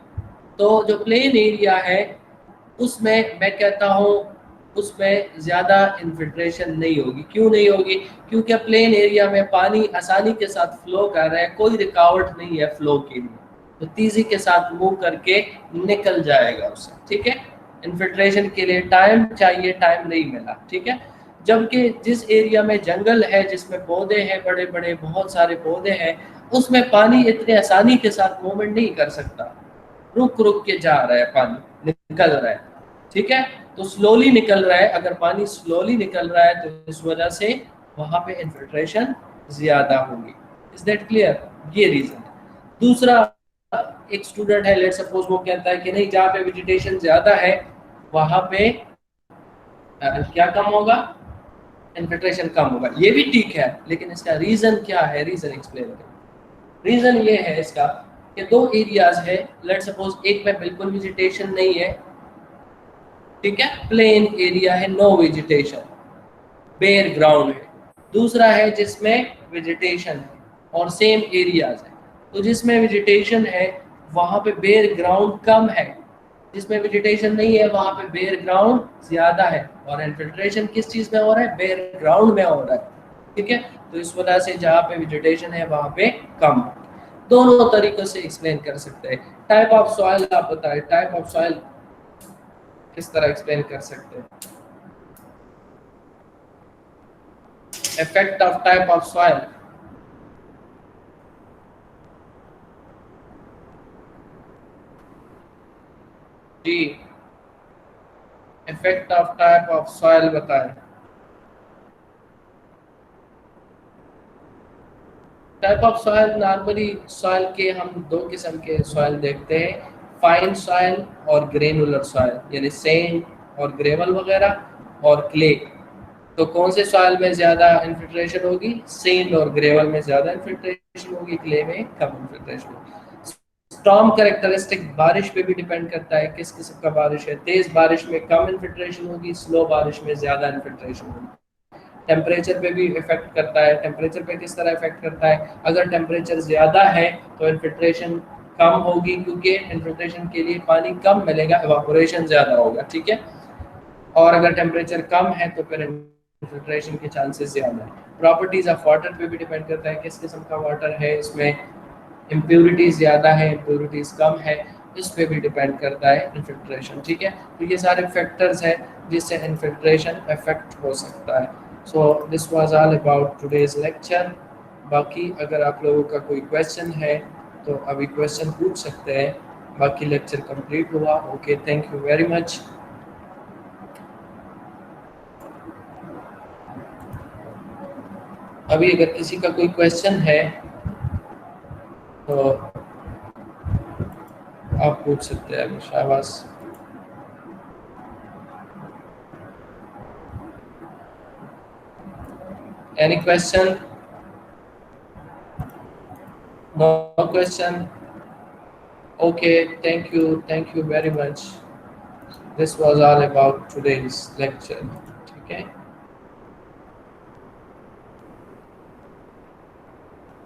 तो जो प्लेन एरिया है उसमें मैं कहता हूँ उसमें ज़्यादा इन्फिल्ट्रेशन नहीं होगी। क्यों नहीं होगी? क्योंकि प्लेन एरिया में पानी आसानी के साथ फ्लो कर रहा है, कोई रुकावट नहीं है फ्लो के लिए, तो तेज़ी के साथ मूव करके निकल जाएगा उससे, ठीक है। इन्फिल्ट्रेशन के लिए टाइम चाहिए, टाइम नहीं मिला, ठीक है। जबकि जिस एरिया में जंगल है, जिसमें पौधे हैं, बड़े बड़े बहुत सारे पौधे हैं, उसमें पानी इतने आसानी के साथ मूवमेंट नहीं कर सकता, रुक रुक के जा रहा है, पानी निकल रहा है, ठीक है। तो स्लोली निकल रहा है, अगर पानी स्लोली निकल रहा है तो इस वजह से वहां पे इन्फिल्ट्रेशन ज्यादा होगी। Is that clear? ये रीजन है। दूसरा, एक स्टूडेंट है, लेट सपोज वो कहता है कि नहीं, जहाँ पे वेजिटेशन ज्यादा है वहां पे क्या कम होगा, इन्फिल्ट्रेशन कम होगा। ये भी ठीक है, लेकिन इसका रीजन क्या है, रीजन एक्सप्लेन करें। रीजन ये है इसका कि दो एरियाज है, लेट सपोज एक में बिल्कुल वेजिटेशन नहीं है, ठीक है, प्लेन एरिया है, नो वेजिटेशन, बेयर ग्राउंड है। दूसरा है जिसमें वेजिटेशन है और सेम एरियाज है। तो जिसमें वेजिटेशन है वहां पे बेयर ग्राउंड कम है, जिसमें वेजिटेशन नहीं है वहां पे बेयर ग्राउंड ज्यादा है, और इन्फिल्ट्रेशन किस चीज में हो रहा है, बेयर ग्राउंड में हो रहा है, ठीक है। तो इस वजह से जहाँ पे वेजिटेशन है वहां पे कम। दोनों तरीकों से एक्सप्लेन कर सकते हैं। टाइप ऑफ सॉइल आप बताएं, टाइप ऑफ सॉइल किस तरह एक्सप्लेन कर सकते हैं? Effect of type of soil, जी, effect of type of soil बताएं। Type of soil, normally soil के हम दो किस्म के सॉइल देखते हैं, फाइन सॉइल और ग्रेनुलर सॉइल, यानी सैंड और ग्रेवल वगैरह, और क्ले। तो कौन से सॉइल में ज़्यादा इन्फिल्ट्रेशन होगी? सैंड और ग्रेवल में ज़्यादा इन्फिल्ट्रेशन होगी, क्ले में कम इन्फिल्ट्रेशन होगी। स्टॉर्म कैरेक्टरिस्टिक बारिश पे भी डिपेंड करता है, किस किस्म का बारिश है। तेज़ बारिश में कम इन्फिल्ट्रेशन होगी, स्लो बारिश में ज़्यादा इन्फिल्ट्रेशन होगी। टेम्परेचर पे भी इफेक्ट करता है। टेम्परेचर पे किस तरह इफेक्ट करता है? अगर टेम्परेचर ज़्यादा है तो इन्फिल्ट्रेशन कम होगी, क्योंकि इन्फिल्ट्रेशन के लिए पानी कम मिलेगा, इवापोरेशन ज़्यादा होगा, ठीक है। और अगर टेम्परेचर कम है तो फिर इन्फिल्ट्रेशन के चांसेस ज़्यादा है। प्रॉपर्टीज़ ऑफ वाटर पे भी डिपेंड करता है, किस किस्म का वाटर है, इसमें इम्प्योरिटीज़ ज़्यादा है, इम्प्योरिटीज़ कम है, इस पे भी डिपेंड करता है इन्फिल्ट्रेशन, ठीक है। तो ये सारे फैक्टर्स हैं जिससे इन्फिल्ट्रेशन इफेक्ट हो सकता है। So this was all about today's lecture. बाकी अगर आप लोगों का कोई क्वेश्चन है तो अभी क्वेश्चन पूछ सकते हैं, बाकी लेक्चर कंप्लीट हुआ। Okay, thank you very much. अभी अगर किसी का कोई क्वेश्चन है तो आप पूछ सकते हैं अभी। शाबाश। Any question? No question? Okay, thank you very much. This was all about today's lecture. Okay.